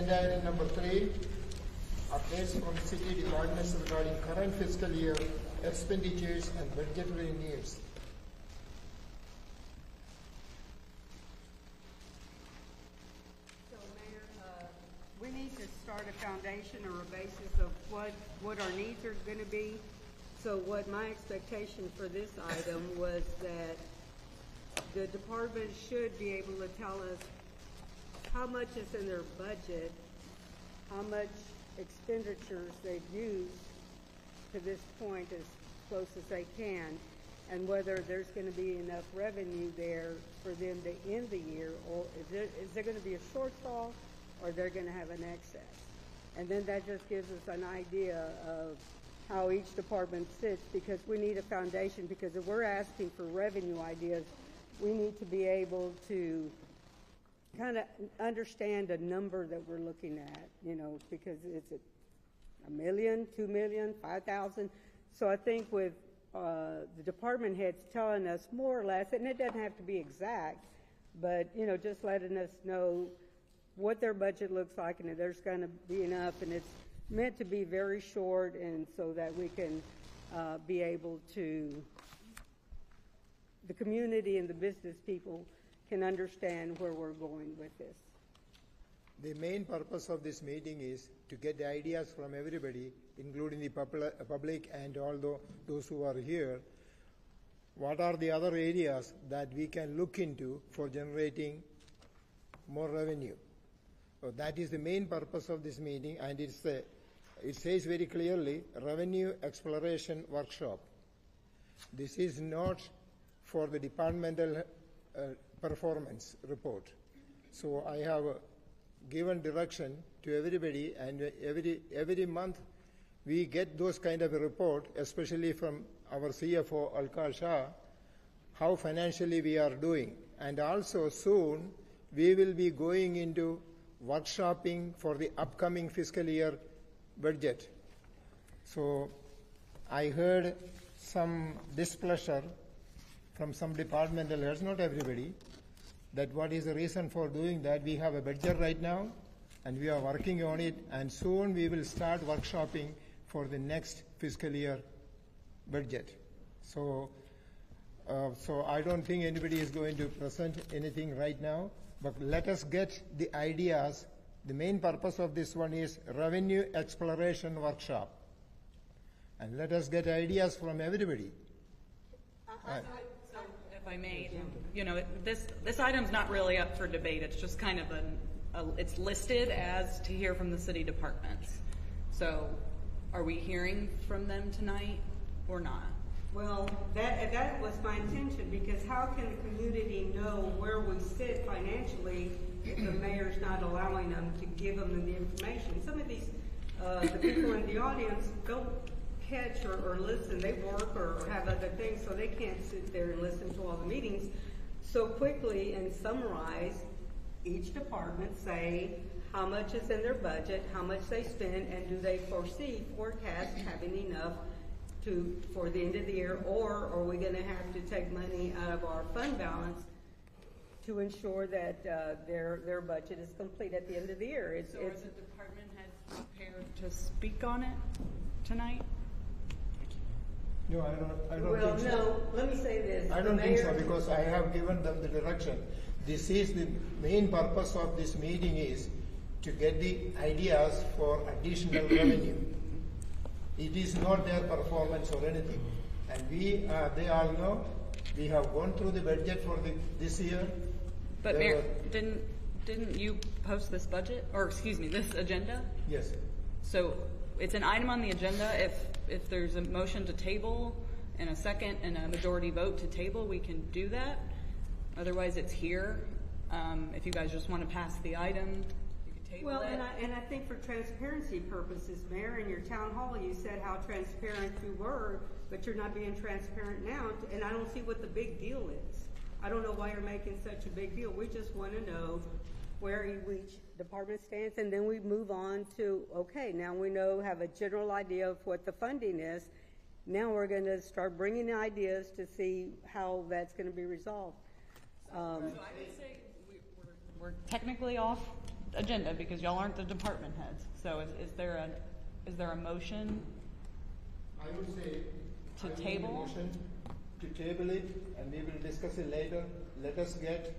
agenda item number 3, updates from city departments regarding current fiscal year expenditures and budgetary needs. So, Mayor, we need to start a foundation or a basis of what our needs are going to be. So what my expectation for this item was that the department should be able to tell us how much is in their budget, how much expenditures they've used to this point as close as they can, and whether there's going to be enough revenue there for them to end the year, or is there going to be a shortfall, or they're going to have an excess. And then that just gives us an idea of how each department sits, because we need a foundation, because if we're asking for revenue ideas, we need to be able to kind of understand a number that we're looking at, you know, because it's $1 million, $2 million, 5,000. So I think with the department heads telling us more or less, and it doesn't have to be exact, but, you know, just letting us know what their budget looks like and if there's going to be enough, and it's meant to be very short, and so that we can be able to, the community and the business people can understand where we're going with this. The main purpose of this meeting is to get ideas from everybody, including the public and all those who are here. What are the other areas that we can look into for generating more revenue? So that is the main purpose of this meeting, and it says very clearly, revenue exploration workshop. This is not for the departmental performance report. So I have given direction to everybody, and every month we get those kind of a report, especially from our CFO, Alkal Shah, how financially we are doing. And also soon we will be going into workshopping for the upcoming fiscal year budget. So I heard some displeasure from some departmental heads, not everybody, that what is the reason for doing that. We have a budget right now, and we are working on it, and soon we will start workshopping for the next fiscal year budget. So I don't think anybody is going to present anything right now, but let us get the ideas. The main purpose of this one is revenue exploration workshop, and let us get ideas from everybody. If I may, you know, this item's not really up for debate. It's just kind of it's listed as to hear from the city departments. So are we hearing from them tonight or not? Well, that was my intention, because how can the community know where we sit financially if the mayor's not allowing them to give them the information? Some of these, the people in the audience don't catch or listen. They work or have other things, so they can't sit there and listen to all the meetings. So quickly and summarize, each department say how much is in their budget, how much they spend, and do they forecast having enough for the end of the year, or are we going to have to take money out of our fund balance to ensure that their budget is complete at the end of the year? So are the department heads prepared to speak on it tonight? No, I don't well, think so. No, let me say this. I don't think so, because I have given them the direction. This is the main purpose of this meeting, is to get the ideas for additional revenue. It is not their performance or anything. And they all know, we have gone through the budget for this year. But Mayor, didn't you post this budget, or excuse me, this agenda? Yes. So it's an item on the agenda. If there's a motion to table and a second and a majority vote to table, we can do that. Otherwise, it's here. If you guys just want to pass the item, you can table it. Well, and I think for transparency purposes, Mayor, in your town hall, you said how transparent you were, but you're not being transparent now, and I don't see what the big deal is. I don't know why you're making such a big deal. We just want to know where each department stands, and then we move on to, okay, now we have a general idea of what the funding is. Now we're going to start bringing ideas to see how that's going to be resolved. So I would say we're technically off agenda because y'all aren't the department heads. So is there a motion I would say. to I will make a table? motion to table it, and we will discuss it later. Let us get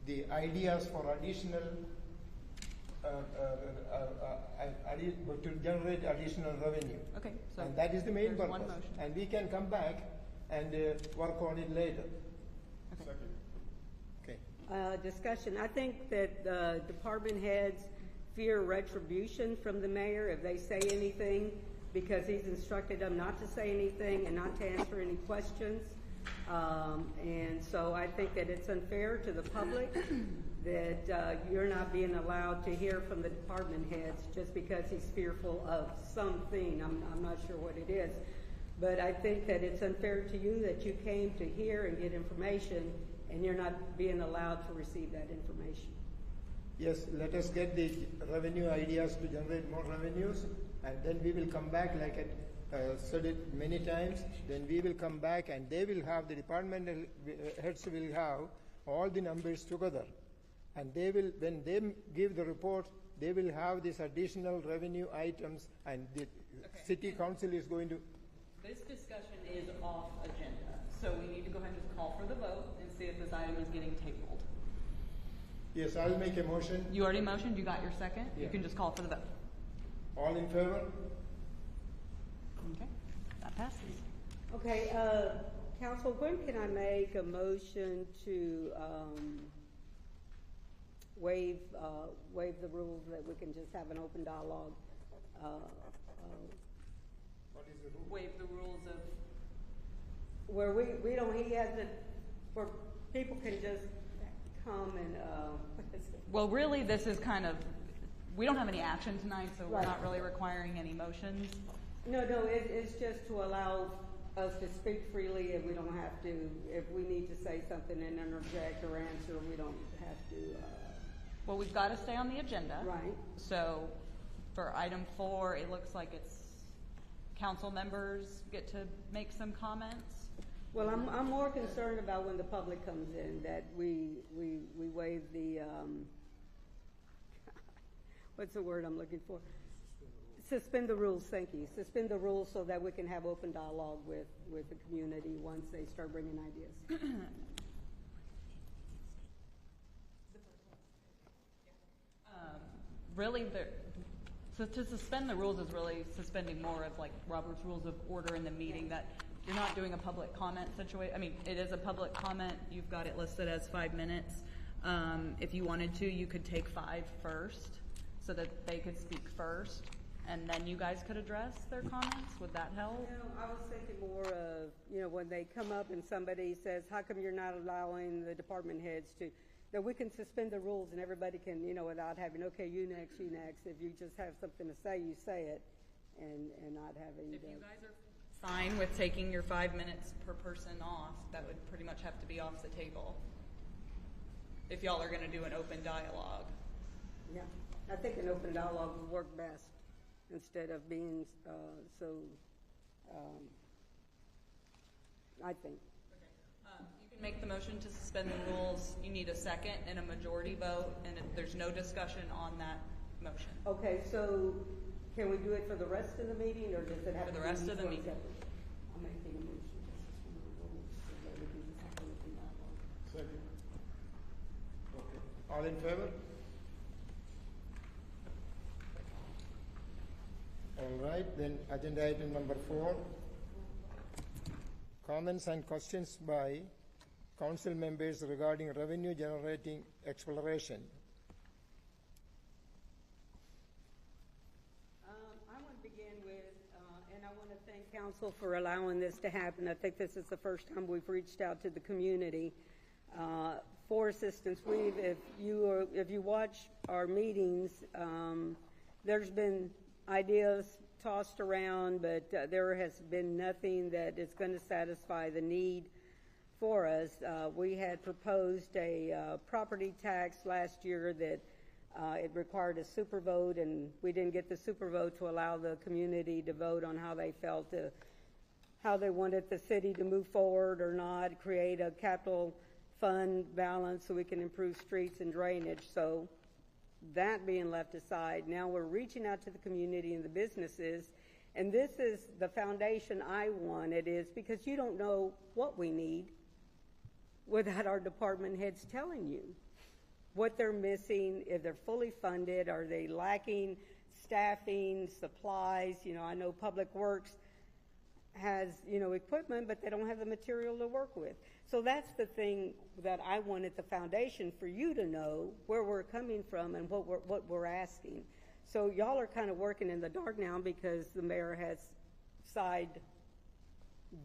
the ideas for additional, to generate additional revenue. Okay, so And that is the main there's one purpose. motion. And we can come back and work on it later. Okay. Okay. Discussion, I think that department heads fear retribution from the mayor if they say anything, because he's instructed them not to say anything and not to answer any questions. And so I think that it's unfair to the public that you're not being allowed to hear from the department heads just because he's fearful of something. I'm not sure what it is. But I think that it's unfair to you that you came to hear and get information and you're not being allowed to receive that information. Yes, let us get the revenue ideas to generate more revenues, and then we will come back, like I said it many times, then we will come back and they will have, the departmental heads will have all the numbers together. And they will, when they give the report, they will have these additional revenue items, and the city council is going to. This discussion is off agenda, so we need to go ahead and just call for the vote and see if this item is getting tabled. Yes, I'll make a motion. You already motioned, you got your second? You Yeah. can just call for the vote. All in favor? Okay, that passes. Okay, council, when can I make a motion to waive the rules that we can just have an open dialogue? What is the rule? Waive the rules of, Where we don't, he hasn't, where people can just come and, what is it? well, really, this is kind of, we don't have any action tonight, so we're Right. not really requiring any motions. No, it's just to allow us to speak freely, and we don't have to, if we need to say something and interject or answer, we don't have to, Well, we've got to stay on the agenda. right? So for item 4, it looks like it's council members get to make some comments. Well, I'm more concerned about when the public comes in, that we waive the, what's the word I'm looking for? Suspend the rules, thank you. Suspend the rules so that we can have open dialogue with the community once they start bringing ideas. Really, so to suspend the rules is really suspending more of like Robert's Rules of Order in the meeting, that you're not doing a public comment situation. I mean, it is a public comment. You've got it listed as 5 minutes. If you wanted to, you could take 5 first so that they could speak first, and then you guys could address their comments. Would that help? I was thinking more of, when they come up and somebody says, how come you're not allowing the department heads to, that we can suspend the rules and everybody can, without having, okay, you next. If you just have something to say, you say it, and not having If you guys are fine with taking your 5 minutes per person off, that would pretty much have to be off the table. If y'all are going to do an open dialogue. Yeah, I think an open dialogue would work best instead of being I think. You can make the motion to suspend the rules. You need a second and a majority vote, and there's no discussion on that motion. Okay, so can we do it for the rest of the meeting, or does it have For to the be rest of the before meeting. separate? I'm making a motion to suspend the rules so that we can just have an open dialogue. Second. Okay. All in favor? All right, then agenda item number 4. Comments and questions by council members regarding revenue generating exploration. I want to begin with, and I want to thank council for allowing this to happen. I think this is the first time we've reached out to the community for assistance. If you watch our meetings, there's been ideas tossed around, but there has been nothing that is going to satisfy the need for us. We had proposed a property tax last year that it required a super vote, and we didn't get the super vote to allow the community to vote on how they felt, how they wanted the city to move forward or not, create a capital fund balance so we can improve streets and drainage. So that being left aside, now we're reaching out to the community and the businesses, and this is the foundation I wanted, is because you don't know what we need without our department heads telling you what they're missing, if they're fully funded, are they lacking staffing, supplies. I know Public Works has, equipment, but they don't have the material to work with. So that's the thing that I wanted the foundation for you to know where we're coming from and what we're asking. So y'all are kind of working in the dark now because the mayor has signed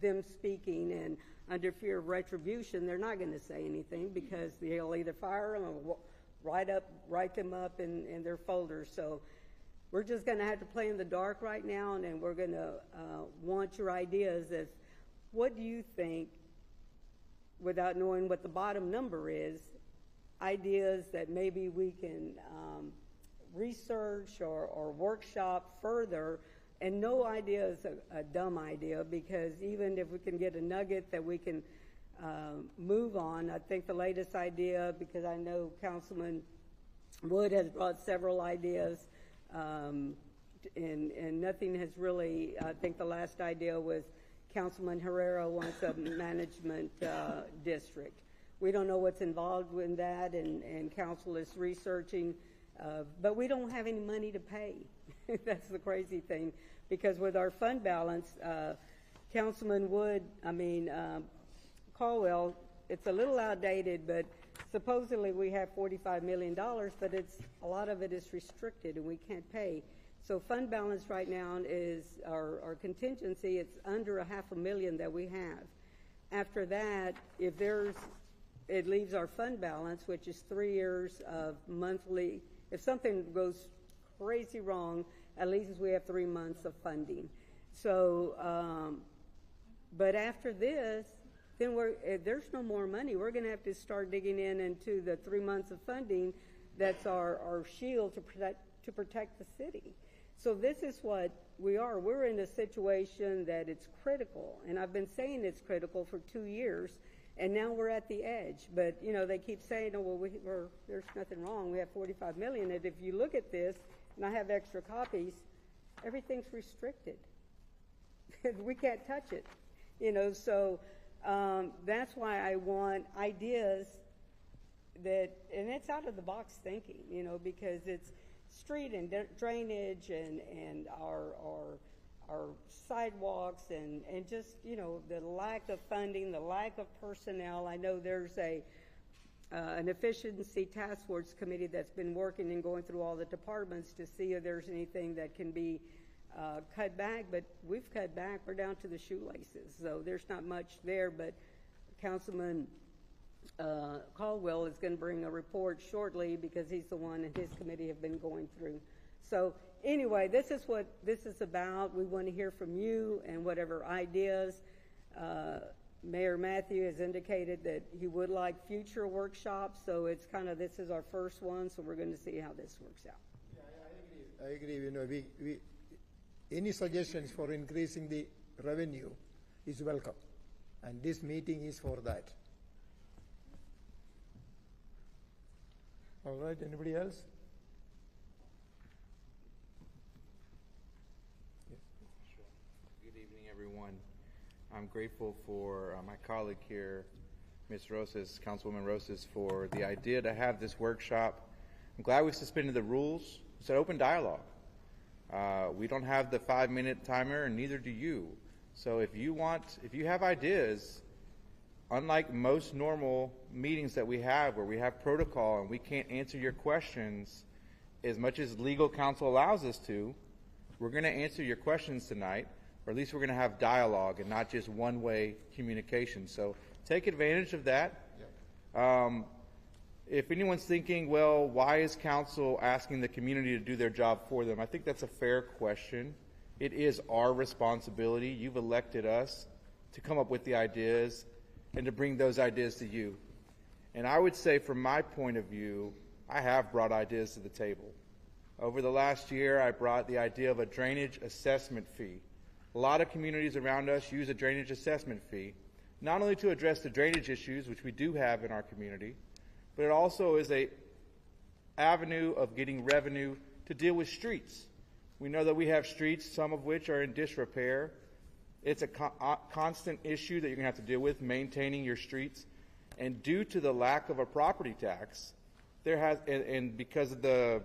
them speaking, and under fear of retribution, they're not going to say anything because they'll either fire them or write them up in their folders. So we're just going to have to play in the dark right now, and then we're going to want your ideas as what do you think, without knowing what the bottom number is, ideas that maybe we can research or workshop further. And no idea is a dumb idea, because even if we can get a nugget that we can move on, I think the latest idea, because I know Councilman Wood has brought several ideas, and nothing has really, I think the last idea was Councilman Herrera wants a management district. We don't know what's involved in that, and council is researching, but we don't have any money to pay. That's the crazy thing, because with our fund balance, Councilman Wood, Caldwell, it's a little outdated, but supposedly we have $45 million, but a lot of it is restricted and we can't pay. So fund balance right now is our contingency. It's under $500,000 that we have. After that, it leaves our fund balance, which is 3 years of monthly. If something goes crazy wrong, at least we have 3 months of funding. So, but after this, then there's no more money. We're going to have to start digging into the 3 months of funding. That's our shield to protect the city. So this is what we are. We're in a situation that it's critical, and I've been saying it's critical for 2 years, and now we're at the edge. But they keep saying, "Oh, well, there's nothing wrong. We have $45 million." And if you look at this, and I have extra copies, everything's restricted. We can't touch it, So that's why I want ideas and it's out of the box thinking, because it's street and drainage and our sidewalks and just, the lack of funding, the lack of personnel. I know there's an efficiency task force committee that's been working and going through all the departments to see if there's anything that can be cut back, but we've cut back. We're down to the shoelaces, so there's not much there. But Councilman Caldwell is going to bring a report shortly, because he's the one and his committee have been going through. So anyway, this is what this is about. We want to hear from you and whatever ideas. Mayor Matthew has indicated that he would like future workshops, so it's this is our first one, so we're going to see how this works out. Yeah, I agree. We any suggestions for increasing the revenue is welcome, and this meeting is for that. All right, anybody else? Yes. Sure. Good evening, everyone. I'm grateful for my colleague here, Ms. Rosas, Councilwoman Rosas, for the idea to have this workshop. I'm glad we suspended the rules. It's an open dialogue. We don't have the 5-minute timer, and neither do you. So if you have ideas, unlike most normal meetings that we have where we have protocol and we can't answer your questions as much as legal counsel allows us to, we're going to answer your questions tonight, or at least we're going to have dialogue and not just one-way communication. So take advantage of that. Yep. If anyone's thinking, well, why is council asking the community to do their job for them? I think that's a fair question. It is our responsibility. You've elected us to come up with the ideas and to bring those ideas to you. And I would say, from my point of view, I have brought ideas to the table. Over the last year, I brought the idea of a drainage assessment fee. A lot of communities around us use a drainage assessment fee, not only to address the drainage issues, which we do have in our community, but it also is avenue of getting revenue to deal with streets. We know that we have streets, some of which are in disrepair. It's a constant issue that you're going to have to deal with, maintaining your streets. And due to the lack of a property tax, and because of the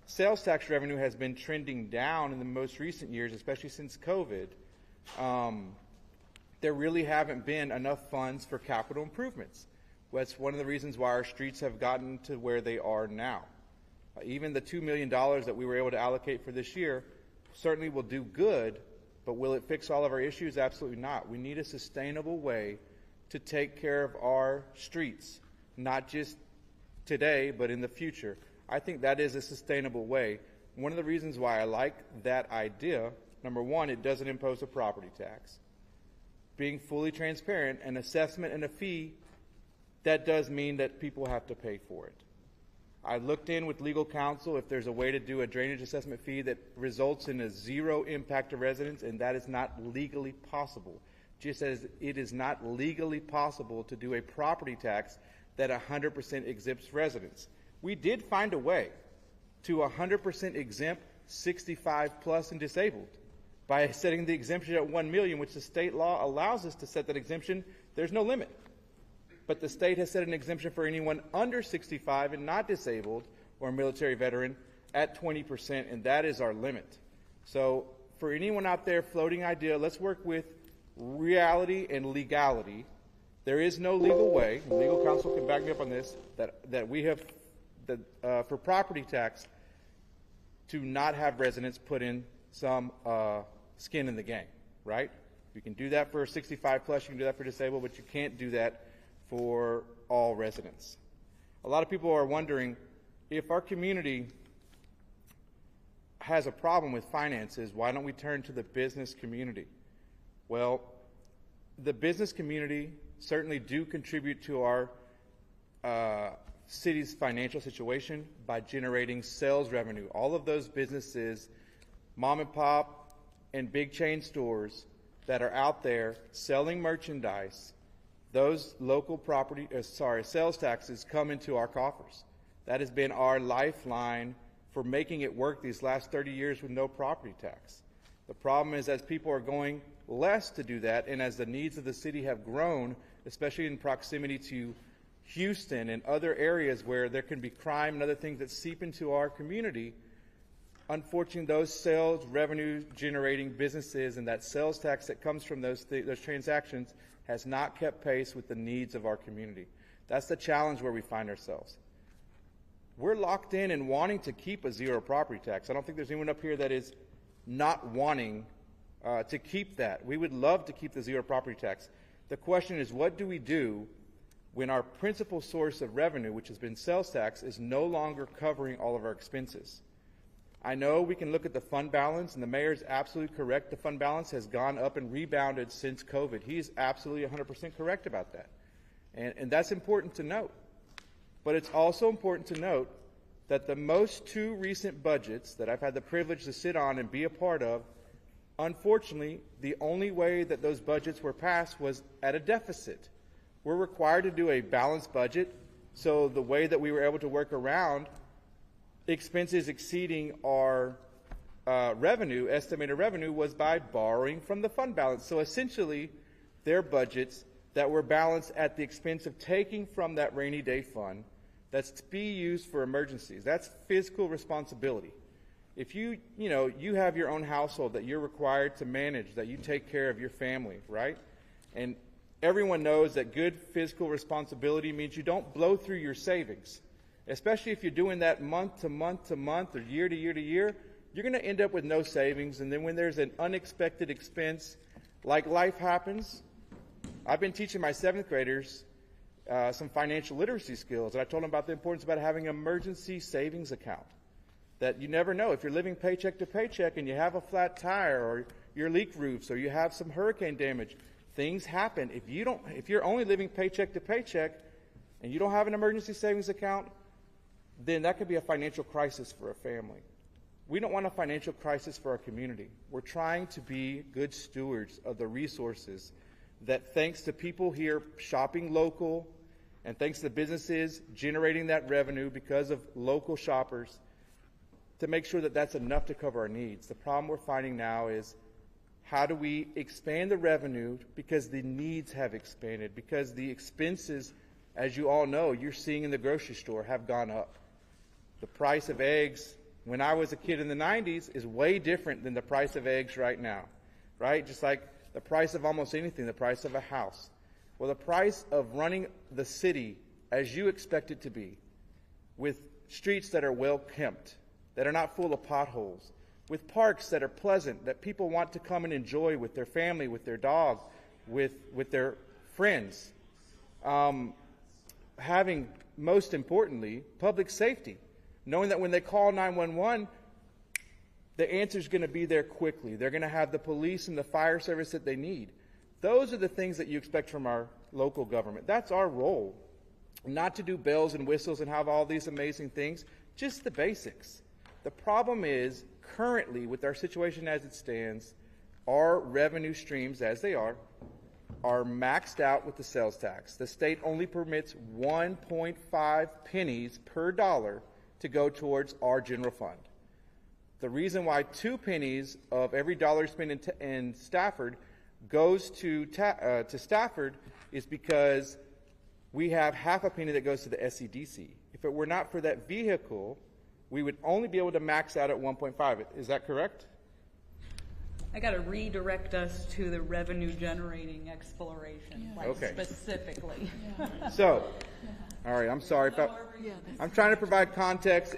sales tax revenue has been trending down in the most recent years, especially since COVID, there really haven't been enough funds for capital improvements. That's one of the reasons why our streets have gotten to where they are now. Even the $2 million that we were able to allocate for this year certainly will do good, but will it fix all of our issues? Absolutely not. We need a sustainable way to take care of our streets, not just today, but in the future. I think that is a sustainable way. One of the reasons why I like that idea, number one, it doesn't impose a property tax. Being fully transparent, an assessment and a fee, that does mean that people have to pay for it. I looked in with legal counsel if there's a way to do a drainage assessment fee that results in a zero impact to residents, and that is not legally possible. Just as it is not legally possible to do a property tax that 100% exempts residents. We did find a way to 100% exempt 65 plus and disabled by setting the exemption at 1 million, which the state law allows us to set that exemption. There's no limit. But the state has set an exemption for anyone under 65 and not disabled or a military veteran at 20%, and that is our limit. So for anyone out there floating idea, let's work with reality and legality. There is no legal way, and legal counsel can back me up on this, that we have for property tax to not have residents put in some skin in the game, right? You can do that for 65 plus, you can do that for disabled, but you can't do that for all residents. A lot of people are wondering, if our community has a problem with finances, why don't we turn to the business community? Well, the business community certainly do contribute to our city's financial situation by generating sales revenue. All of those businesses, mom and pop and big chain stores that are out there selling merchandise, those local sales taxes come into our coffers. That has been our lifeline for making it work these last 30 years with no property tax. The problem is, as people are going less to do that, and as the needs of the city have grown, especially in proximity to Houston and other areas where there can be crime and other things that seep into our community, unfortunately, those sales revenue generating businesses and that sales tax that comes from those transactions has not kept pace with the needs of our community. That's the challenge where we find ourselves. We're locked in and wanting to keep a zero property tax. I don't think there's anyone up here that is not wanting to keep that. We would love to keep the zero property tax. The question is, what do we do when our principal source of revenue, which has been sales tax, is no longer covering all of our expenses? I know we can look at the fund balance, and the mayor is absolutely correct. The fund balance has gone up and rebounded since COVID. He is absolutely 100% correct about that. And that's important to note. But it's also important to note that the most two recent budgets that I've had the privilege to sit on and be a part of, unfortunately, the only way that those budgets were passed was at a deficit. We're required to do a balanced budget, so the way that we were able to work around expenses exceeding our estimated revenue, was by borrowing from the fund balance. So essentially, their budgets that were balanced at the expense of taking from that rainy day fund that's to be used for emergencies. That's fiscal responsibility. If you have your own household that you're required to manage, that you take care of your family, right? And everyone knows that good fiscal responsibility means you don't blow through your savings. Especially if you're doing that month to month to month or year to year to year, you're going to end up with no savings. And then when there's an unexpected expense, like life happens, I've been teaching my 7th graders some financial literacy skills. And I told them about the importance about having an emergency savings account. That you never know. If you're living paycheck to paycheck and you have a flat tire or your leak roofs or you have some hurricane damage, things happen. If you're only living paycheck to paycheck and you don't have an emergency savings account, then that could be a financial crisis for a family. We don't want a financial crisis for our community. We're trying to be good stewards of the resources that, thanks to people here shopping local and thanks to businesses generating that revenue because of local shoppers, to make sure that that's enough to cover our needs. The problem we're finding now is, how do we expand the revenue because the needs have expanded, because the expenses, as you all know, you're seeing in the grocery store, have gone up. The price of eggs when I was a kid in the 90s is way different than the price of eggs right now, right? Just like the price of almost anything, the price of a house. Well, the price of running the city as you expect it to be, with streets that are well kept, that are not full of potholes, with parks that are pleasant, that people want to come and enjoy with their family, with their dog, with their friends. Having, most importantly, public safety. Knowing that when they call 911, the answer is going to be there quickly. They're going to have the police and the fire service that they need. Those are the things that you expect from our local government. That's our role. Not to do bells and whistles and have all these amazing things, just the basics. The problem is, currently, with our situation as it stands, our revenue streams, as they are maxed out with the sales tax. The state only permits 1.5 pennies per dollar to go towards our general fund. The reason why 2 pennies of every dollar spent in Stafford goes to Stafford is because we have half a penny that goes to the SCDC. If it were not for that vehicle, we would only be able to max out at 1.5. Is that correct? I got to redirect us to the revenue generating exploration, Okay. specifically. So, all right, I'm sorry. I'm trying to provide context,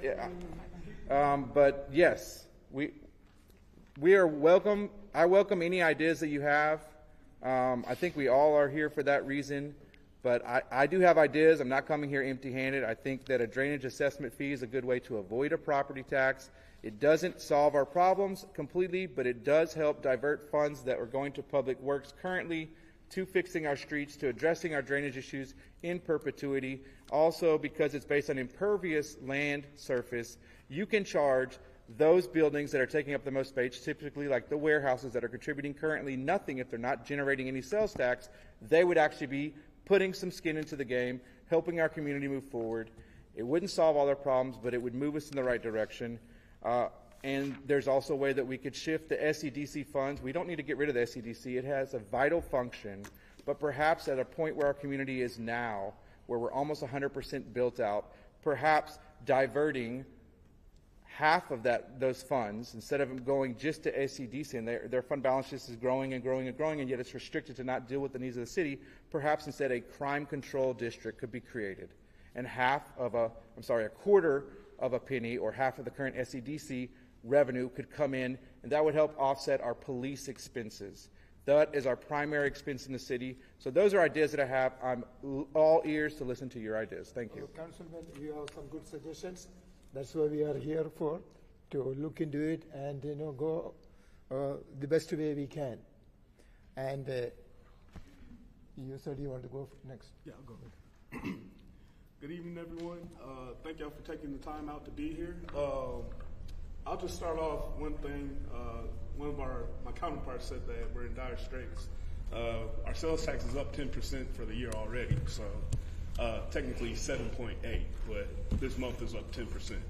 but yes, we are welcome. I welcome any ideas that you have. I think we all are here for that reason. But I do have ideas. I'm not coming here empty-handed. I think that a drainage assessment fee is a good way to avoid a property tax. It doesn't solve our problems completely, but it does help divert funds that are going to public works currently to fixing our streets, to addressing our drainage issues in perpetuity. Also, because it's based on impervious land surface, you can charge those buildings that are taking up the most space, typically like the warehouses that are contributing currently nothing if they're not generating any sales tax. They would actually be putting some skin into the game, helping our community move forward. It wouldn't solve all our problems, but it would move us in the right direction. And there's also a way that we could shift the SCDC funds. We don't need to get rid of the SCDC. It has a vital function, but perhaps at a point where our community is now, where we're almost 100% built out, perhaps diverting half of those funds, instead of them going just to SCDC, and their fund balance just is growing and growing and growing, and yet it's restricted to not deal with the needs of the city, perhaps instead a crime control district could be created. And a quarter of a penny or half of the current SCDC revenue could come in, and that would help offset our police expenses. That is our primary expense in the city. So those are ideas that I have. I'm all ears to listen to your ideas. Thank you. Councilman, you have some good suggestions. That's why we are here for, to look into it and go the best way we can. And you said you want to go next. Yeah, I'll go. Good evening, everyone. Thank y'all for taking the time out to be here. I'll just start off one thing. One of my counterparts said that we're in dire straits. Our sales tax is up 10% for the year already, so technically 7.8, but this month is up 10%.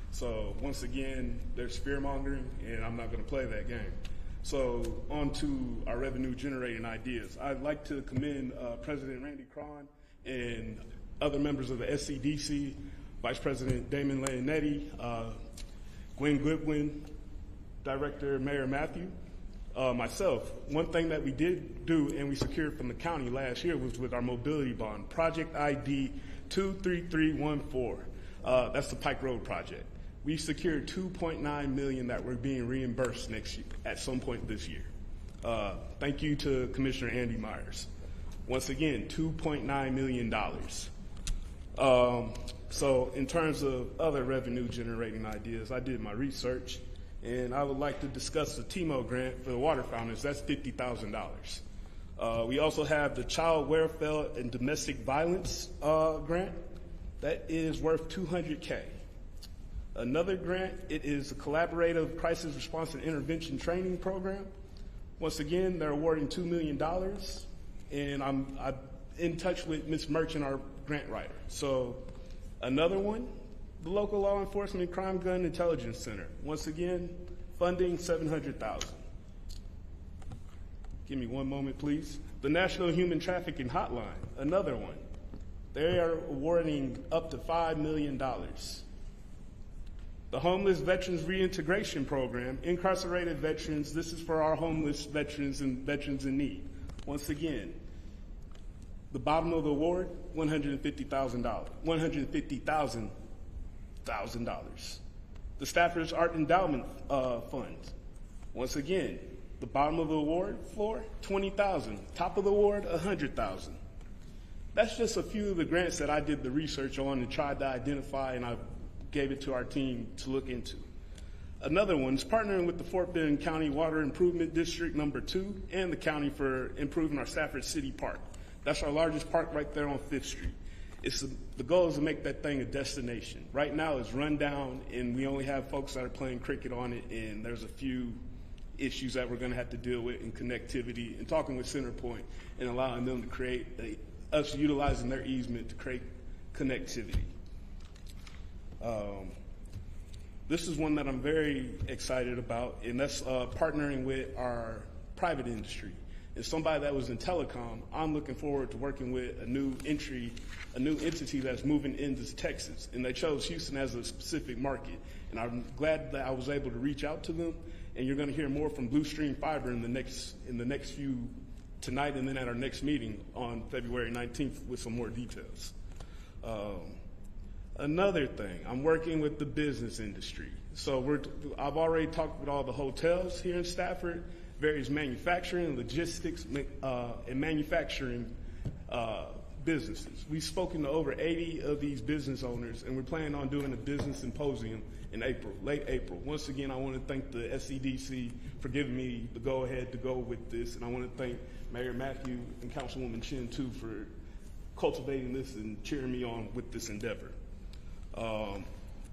So once again, there's fear mongering, and I'm not going to play that game. So on to our revenue generating ideas. I'd like to commend President Randy Cron and other members of the SCDC, Vice President Damon Leonetti, Gwen Goodwin, Director Mayor Matthew, myself. One thing that we did do and we secured from the county last year was with our mobility bond, Project ID 23314. That's the Pike Road project. We secured $2.9 million that we're being reimbursed next year, at some point this year. Thank you to Commissioner Andy Myers. Once again, $2.9 million. So in terms of other revenue generating ideas, I did my research, and I would like to discuss the TMO grant for the water fountains. That's $50,000. We also have the Child Welfare and Domestic Violence grant. That is worth $200K. Another grant, it is a collaborative crisis response and intervention training program. Once again, they're awarding $2 million. And I'm in touch with Ms. Merchant, our grant writer. So another one, the local law enforcement crime gun intelligence center. Once again, funding $700,000. Give me one moment, please. The National Human Trafficking Hotline, another one. They are awarding up to $5 million. The Homeless Veterans Reintegration Program, incarcerated veterans, this is for our homeless veterans and veterans in need. Once again, the bottom of the award, $150,000. $150,000. The Stafford's Art Endowment Fund, once again, the bottom of the award floor, $20,000. Top of the award, $100,000. That's just a few of the grants that I did the research on and tried to identify, and I gave it to our team to look into. Another one is partnering with the Fort Bend County Water Improvement District number 2 and the county for improving our Stafford City Park. That's our largest park right there on 5th Street. The goal is to make that thing a destination. Right now it's run down and we only have folks that are playing cricket on it, and there's a few issues that we're gonna have to deal with in connectivity and talking with Centerpoint and allowing them to create, us utilizing their easement to create connectivity. This is one that I'm very excited about, and that's partnering with our private industry. As somebody that was in telecom, I'm looking forward to working with a new entity that's moving into Texas, and they chose Houston as a specific market. And I'm glad that I was able to reach out to them, and you're going to hear more from Blue Stream Fiber in the next few, tonight and then at our next meeting on February 19th with some more details. Another thing, I'm working with the business industry. So I've already talked with all the hotels here in Stafford, various manufacturing, logistics, and manufacturing businesses. We've spoken to over 80 of these business owners, and we're planning on doing a business symposium in April, late April. Once again, I want to thank the SCDC for giving me the go-ahead to go with this, and I want to thank Mayor Matthew and Councilwoman Chin, too, for cultivating this and cheering me on with this endeavor.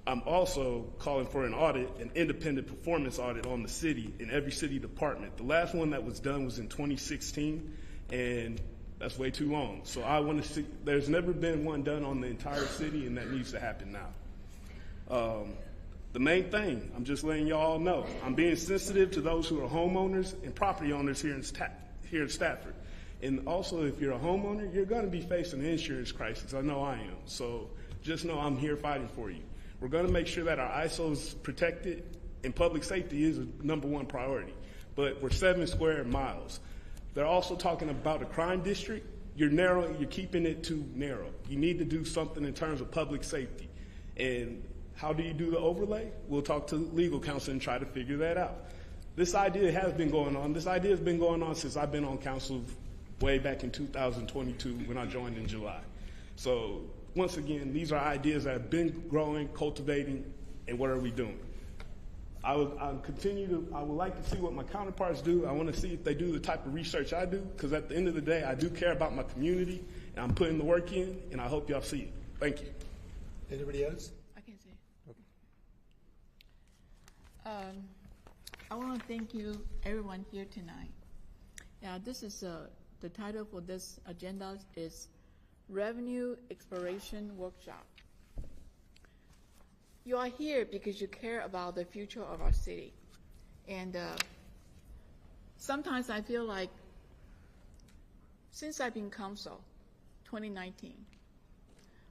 I'm also calling for an audit, an independent performance audit on the city in every city department. The last one that was done was in 2016, and that's way too long. So I want to see, there's never been one done on the entire city, and that needs to happen now. The main thing, I'm just letting y'all know, I'm being sensitive to those who are homeowners and property owners here in Stafford. And also, if you're a homeowner, you're going to be facing an insurance crisis. I know I am. So just know I'm here fighting for you. We're going to make sure that our ISO is protected, and public safety is a #1 priority. But we're 7 square miles. They're also talking about a crime district. You're keeping it too narrow. You need to do something in terms of public safety. And how do you do the overlay? We'll talk to legal counsel and try to figure that out. This idea has been going on. This idea has been going on since I've been on council way back in 2022 when I joined in July. So once again, these are ideas that have been growing, cultivating, and what are we doing? I would like to see what my counterparts do. I want to see if they do the type of research I do, because at the end of the day, I do care about my community, and I'm putting the work in, and I hope y'all see it. Thank you. Anybody else? I can say. Okay. I want to thank you, everyone here tonight. Yeah, this is the title for this agenda is Revenue Exploration Workshop. You are here because you care about the future of our city. And sometimes I feel like since I've been council, 2019,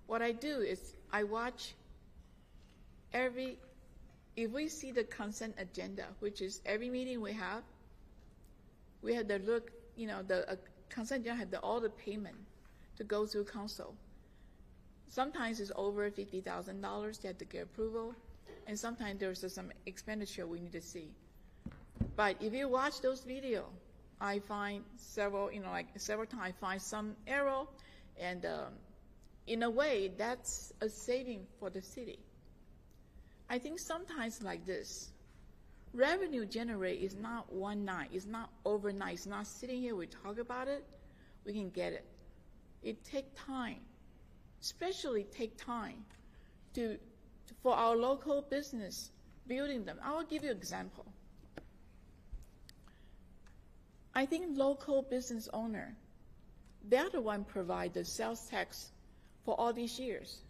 what I do is I watch if we see the consent agenda, which is every meeting we have to look, the consent agenda have all the payment to go through council. Sometimes it's over $50,000 they have to get approval, and sometimes there's some expenditure we need to see. But if you watch those videos, I find several times I find some error, and in a way, that's a saving for the city. I think sometimes like this, revenue generate is not one night, it's not overnight, it's not sitting here, we talk about it, we can get it. It takes time, especially take time for our local business, building them. I will give you an example. I think local business owner, they're the one provide the sales tax for all these years.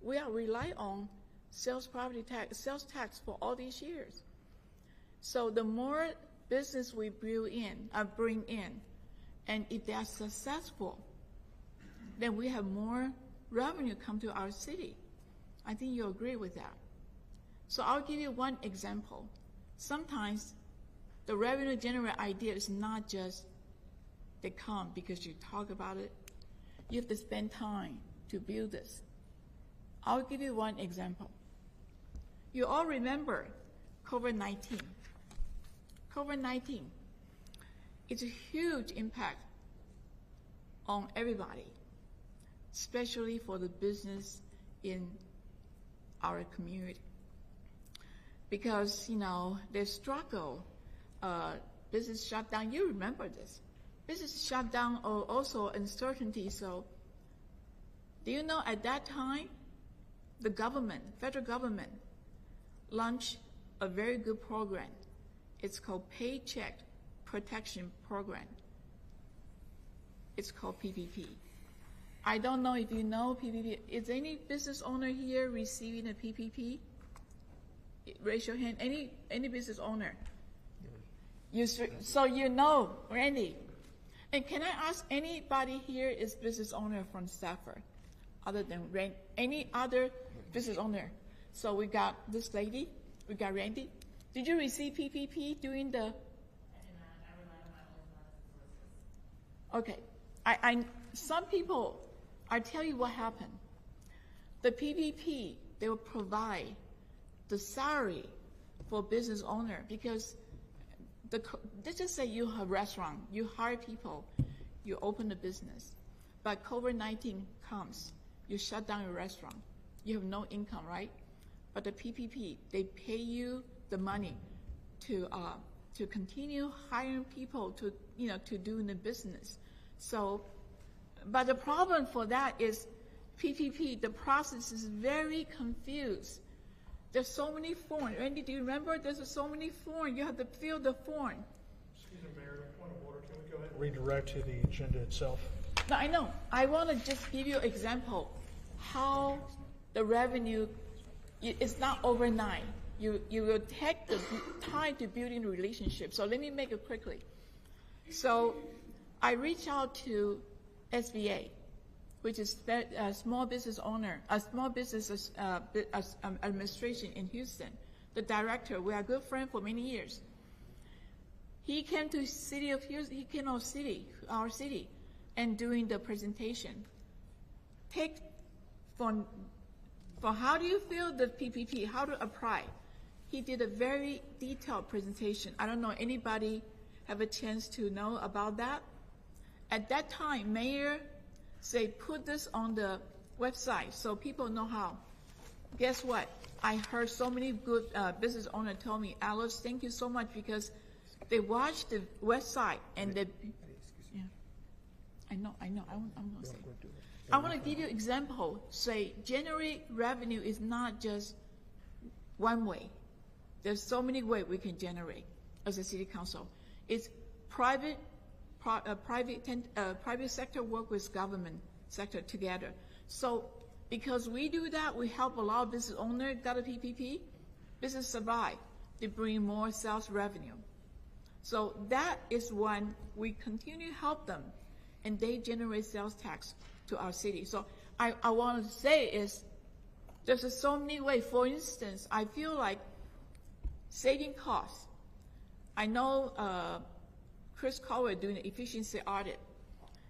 We are rely on sales tax for all these years. So the more business we bring in, and if they are successful, then we have more revenue come to our city. I think you agree with that. So I'll give you one example. Sometimes the revenue generate idea is not just they come because you talk about it. You have to spend time to build this. I'll give you one example. You all remember COVID-19. COVID-19, it's a huge impact on everybody, especially for the business in our community. Because, they struggle, business shut down. You remember this. Business shut down or also uncertainty. So do you know at that time, the government, federal government, launched a very good program. It's called Paycheck Protection Program. It's called PPP. I don't know if you know PPP. Is any business owner here receiving a PPP? Raise your hand. Any business owner? So you know, Randy. And can I ask anybody here is business owner from Stafford, other than any other business owner? So we got this lady, we got Randy. Did you receive PPP during the? I did not. I relied on my own sources. Okay. Some people, I tell you what happened. The PPP, they will provide the salary for business owner because let's just say you have a restaurant, you hire people, you open a business, but COVID-19 comes, you shut down your restaurant, you have no income, right? But the PPP, they pay you the money to continue hiring people to do the business. So, but the problem for that is PPP, the process is very confused. There's so many forms. Randy, do you remember? There's so many forms. You have to fill the form. Excuse me, Mayor, point of order. Can we go ahead and redirect to the agenda itself? No, I know. I want to just give you an example how the revenue is not overnight. You will take the time to build in a relationship. So let me make it quickly. So I reached out to SBA, which is a small business owner, a small business administration in Houston. The director, we are good friends for many years. He came to city of Houston. He came to our city, and doing the presentation. For how do you feel the PPP? How to apply? He did a very detailed presentation. I don't know anybody have a chance to know about that. At that time, Mayor say put this on the website so people know how. Guess what? I heard so many good business owners tell me, Alice, thank you so much because they watched the website and they. Yeah, I know. I'm going to say. I want to give you an example. Say generate revenue is not just one way. There's so many ways we can generate as a city council. It's private sector work with government sector together. So because we do that, we help a lot of business owners got a PPP, business survive. They bring more sales revenue. So that is when we continue to help them, and they generate sales tax to our city. So I want to say is there's so many ways. For instance, I feel like saving costs. I know Chris Cowell doing an efficiency audit.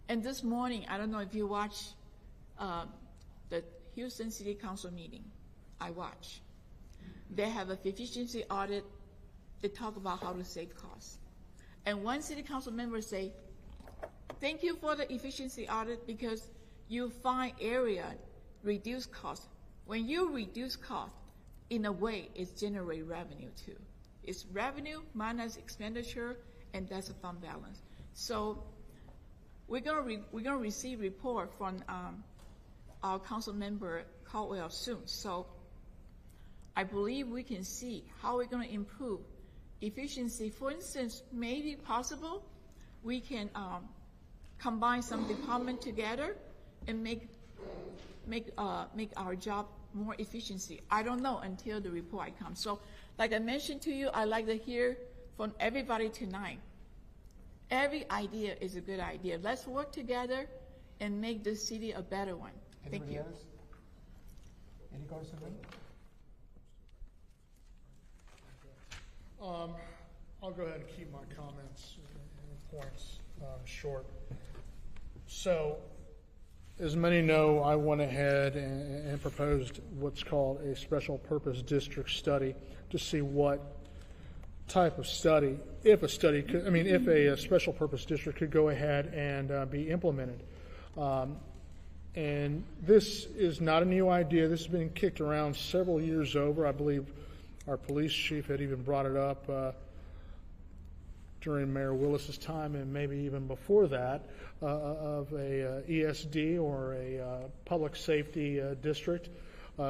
And this morning, I don't know if you watch the Houston City Council meeting. I watch. They have an efficiency audit. They talk about how to save costs. And one city council member say, thank you for the efficiency audit because you find area, reduce cost. When you reduce cost, in a way, it generates revenue too. It's revenue minus expenditure, and that's a fund balance. So we're gonna receive report from our council member Caldwell soon. So I believe we can see how we're gonna improve efficiency. For instance, maybe possible we can combine some department together and make make our job more efficiency. I don't know until the report comes. So, like I mentioned to you, I like to hear from everybody tonight. Every idea is a good idea. Let's work together and make this city a better one. Thank Anybody you. else? Any councilman? I'll go ahead and keep my comments and points short. So, as many know, I went ahead and proposed what's called a special purpose district study to see what type of study, if a special purpose district could go ahead and be implemented. And this is not a new idea. This has been kicked around several years over. I believe our police chief had even brought it up during Mayor Willis's time, and maybe even before that, of a ESD or a public safety district.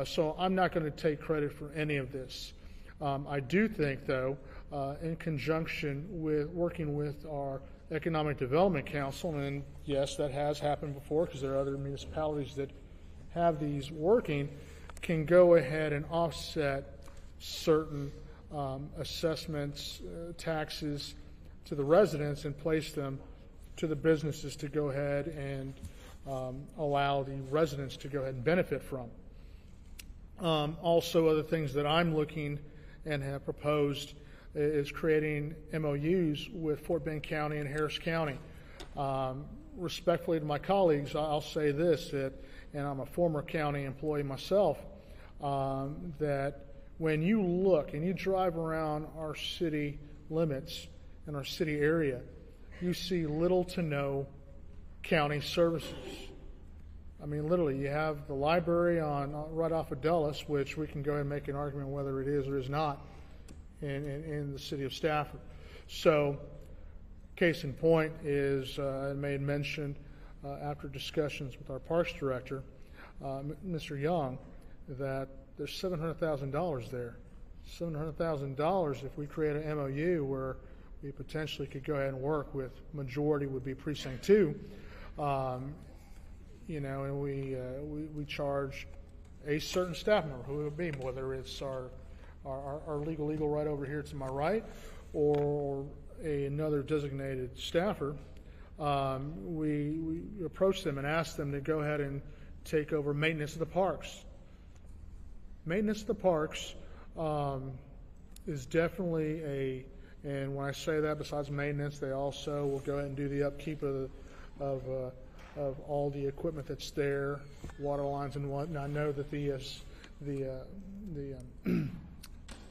So I'm not going to take credit for any of this. I do think, though, in conjunction with working with our Economic Development Council, and yes, that has happened before because there are other municipalities that have these working, can go ahead and offset certain assessments, taxes to the residents and place them to the businesses to go ahead and allow the residents to go ahead and benefit from. Also, other things that I'm looking and have proposed is creating MOUs with Fort Bend County and Harris County. Respectfully to my colleagues, I'll say this, that, and I'm a former county employee myself, that when you look and you drive around our city limits in our city area, you see little to no county services. I mean, literally, you have the library on right off of Dulles, which we can go ahead and make an argument whether it is or is not in the city of Stafford. So, case in point is I made mention after discussions with our parks director, Mr. Young, that there's $700,000 there. $700,000 if we create an MOU where we potentially could go ahead and work with, majority would be precinct 2, and we charge a certain staff member, who it would be, whether it's our legal right over here to my right or another designated staffer. We approach them and ask them to go ahead and take over maintenance of the parks. Maintenance of the parks is definitely and when I say that, besides maintenance, they also will go ahead and do the upkeep of all the equipment that's there, water lines and whatnot. I know that the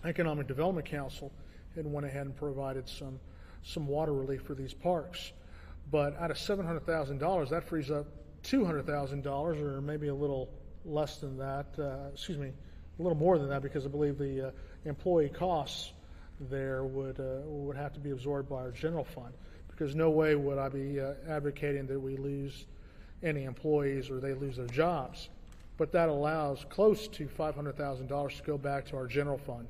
Economic Development Council had went ahead and provided some water relief for these parks. But out of $700,000, that frees up $200,000, or maybe a little less than that, a little more than that, because I believe the employee costs there would have to be absorbed by our general fund, because no way would I be advocating that we lose any employees or they lose their jobs. But that allows close to $500,000 to go back to our general fund.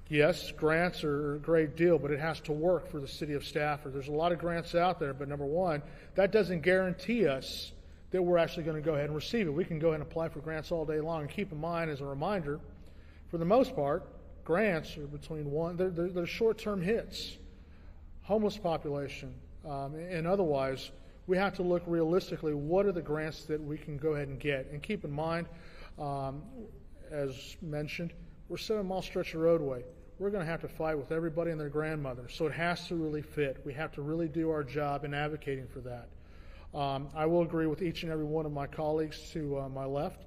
Yes, grants are a great deal, but it has to work for the city of Stafford. There's a lot of grants out there, but number one, that doesn't guarantee us that we're actually going to go ahead and receive it. We can go ahead and apply for grants all day long, and keep in mind, as a reminder, for the most part, grants are they're short-term hits. Homeless population and otherwise, we have to look realistically, what are the grants that we can go ahead and get? And keep in mind, as mentioned, we're 7-mile stretch of roadway. We're going to have to fight with everybody and their grandmother, so it has to really fit. We have to really do our job in advocating for that. I will agree with each and every one of my colleagues to my left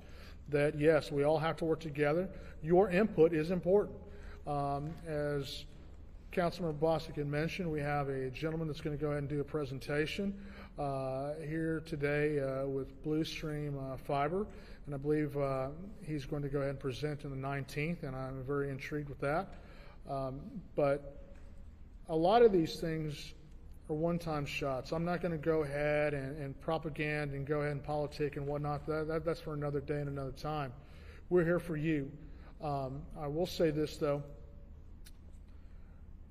that, yes, we all have to work together. Your input is important. As Councilmember Bostic had mentioned, we have a gentleman that's going to go ahead and do a presentation here today with Blue Stream Fiber, and I believe he's going to go ahead and present on the 19th, and I'm very intrigued with that. But a lot of these things are one-time shots. I'm not going to go ahead and propaganda and go ahead and politic and whatnot. That's for another day and another time. We're here for you. I will say this, though.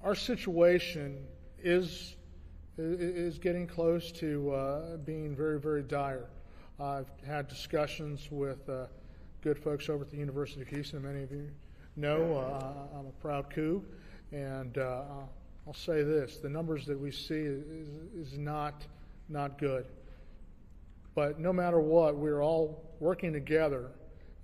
Our situation is getting close to being very, very dire. I've had discussions with good folks over at the University of Houston. Many of you know I'm a proud Cougar, and I'll say this: the numbers that we see is not good. But no matter what, we're all working together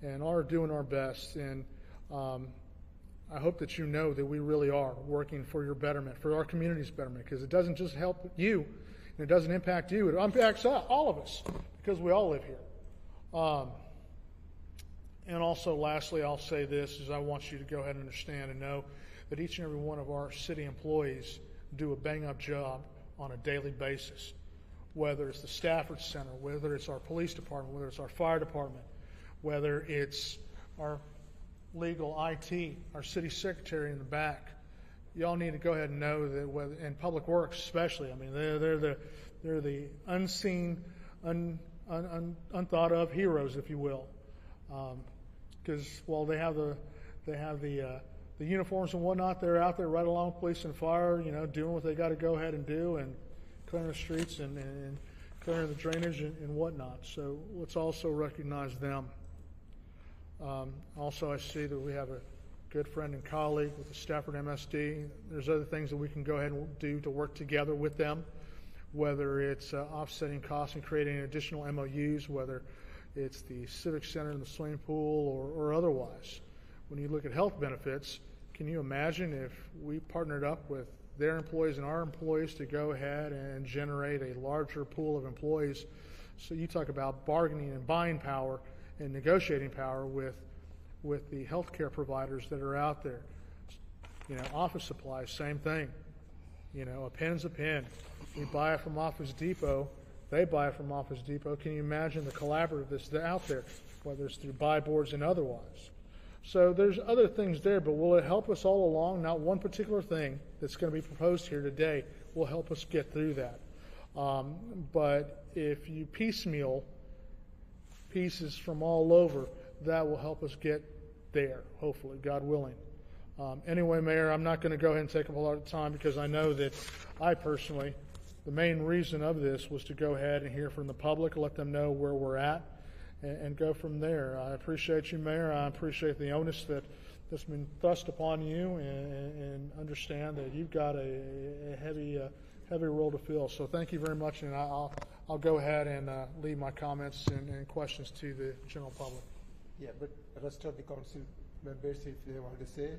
and are doing our best. And I hope that you know that we really are working for your betterment, for our community's betterment, because it doesn't just help you, and it doesn't impact you. It impacts all of us, because we all live here. And also, lastly, I'll say this, is I want you to go ahead and understand and know that each and every one of our city employees do a bang-up job on a daily basis, whether it's the Stafford Center, whether it's our police department, whether it's our fire department, whether it's our legal IT, our city secretary in the back. Y'all need to go ahead and know that, in public works especially, I mean, they're the unseen, unthought of heroes, if you will, because while they have the uniforms and whatnot, they're out there right along with police and fire, doing what they got to go ahead and do, and clearing the streets and clearing the drainage and whatnot. So let's also recognize them. Also, I see that we have a good friend and colleague with the Stafford MSD. There's other things that we can go ahead and do to work together with them, whether it's offsetting costs and creating additional MOUs, whether it's the Civic Center and the swimming pool or otherwise. When you look at health benefits, can you imagine if we partnered up with their employees and our employees to go ahead and generate a larger pool of employees? So you talk about bargaining and buying power and negotiating power with the healthcare providers that are out there. Office supplies, same thing. A pen's a pen. We buy it from Office Depot. They buy it from Office Depot. Can you imagine the collaborative that's out there, whether it's through buy boards and otherwise? So there's other things there, but will it help us all along? Not one particular thing that's going to be proposed here today will help us get through that. But if you piecemeal pieces from all over, that will help us get there, hopefully, God willing. Anyway, Mayor, I'm not going to go ahead and take up a lot of time, because I know that I personally, the main reason of this was to go ahead and hear from the public, let them know where we're at, and go from there. I appreciate you, Mayor. I appreciate the onus that's been thrust upon you, and understand that you've got a heavy role to fill. So thank you very much, and I'll go ahead and leave my comments and questions to the general public. Yeah, but the rest of the council members, if they want to say.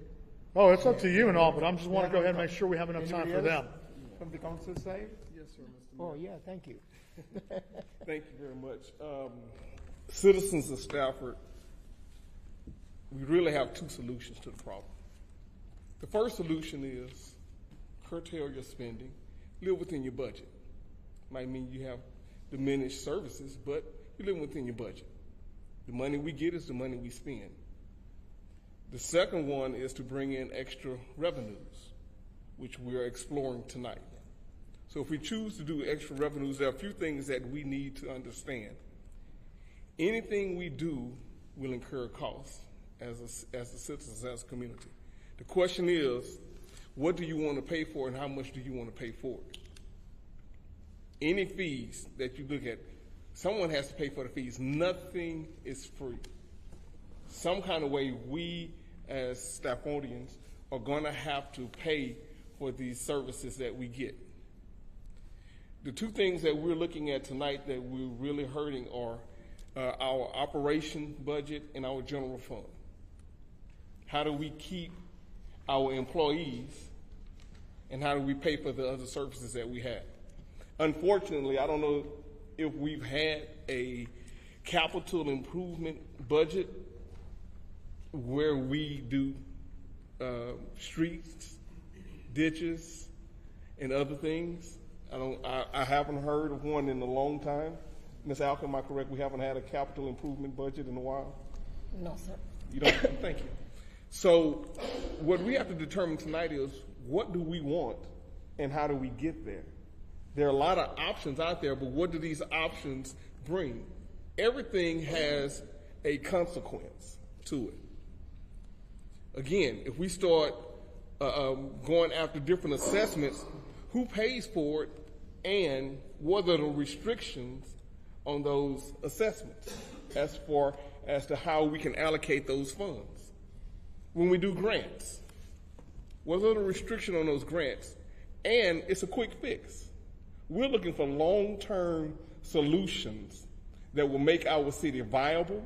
Oh, it's up to you and all, but I just want to go ahead and make sure we have enough time for them. From the council side? Yes, sir, Mr. Mayor. Oh, yeah, thank you. Thank you very much. Citizens of Stafford, we really have two solutions to the problem. The first solution is curtail your spending, live within your budget. Might mean you have diminished services, but you live within your budget. The money we get is the money we spend. The second one is to bring in extra revenues, which we're exploring tonight. So if we choose to do extra revenues, there are a few things that we need to understand. Anything we do will incur costs as the citizens, as a community. The question is, what do you want to pay for and how much do you want to pay for it? Any fees that you look at, someone has to pay for the fees. Nothing is free. Some kind of way we as Staffordians are going to have to pay for these services that we get. The two things that we're looking at tonight that we're really hurting are our operation budget and our general fund. How do we keep our employees, and how do we pay for the other services that we have? Unfortunately, I don't know if we've had a capital improvement budget where we do streets, ditches, and other things. I haven't heard of one in a long time. Ms. Alkin, am I correct? We haven't had a capital improvement budget in a while? No, sir. You don't? Thank you. So what we have to determine tonight is, what do we want and how do we get there? There are a lot of options out there, but what do these options bring? Everything has a consequence to it. Again, if we start going after different assessments, who pays for it, and what are the restrictions on those assessments as to how we can allocate those funds. When we do grants, what are the restrictions on those grants? And it's a quick fix. We're looking for long-term solutions that will make our city viable,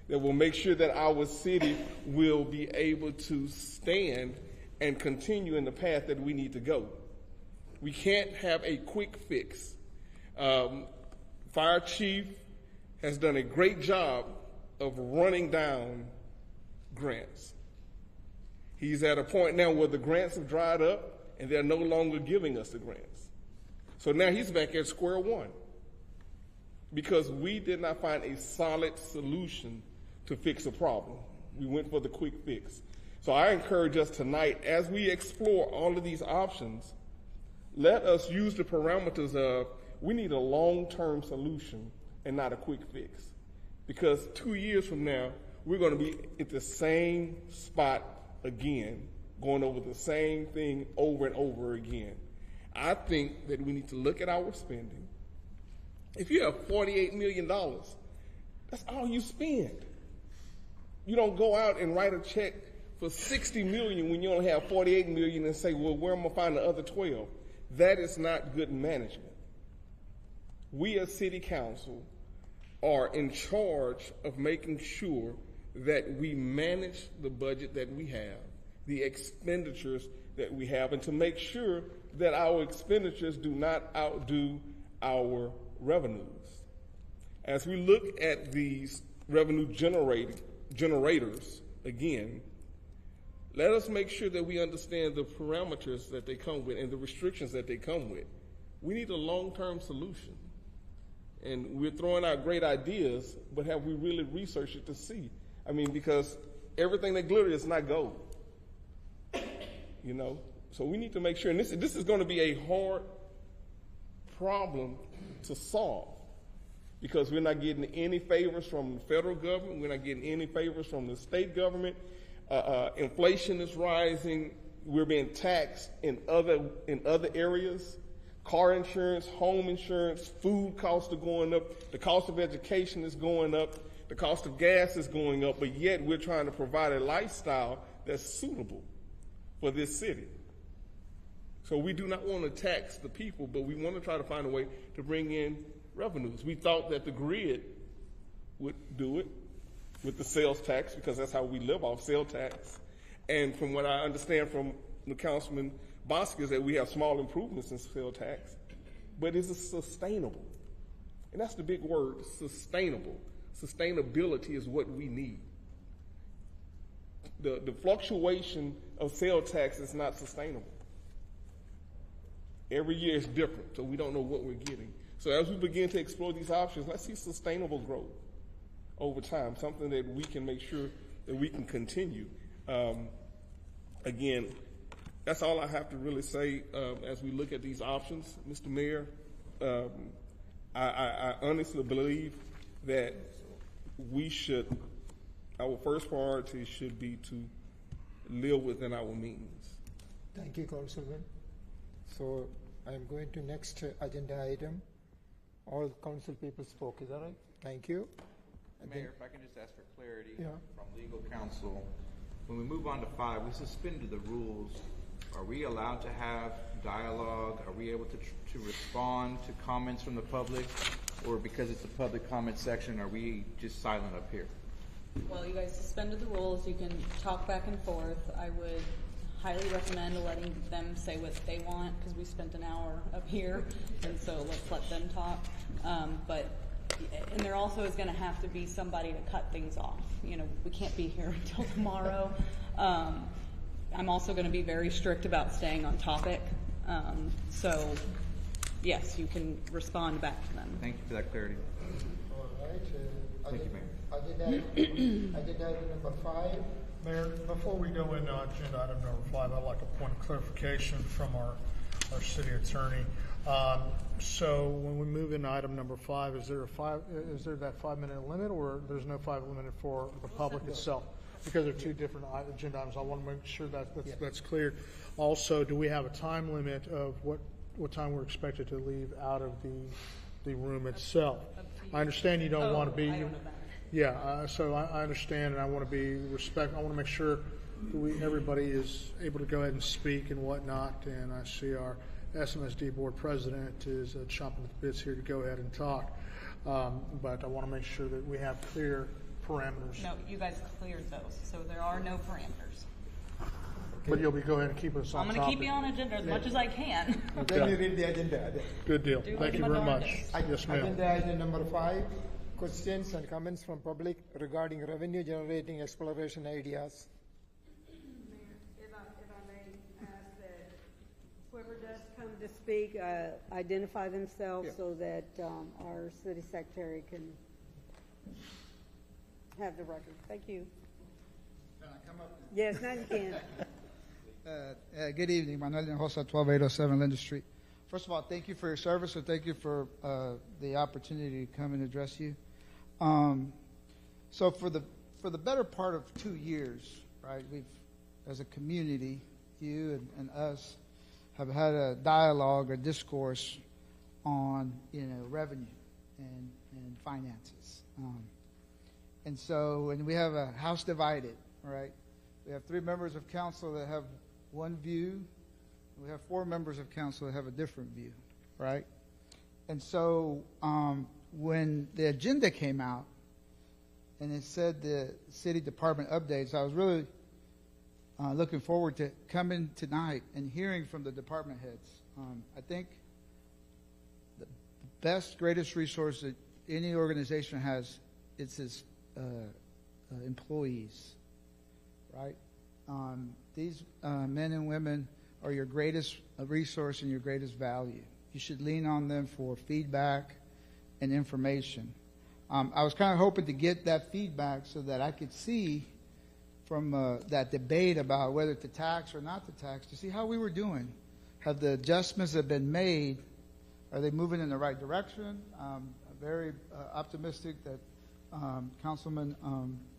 that will make sure that our city will be able to stand and continue in the path that we need to go. We can't have a quick fix. Fire chief has done a great job of running down grants. He's at a point now where the grants have dried up and they're no longer giving us the grants. So now he's back at square one because we did not find a solid solution to fix a problem. We went for the quick fix. So I encourage us tonight, as we explore all of these options, let us use the parameters of we need a long-term solution and not a quick fix. Because 2 years from now, we're going to be at the same spot again, going over the same thing over and over again. I think that we need to look at our spending. If you have $48 million, that's all you spend. You don't go out and write a check for $60 million when you only have $48 million and say, well, where am I going to find the other 12? That is not good management. We as city council are in charge of making sure that we manage the budget that we have, the expenditures that we have, and to make sure that our expenditures do not outdo our revenues. As we look at these revenue generators, again, let us make sure that we understand the parameters that they come with and the restrictions that they come with. We need a long-term solution. And we're throwing out great ideas, but have we really researched it to see? I mean, because everything that glitters is not gold. You know? So we need to make sure, and this is going to be a hard problem to solve because we're not getting any favors from the federal government, we're not getting any favors from the state government. Inflation is rising, we're being taxed in other areas. Car insurance, home insurance, food costs are going up, the cost of education is going up, the cost of gas is going up, but yet we're trying to provide a lifestyle that's suitable for this city. So we do not want to tax the people, but we want to try to find a way to bring in revenues. We thought that the grid would do it with the sales tax because that's how we live off sales tax. And from what I understand from the Councilman Bosque is that we have small improvements in sales tax, but is it sustainable? And that's the big word, sustainable. Sustainability is what we need. The fluctuation of sales tax is not sustainable. Every year is different, so we don't know what we're getting. So as we begin to explore these options, let's see sustainable growth over time, something that we can make sure that we can continue. Again, that's all I have to really say as we look at these options, Mr. Mayor. I honestly believe that our first priority should be to live within our means. Thank you, Councilman. So I'm going to next agenda item. All council people spoke, is that right? Thank you. Mayor, if I can just ask for clarity Yeah. from legal counsel. When we move on to 5, we suspended the rules. Are we allowed to have dialogue? Are we able to respond to comments from the public? Or because it's a public comment section, are we just silent up here? Well, you guys suspended the rules. You can talk back and forth. I would highly recommend letting them say what they want because we spent an hour up here, and so let's let them talk. And there also is going to have to be somebody to cut things off. You know, we can't be here until tomorrow. I'm also going to be very strict about staying on topic. So, yes, you can respond back to them. Thank you for that clarity. All right. Thank you, Mayor. Agenda item number 5. Mayor, before we go into agenda item number 5, I'd like a point of clarification from our city attorney. So when we move into item number 5, is there that 5-minute limit, or there's no 5 limit for the public itself? Because they're two different agenda items. I want to make sure that's clear. Also, do we have a time limit of what time we're expected to leave out of the the room itself. I understand you don't want to be. I don't know that. Yeah, so I understand, and I want to be respectful. I want to make sure that everybody is able to go ahead and speak and whatnot. And I see our SMSD board president is chomping at the bits here to go ahead and talk. But I want to make sure that we have clear parameters. No, you guys cleared those, so there are no parameters. But you'll be go ahead and keep us on I'm topic. going to keep you on agenda as much as I can. Let me read the agenda. Good deal. Do Thank you my very much. darndest. Yes, ma'am. Agenda item number 5, questions and comments from public regarding revenue generating exploration ideas. If I may ask that whoever does come to speak, identify themselves so that our city secretary can have the record. Thank you. Can I come up? Yes, now you can. Good evening, Manuel Hinojosa, 12807 Linda Street. First of all, thank you for your service, and thank you for the opportunity to come and address you. So for the better part of 2 years, right, we've, as a community, you and us, have had a dialogue or discourse on, revenue and finances. And we have a house divided, right? We have 3 members of council that have one view. We have 4 members of council that have a different view, right? And so when the agenda came out and it said the city department updates, I was really looking forward to coming tonight and hearing from the department heads. I think the best, greatest resource that any organization has, it's its employees, right? These men and women are your greatest resource and your greatest value. You should lean on them for feedback and information. I was kind of hoping to get that feedback so that I could see from that debate about whether to tax or not to tax, to see how we were doing. Have the adjustments that have been made, are they moving in the right direction? I'm very optimistic that Councilman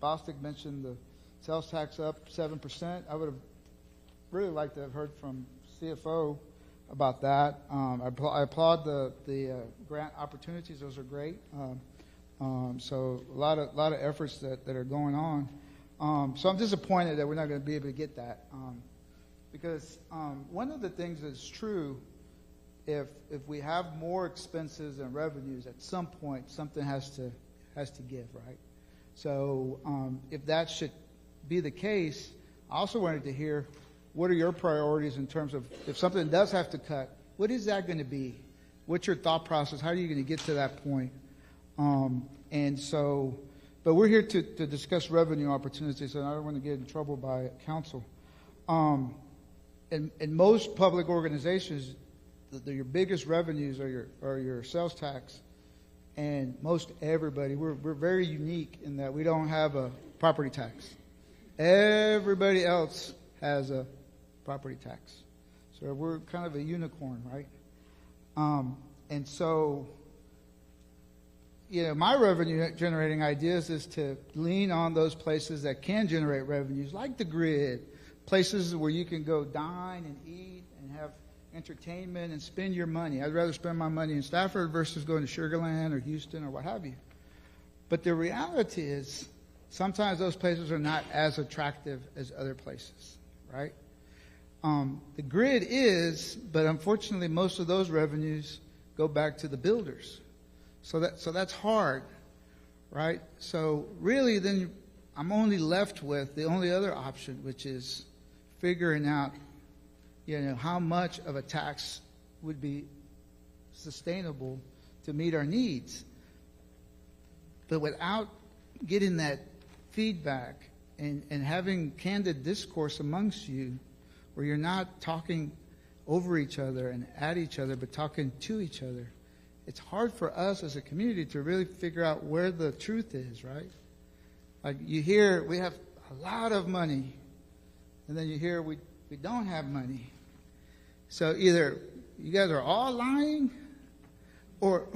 Bostic mentioned the sales tax up 7%. I would have really liked to have heard from CFO about that. I applaud the grant opportunities; those are great. So a lot of efforts that are going on. So I'm disappointed that we're not going to be able to get that, because one of the things that's true, if we have more expenses than revenues, at some point something has to give, right? So if that should be the case, I also wanted to hear what are your priorities in terms of if something does have to cut, what is that going to be? What's your thought process? How are you going to get to that point? But we're here to discuss revenue opportunities, and I don't want to get in trouble by council. In most public organizations, your biggest revenues are your sales tax, and most everybody, we're very unique in that we don't have a property tax. Everybody else has a property tax. So we're kind of a unicorn, right? And so, my revenue generating ideas is to lean on those places that can generate revenues, like the grid, places where you can go dine and eat and have entertainment and spend your money. I'd rather spend my money in Stafford versus going to Sugar Land or Houston or what have you. But the reality is, sometimes those places are not as attractive as other places, right? The grid is, but unfortunately most of those revenues go back to the builders. So that's hard, right? So really then I'm only left with the only other option, which is figuring out, how much of a tax would be sustainable to meet our needs. But without getting that feedback and having candid discourse amongst you, where you're not talking over each other and at each other, but talking to each other, it's hard for us as a community to really figure out where the truth is, right? Like you hear we have a lot of money, and then you hear we don't have money. So either you guys are all lying, or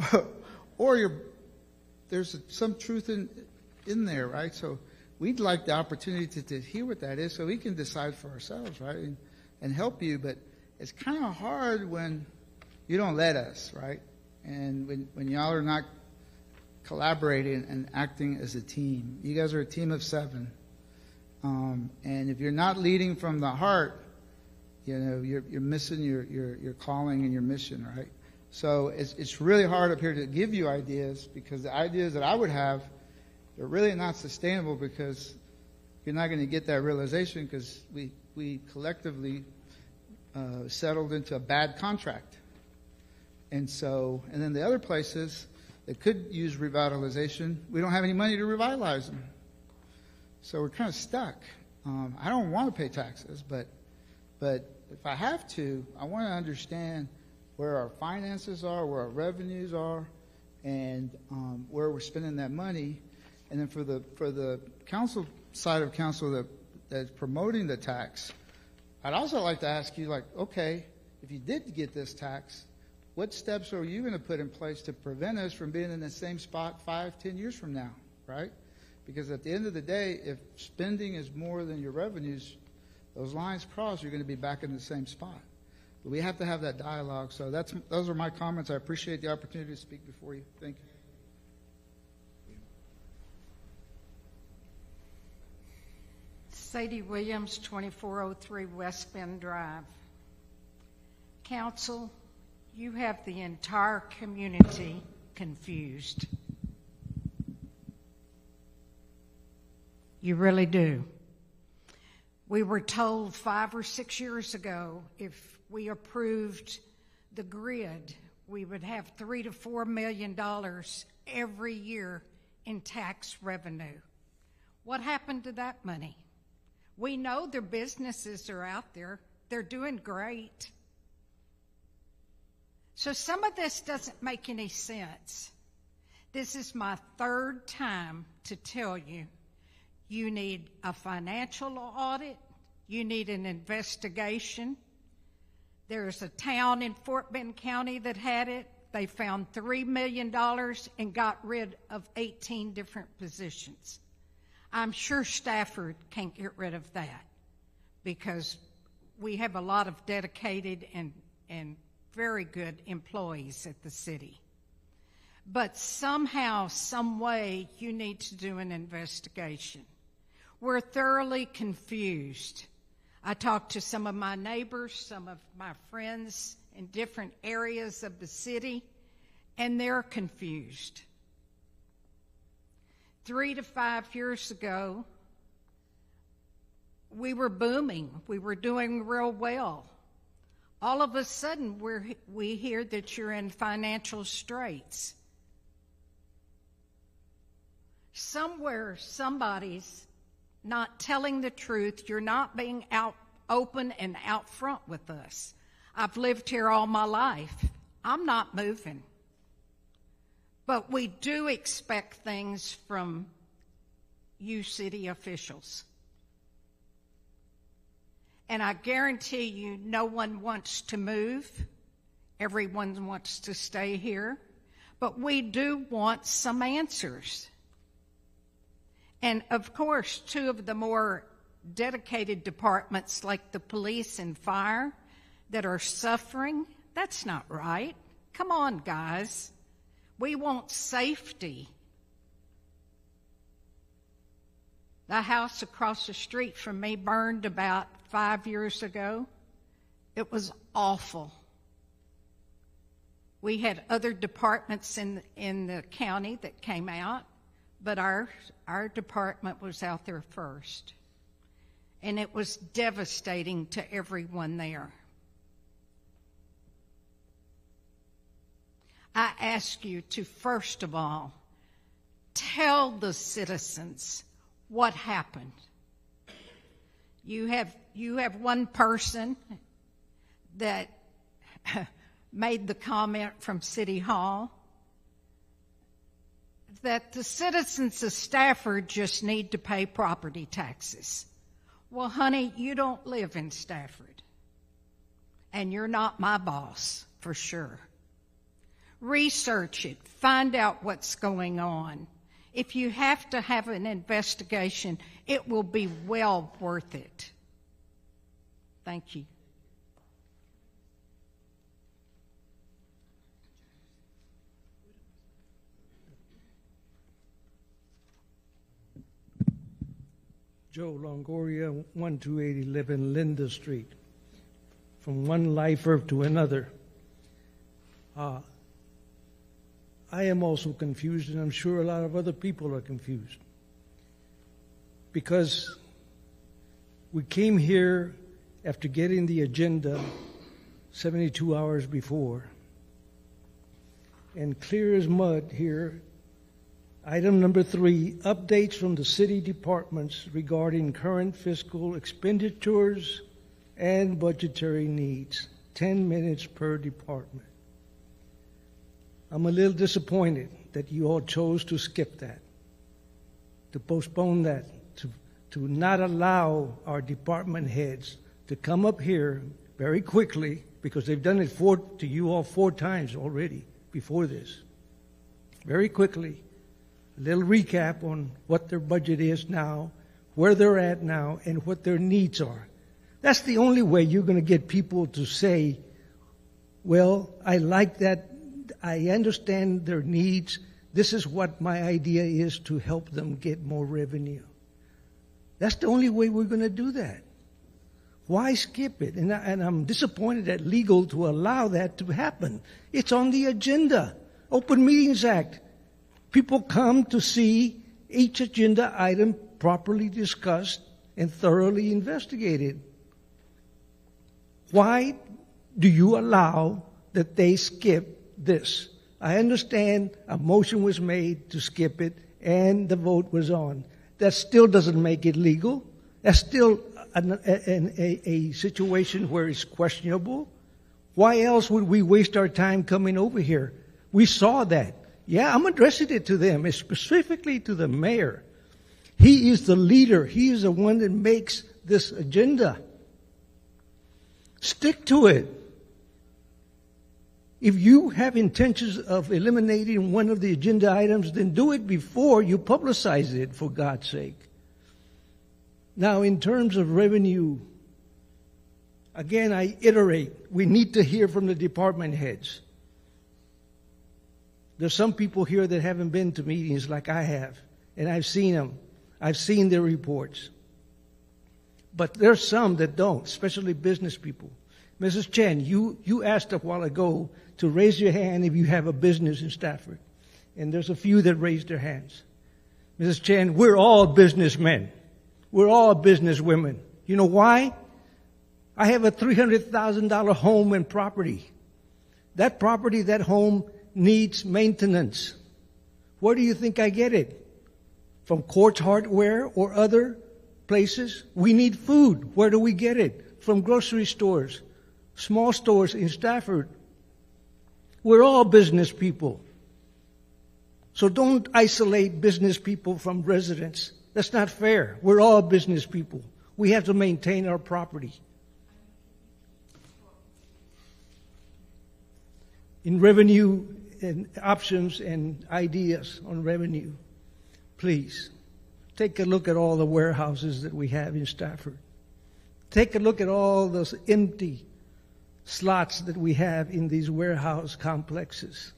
there's some truth in there, right? So we'd like the opportunity to hear what that is so we can decide for ourselves, right? And help you, but it's kind of hard when you don't let us, right? And when y'all are not collaborating and acting as a team, you guys are a team of 7. And if you're not leading from the heart, you know, you're missing your calling and your mission, right? So it's really hard up here to give you ideas, because the ideas that I would have, they're really not sustainable, because you're not going to get that realization, because we collectively settled into a bad contract. And then the other places that could use revitalization, we don't have any money to revitalize them. So we're kind of stuck. I don't want to pay taxes, but if I have to, I want to understand where our finances are, where our revenues are, and where we're spending that money. And then for the council side of council that's promoting the tax, I'd also like to ask you, like, okay, if you did get this tax, what steps are you going to put in place to prevent us from being in the same spot 5-10 years from now, right? Because at the end of the day, if spending is more than your revenues, those lines cross, you're going to be back in the same spot. But we have to have that dialogue. So those are my comments. I appreciate the opportunity to speak before you. Thank you. Sadie Williams, 2403 West Bend Drive. Council, you have the entire community confused. You really do. We were told 5 or 6 years ago, if we approved the grid, we would have $3 to $4 million every year in tax revenue. What happened to that money? We know their businesses are out there. They're doing great. So some of this doesn't make any sense. This is my 3rd time to tell you, you need a financial audit. You need an investigation. There's a town in Fort Bend County that had it. They found $3 million and got rid of 18 different positions. I'm sure Stafford can't get rid of that, because we have a lot of dedicated and very good employees at the city. But somehow, some way, you need to do an investigation. We're thoroughly confused. I talked to some of my neighbors, some of my friends in different areas of the city, and they're confused. 3 to 5 years ago, we were booming. We were doing real well. All of a sudden, we hear that you're in financial straits. Somewhere, somebody's not telling the truth. You're not being open and out front with us. I've lived here all my life. I'm not moving. But we do expect things from you city officials. And I guarantee you, no one wants to move. Everyone wants to stay here. But we do want some answers. And of course, 2 of the more dedicated departments, like the police and fire, that are suffering, that's not right. Come on, guys. We want safety. The house across the street from me burned about 5 years ago. It was awful. We had other departments in the county that came out, but our department was out there first. And it was devastating to everyone there. I ask you to, first of all, tell the citizens what happened. You have one person that made the comment from City Hall that the citizens of Stafford just need to pay property taxes. Well, honey, you don't live in Stafford, and you're not my boss, for sure. Research it. Find out what's going on. If you have to have an investigation, it will be well worth it. Thank you. Joe Longoria, 12811 Linda Street. From one lifer to another. I am also confused, and I'm sure a lot of other people are confused. Because we came here after getting the agenda 72 hours before, and clear as mud here, item number 3, updates from the city departments regarding current fiscal expenditures and budgetary needs, 10 minutes per department. I'm a little disappointed that you all chose to skip that, to postpone that, to not allow our department heads to come up here very quickly, because they've done it to you all 4 times already before this. Very quickly, a little recap on what their budget is now, where they're at now, and what their needs are. That's the only way you're going to get people to say, well, I like that, I understand their needs, this is what my idea is to help them get more revenue. That's the only way we're going to do that. Why skip it? And I'm disappointed at legal to allow that to happen. It's on the agenda. Open Meetings Act. People come to see each agenda item properly discussed and thoroughly investigated. Why do you allow that they skip this? I understand a motion was made to skip it and the vote was on. That still doesn't make it legal. That's still a situation where it's questionable. Why else would we waste our time coming over here? We saw that. Yeah, I'm addressing it to them, specifically to the mayor. He is the leader. He is the one that makes this agenda. Stick to it. If you have intentions of eliminating one of the agenda items, then do it before you publicize it, for God's sake. Now, in terms of revenue, again, I iterate, we need to hear from the department heads. There's some people here that haven't been to meetings like I have, and I've seen them. I've seen their reports. But there's some that don't, especially business people. Mrs. Chen, you asked a while ago to raise your hand if you have a business in Stafford. And there's a few that raised their hands. Mrs. Chen, we're all businessmen. We're all businesswomen. You know why? I have a $300,000 home and property. That property, that home needs maintenance. Where do you think I get it? From Quartz Hardware or other places? We need food. Where do we get it? From grocery stores, small stores in Stafford. We're all business people. So don't isolate business people from residents. That's not fair. We're all business people. We have to maintain our property. In revenue and options and ideas on revenue, please take a look at all the warehouses that we have in Stafford. Take a look at all those empty slots that we have in these warehouse complexes.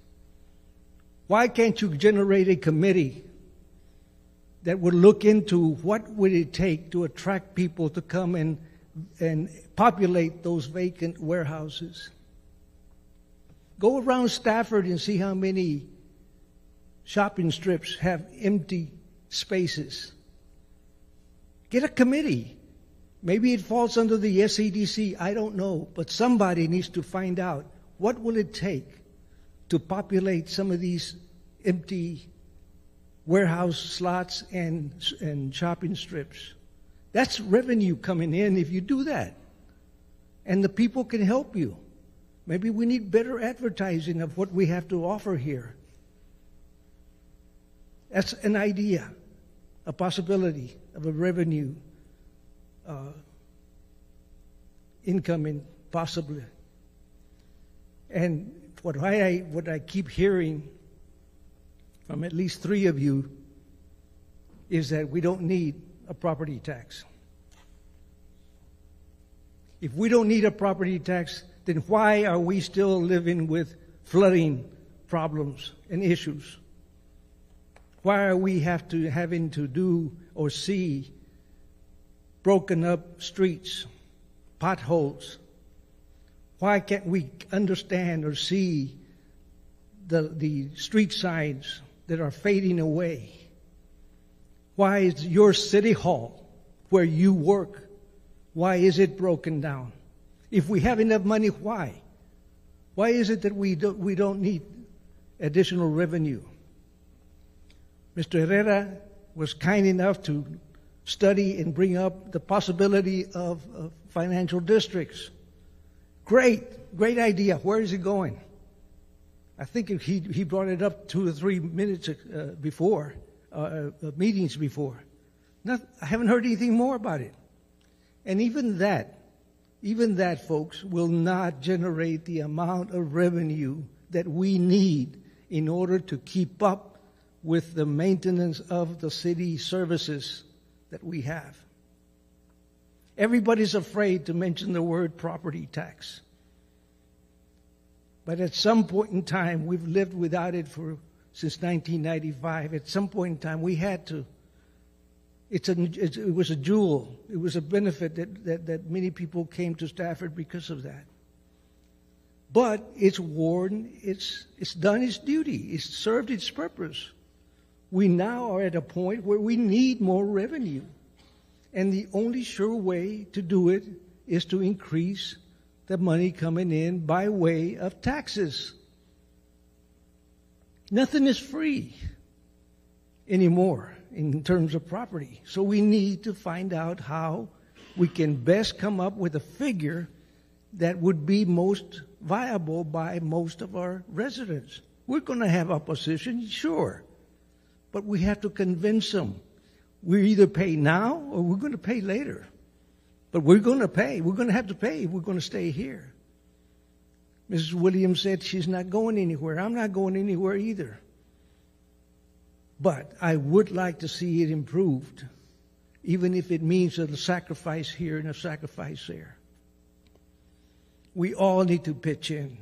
Why can't you generate a committee that would look into what would it take to attract people to come and populate those vacant warehouses? Go around Stafford and see how many shopping strips have empty spaces. Get a committee. Maybe it falls under the SEDC, I don't know, but somebody needs to find out what will it take to populate some of these empty warehouse slots and shopping strips. That's revenue coming in if you do that. And the people can help you. Maybe we need better advertising of what we have to offer here. That's an idea, a possibility of a revenue incoming, possibly. And what I keep hearing from at least 3 of you is that we don't need a property tax. If we don't need a property tax, then why are we still living with flooding problems and issues? Why are we having to do or see broken up streets, potholes? Why can't we understand or see the street signs that are fading away? Why is your city hall, where you work, why is it broken down? If we have enough money, why? Why is it that we don't need additional revenue? Mr. Herrera was kind enough to study and bring up the possibility of financial districts. Great idea. Where is it going? I think he brought it up 2 or 3 minutes before, meetings before. I haven't heard anything more about it. And even that, folks, will not generate the amount of revenue that we need in order to keep up with the maintenance of the city services that we have. Everybody's afraid to mention the word property tax. But at some point in time, we've lived without it since 1995. At some point in time, we had to. It was a jewel. It was a benefit that many people came to Stafford because of that. But it's worn, it's done its duty. It's served its purpose. We now are at a point where we need more revenue. And the only sure way to do it is to increase the money coming in by way of taxes. Nothing is free anymore in terms of property. So we need to find out how we can best come up with a figure that would be most viable by most of our residents. We're going to have opposition, sure, but we have to convince them. We either pay now or we're going to pay later. But we're going to pay. We're going to have to pay if we're going to stay here. Mrs. Williams said she's not going anywhere. I'm not going anywhere either. But I would like to see it improved, even if it means a sacrifice here and a sacrifice there. We all need to pitch in.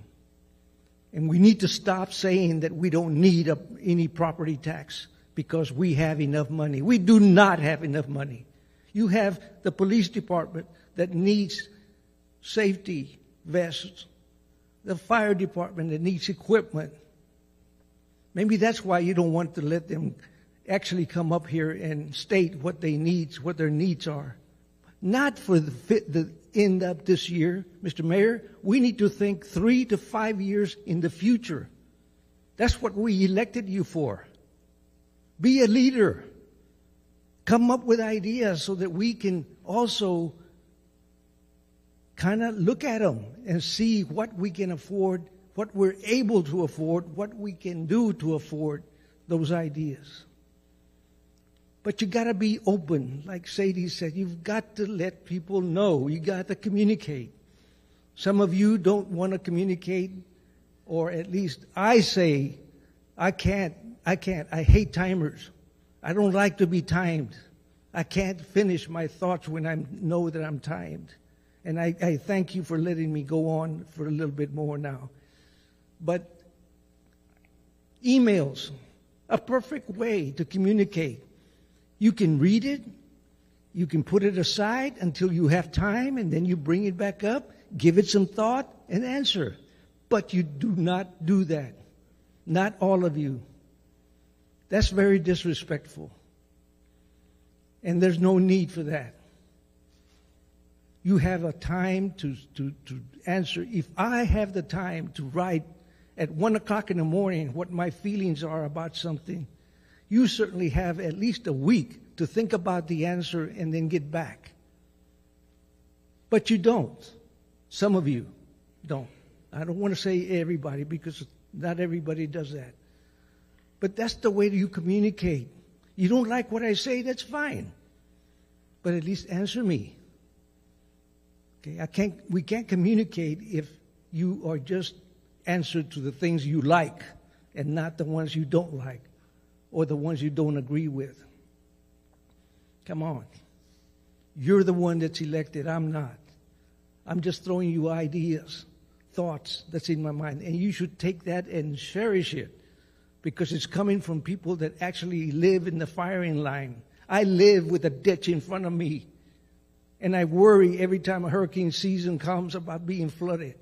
And we need to stop saying that we don't need any property tax because we have enough money. We do not have enough money. You have the police department that needs safety vests, the fire department that needs equipment. Maybe that's why you don't want to let them actually come up here and state what their needs are. Not for the end of this year, Mr. Mayor. We need to think 3 to 5 years in the future. That's what we elected you for. Be a leader. Come up with ideas so that we can also kind of look at them and see what we can afford, what we're able to afford, what we can do to afford those ideas. But you got to be open. Like Sadie said, you've got to let people know. You got to communicate. Some of you don't want to communicate, or at least I say, I can't. I hate timers. I don't like to be timed. I can't finish my thoughts when I know that I'm timed. And I thank you for letting me go on for a little bit more now. But emails, a perfect way to communicate. You can read it. You can put it aside until you have time, and then you bring it back up, give it some thought, and answer. But you do not do that. Not all of you. That's very disrespectful. And there's no need for that. You have a time to answer. If I have the time to write at 1 o'clock in the morning what my feelings are about something, you certainly have at least a week to think about the answer and then get back. But you don't. Some of you don't. I don't want to say everybody because not everybody does that. But that's the way you communicate. You don't like what I say, that's fine. But at least answer me. Okay, we can't communicate if you are just answered to the things you like and not the ones you don't like or the ones you don't agree with. Come on. You're the one that's elected, I'm not. I'm just throwing you ideas, thoughts that's in my mind. And you should take that and cherish it. Because it's coming from people that actually live in the firing line. I live with a ditch in front of me. And I worry every time a hurricane season comes about being flooded.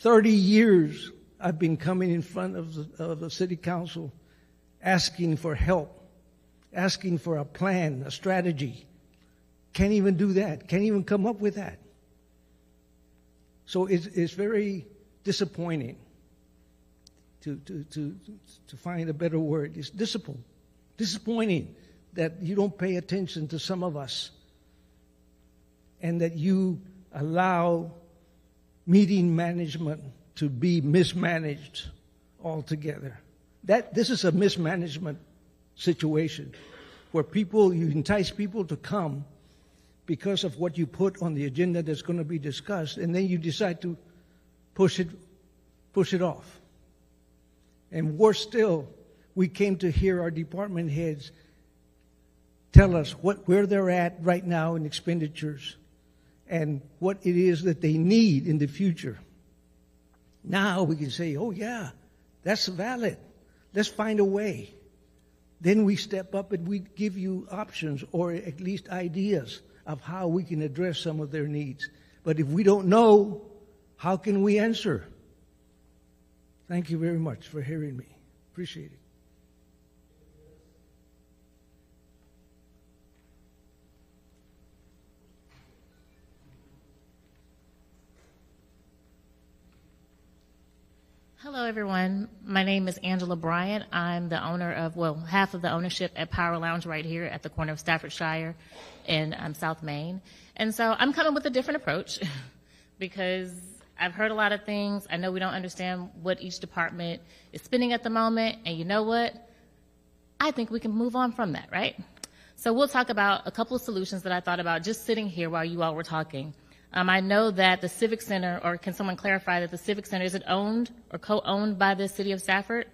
30 years I've been coming in front of the city council asking for help, asking for a plan, a strategy. Can't even do that. Can't even come up with that. So it's very disappointing, to find a better word. It's disappointing that you don't pay attention to some of us and that you allow meeting management to be mismanaged altogether. This is a mismanagement situation where you entice people to come because of what you put on the agenda that's going to be discussed, and then you decide to push it off. And worse still, we came to hear our department heads tell us where they're at right now in expenditures and what it is that they need in the future. Now we can say, oh yeah, that's valid. Let's find a way. Then we step up and we give you options or at least ideas of how we can address some of their needs. But if we don't know, how can we answer? Thank you very much for hearing me. Appreciate it. Hello, everyone. My name is Angela Bryant. I'm the owner of, half of the ownership at Power Lounge right here at the corner of Staffordshire and South Main. And so I'm coming with a different approach because I've heard a lot of things. I know we don't understand what each department is spending at the moment. And you know what? I think we can move on from that, right? So we'll talk about a couple of solutions that I thought about just sitting here while you all were talking. I know that the Civic Center, or can someone clarify that the Civic Center, is it owned or co-owned by the city of Stafford?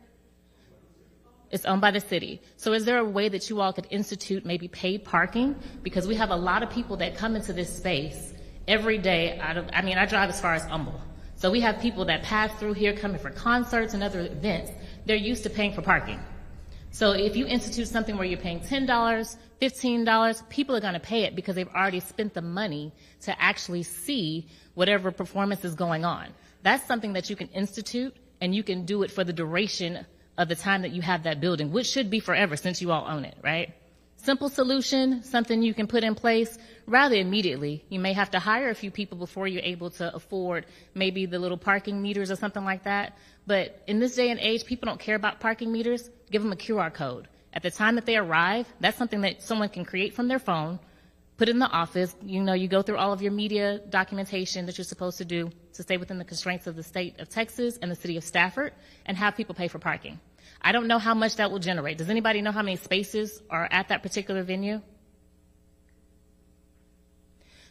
It's owned by the city. So is there a way that you all could institute maybe paid parking? Because we have a lot of people that come into this space every day I drive as far as Humble. So we have people that pass through here coming for concerts and other events. They're used to paying for parking. So if you institute something where you're paying $10, $15, people are going to pay it because they've already spent the money to actually see whatever performance is going on. That's something that you can institute, and you can do it for the duration of the time that you have that building, which should be forever since you all own it, right? Simple solution, something you can put in place rather immediately. You may have to hire a few people before you're able to afford maybe the little parking meters or something like that. But in this day and age, people don't care about parking meters. Give them a QR code. At the time that they arrive, that's something that someone can create from their phone, put it in the office. You go through all of your media documentation that you're supposed to do to stay within the constraints of the state of Texas and the city of Stafford, and have people pay for parking. I don't know how much that will generate. Does anybody know how many spaces are at that particular venue?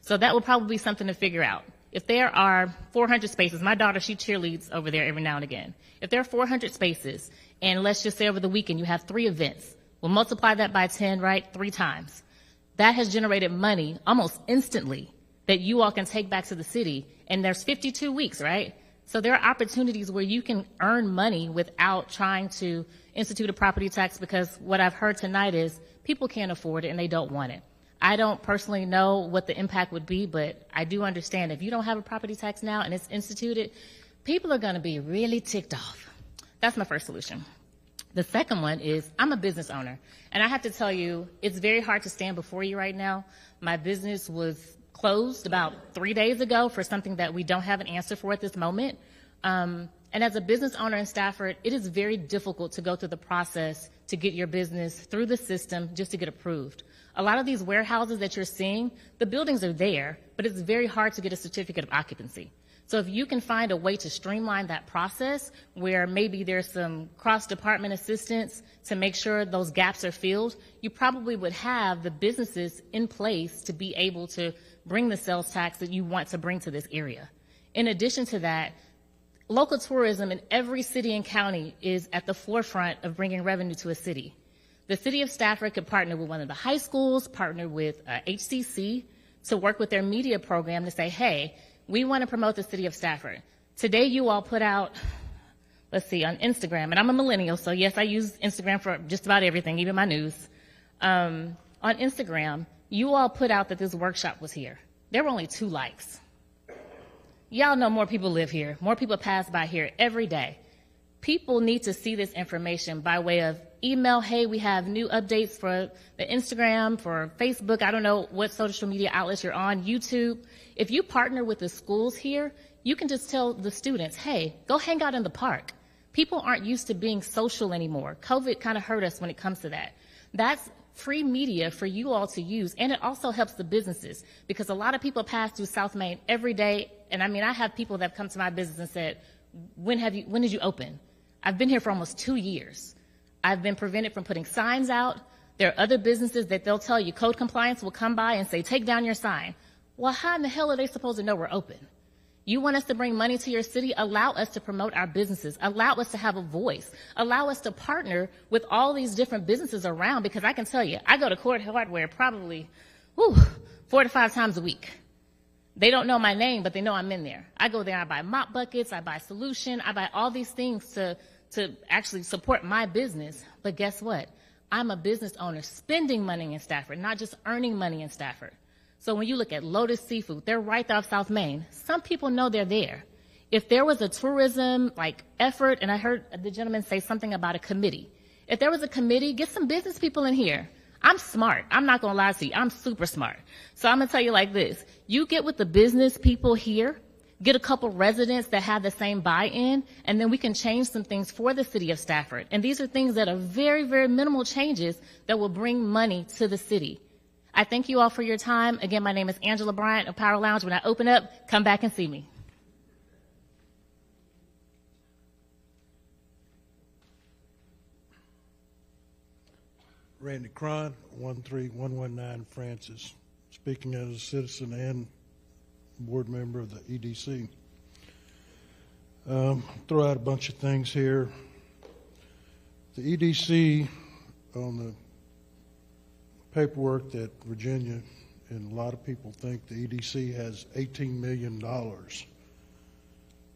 So that will probably be something to figure out. If there are 400 spaces, my daughter, she cheerleads over there every now and again. If there are 400 spaces, and let's just say over the weekend you have 3 events, we'll multiply that by 10, right? 3 times. That has generated money almost instantly that you all can take back to the city. And there's 52 weeks, right? So there are opportunities where you can earn money without trying to institute a property tax, because what I've heard tonight is people can't afford it and they don't want it. I don't personally know what the impact would be, but I do understand if you don't have a property tax now and it's instituted, people are going to be really ticked off. That's my first solution. The second one is I'm a business owner, and I have to tell you, it's very hard to stand before you right now. My business was closed about 3 days ago for something that we don't have an answer for at this moment. And as a business owner in Stafford, it is very difficult to go through the process to get your business through the system just to get approved. A lot of these warehouses that you're seeing, the buildings are there, but it's very hard to get a certificate of occupancy. So if you can find a way to streamline that process where maybe there's some cross-department assistance to make sure those gaps are filled, you probably would have the businesses in place to be able to bring the sales tax that you want to bring to this area. In addition to that, local tourism in every city and county is at the forefront of bringing revenue to a city. The city of Stafford could partner with one of the high schools, partner with HCC to work with their media program to say, hey, we want to promote the city of Stafford. Today you all put out, on Instagram, and I'm a millennial, so yes, I use Instagram for just about everything, even my news. On Instagram, You all put out that this workshop was here. There were only 2 likes. Y'all know more people live here. More people pass by here every day. People need to see this information by way of email. Hey, we have new updates for the Instagram, for Facebook. I don't know what social media outlets you're on, YouTube. If you partner with the schools here, you can just tell the students, hey, go hang out in the park. People aren't used to being social anymore. COVID kind of hurt us when it comes to that. That's free media for you all to use, and it also helps the businesses because a lot of people pass through South Main every day. And I mean, I have people that have come to my business and said, when did you open? I've been here for almost 2 years. I've been prevented from putting signs out. There are other businesses that they'll tell you code compliance will come by and say, take down your sign. Well, how in the hell are they supposed to know we're open? You want us to bring money to your city? Allow us to promote our businesses. Allow us to have a voice. Allow us to partner with all these different businesses around, because I can tell you, I go to Cord Hardware probably 4 to 5 times a week. They don't know my name, but they know I'm in there. I go there, I buy mop buckets, I buy solution, I buy all these things to actually support my business. But guess what? I'm a business owner spending money in Stafford, not just earning money in Stafford. So when you look at Lotus Seafood, they're right there off South Main. Some people know they're there. If there was a tourism effort, and I heard the gentleman say something about a committee. If there was a committee, get some business people in here. I'm smart. I'm not going to lie to you. I'm super smart. So I'm going to tell you like this. You get with the business people here, get a couple residents that have the same buy-in, and then we can change some things for the city of Stafford. And these are things that are very, very minimal changes that will bring money to the city. I thank you all for your time. Again, my name is Angela Bryant of Power Lounge. When I open up, come back and see me. Randy Cron, 13119 Francis, speaking as a citizen and board member of the EDC. Throw out a bunch of things here. The EDC, on the paperwork that Virginia and a lot of people think the EDC has $18 million.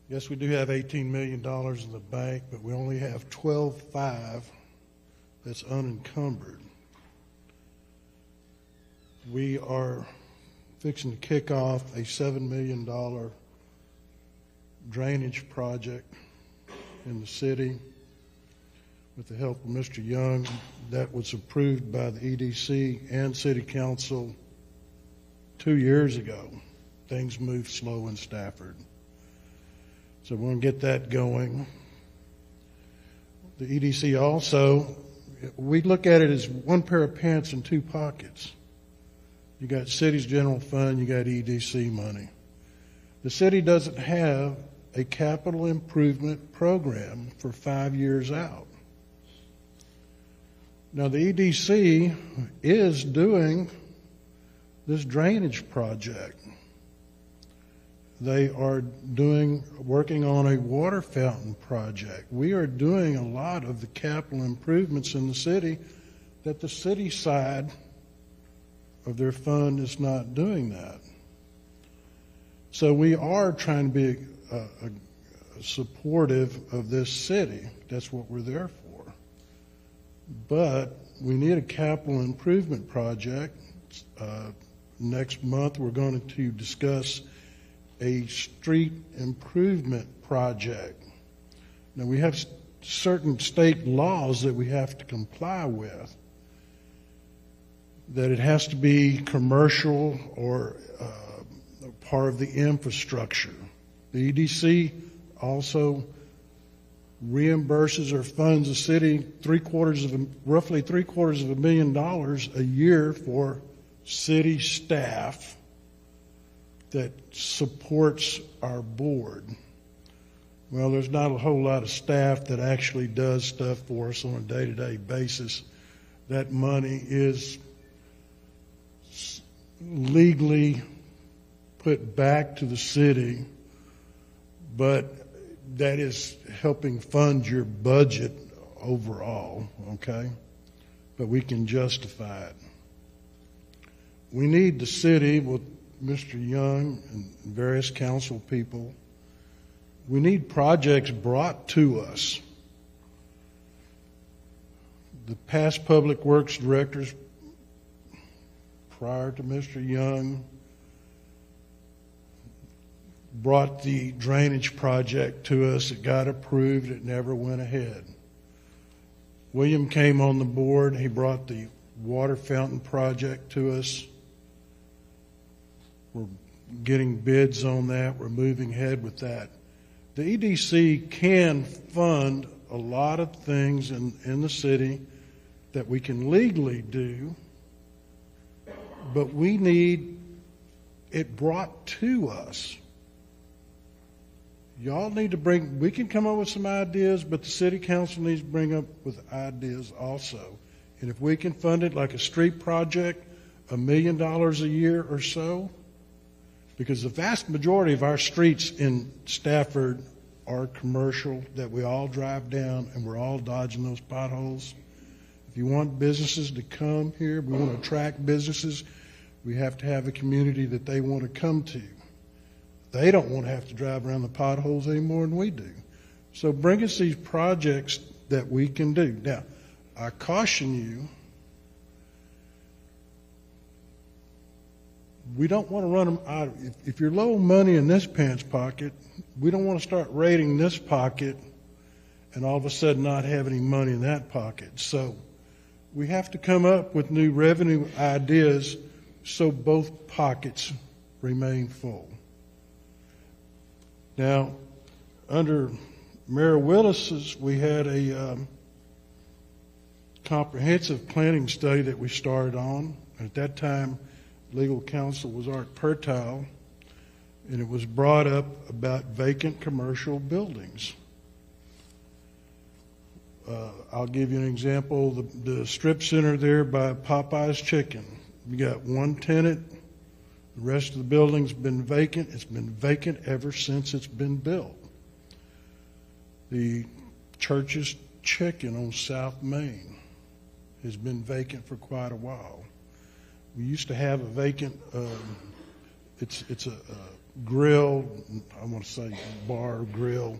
Yes, we do have $18 million in the bank, but we only have 12.5 that's unencumbered. We are fixing to kick off a $7 million drainage project in the city with the help of Mr. Young. That was approved by the EDC and City Council 2 years ago. Things move slow in Stafford. So we're going to get that going. The EDC also, we look at it as one pair of pants in 2 pockets. You got city's general fund, you got EDC money. The city doesn't have a capital improvement program for 5 years out. Now the EDC is doing this drainage project. They are working on a water fountain project. We are doing a lot of the capital improvements in the city that the city side of their fund is not doing that. So we are trying to be supportive of this city. That's what we're there for. But we need a capital improvement project. Next month we're going to discuss a street improvement project. Now we have certain state laws that we have to comply with, that it has to be commercial or part of the infrastructure. The EDC also reimburses or funds the city roughly $750,000 a year for city staff that supports our board. Well, there's not a whole lot of staff that actually does stuff for us on a day-to-day basis. That money is legally put back to the city, but that is helping fund your budget overall, okay? But we can justify it. We need the city with Mr. Young and various council people. We need projects brought to us. The past public works directors prior to Mr. Young brought the drainage project to us. It got approved. It never went ahead. William came on the board. He brought the water fountain project to us. We're getting bids on that. We're moving ahead with that. The EDC can fund a lot of things in the city that we can legally do, but we need it brought to us. Y'all need to we can come up with some ideas, but the city council needs to bring up with ideas also. And if we can fund it like a street project, $1 million a year or so, because the vast majority of our streets in Stafford are commercial that we all drive down and we're all dodging those potholes. If you want businesses to come here, we want to attract businesses, we have to have a community that they want to come to. They don't want to have to drive around the potholes any more than we do. So bring us these projects that we can do. Now, I caution you, we don't want to run them out. If you're low money in this pants pocket, we don't want to start raiding this pocket and all of a sudden not have any money in that pocket. So we have to come up with new revenue ideas so both pockets remain full. Now, under Mayor Willis's, we had a comprehensive planning study that we started on. At that time, legal counsel was Art Pertile, and it was brought up about vacant commercial buildings. I'll give you an example. The strip center there by Popeye's Chicken. You got one tenant. The rest of the building's been vacant. It's been vacant ever since it's been built. The Church's Chicken on South Main has been vacant for quite a while. We used to have a vacant, it's a grill, I want to say bar, grill.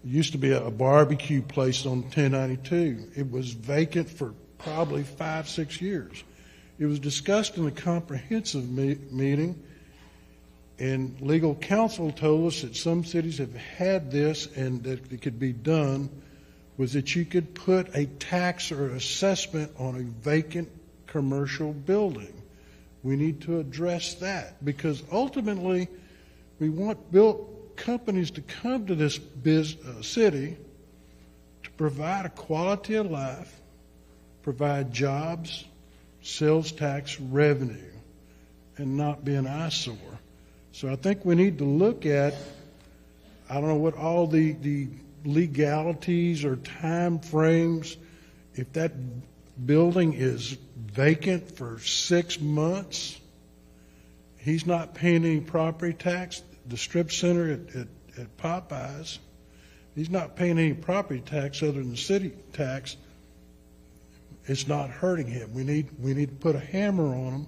It used to be a barbecue place on 1092. It was vacant for probably 5-6 years. It was discussed in a comprehensive meeting, and legal counsel told us that some cities have had this and that it could be done, was that you could put a tax or assessment on a vacant commercial building. We need to address that because ultimately we want companies to come to this city to provide a quality of life, provide jobs, sales tax revenue, and not be an eyesore. So I think we need to look at, I don't know what all the legalities or time frames, if that building is vacant for 6 months, he's not paying any property tax. The strip center at Popeyes, he's not paying any property tax other than the city tax. It's not hurting him. We need to put a hammer on him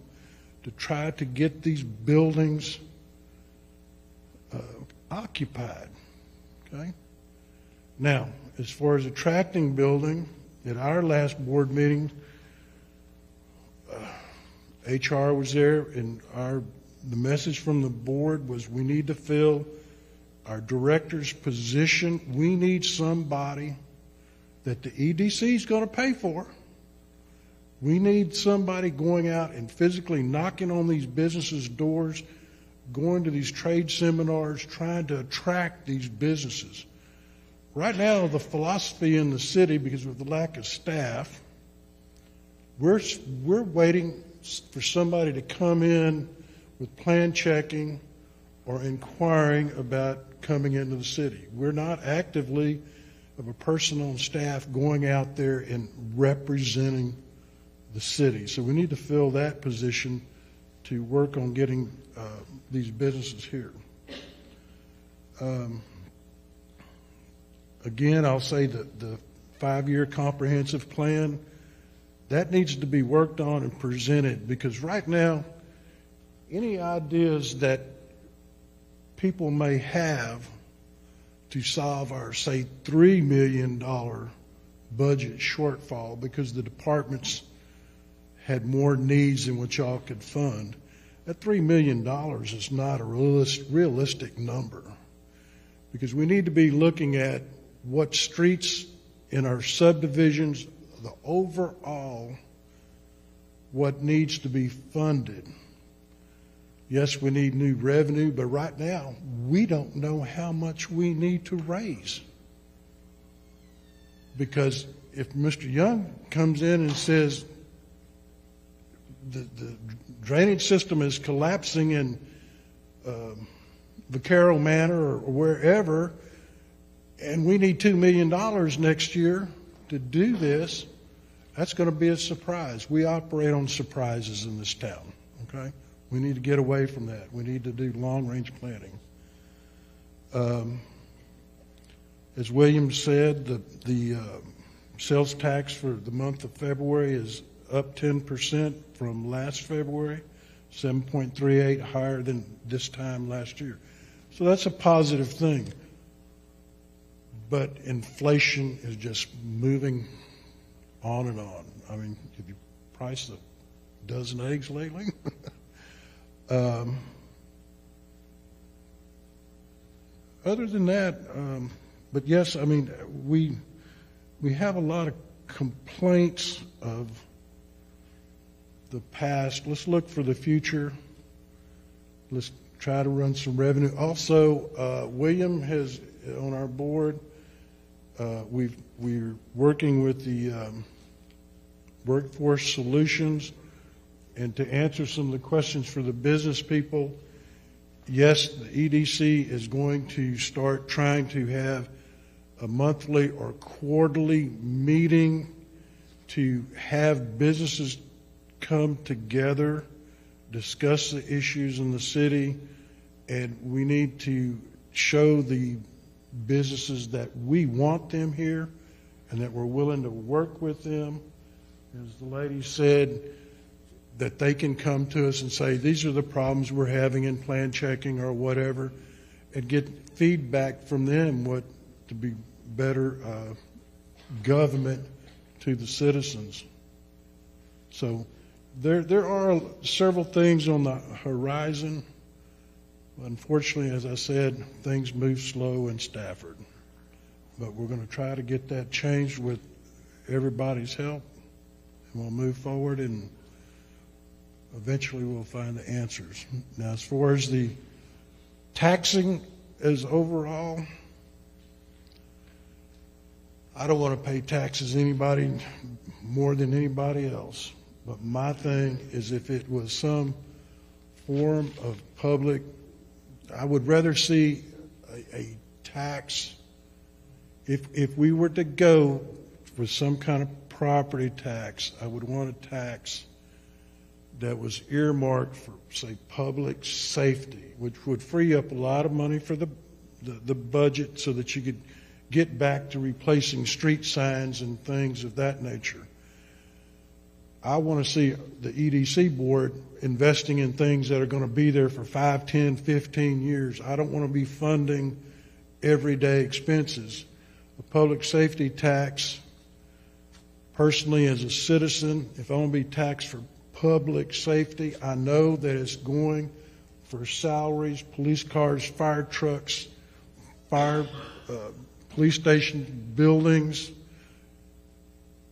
to try to get these buildings occupied. Okay? Now, as far as attracting building, at our last board meeting, HR was there, and the message from the board was we need to fill our director's position. We need somebody that the EDC is going to pay for. We need somebody going out and physically knocking on these businesses' doors, going to these trade seminars, trying to attract these businesses. Right now, the philosophy in the city, because of the lack of staff, we're waiting for somebody to come in with plan checking or inquiring about coming into the city. We're not actively of a person on staff going out there and representing the city. So we need to fill that position to work on getting these businesses here. Again, I'll say that the 5-year comprehensive plan, that needs to be worked on and presented, because right now, any ideas that people may have to solve our, say, $3 million budget shortfall, because the departments had more needs than what y'all could fund. That $3 million is not a realistic number, because we need to be looking at what streets in our subdivisions, the overall, what needs to be funded. Yes, we need new revenue, but right now, we don't know how much we need to raise. Because if Mr. Young comes in and says the drainage system is collapsing in Vaquero Manor or wherever, and we need $2 million next year to do this, that's going to be a surprise. We operate on surprises in this town, okay? We need to get away from that. We need to do long-range planning. As William said, the sales tax for the month of February is up 10% from last February, 7.38 higher than this time last year. So that's a positive thing. But inflation is just moving on and on. I mean, have you priced a dozen eggs lately? Other than that, but yes, I mean, we have a lot of complaints of the past. Let's look for the future. Let's try to run some revenue. Also, William has on our board. We're working with the Workforce Solutions, and to answer some of the questions for the business people, yes, the EDC is going to start trying to have a monthly or quarterly meeting to have businesses come together, discuss the issues in the city, and we need to show the businesses that we want them here and that we're willing to work with them. As the lady said, that they can come to us and say, these are the problems we're having in plan checking or whatever, and get feedback from them what to be better government to the citizens. So there are several things on the horizon. Unfortunately, as I said, things move slow in Stafford. But we're going to try to get that changed with everybody's help, and we'll move forward, and eventually we'll find the answers. Now, as far as the taxing as overall, I don't want to pay taxes anybody more than anybody else. But my thing is, if it was some form of public, I would rather see a tax. If we were to go for some kind of property tax, I would want a tax that was earmarked for, say, public safety, which would free up a lot of money for the budget so that you could get back to replacing street signs and things of that nature. I want to see the EDC board investing in things that are going to be there for 5, 10, 15 years. I don't want to be funding everyday expenses. A public safety tax, personally as a citizen, if I want to be taxed for public safety, I know that it's going for salaries, police cars, fire trucks, police station buildings,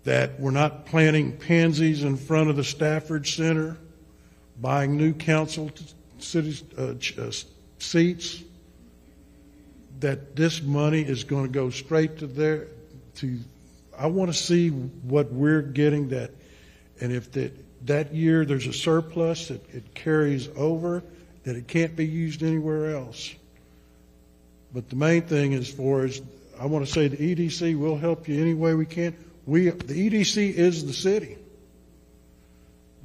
that we're not planting pansies in front of the Stafford Center, buying new council seats, that this money is going to go straight to there. I want to see what we're getting, that, and if that year there's a surplus, that it carries over, that it can't be used anywhere else. But the main thing as far as, I want to say the EDC will help you any way we can. The EDC is the city,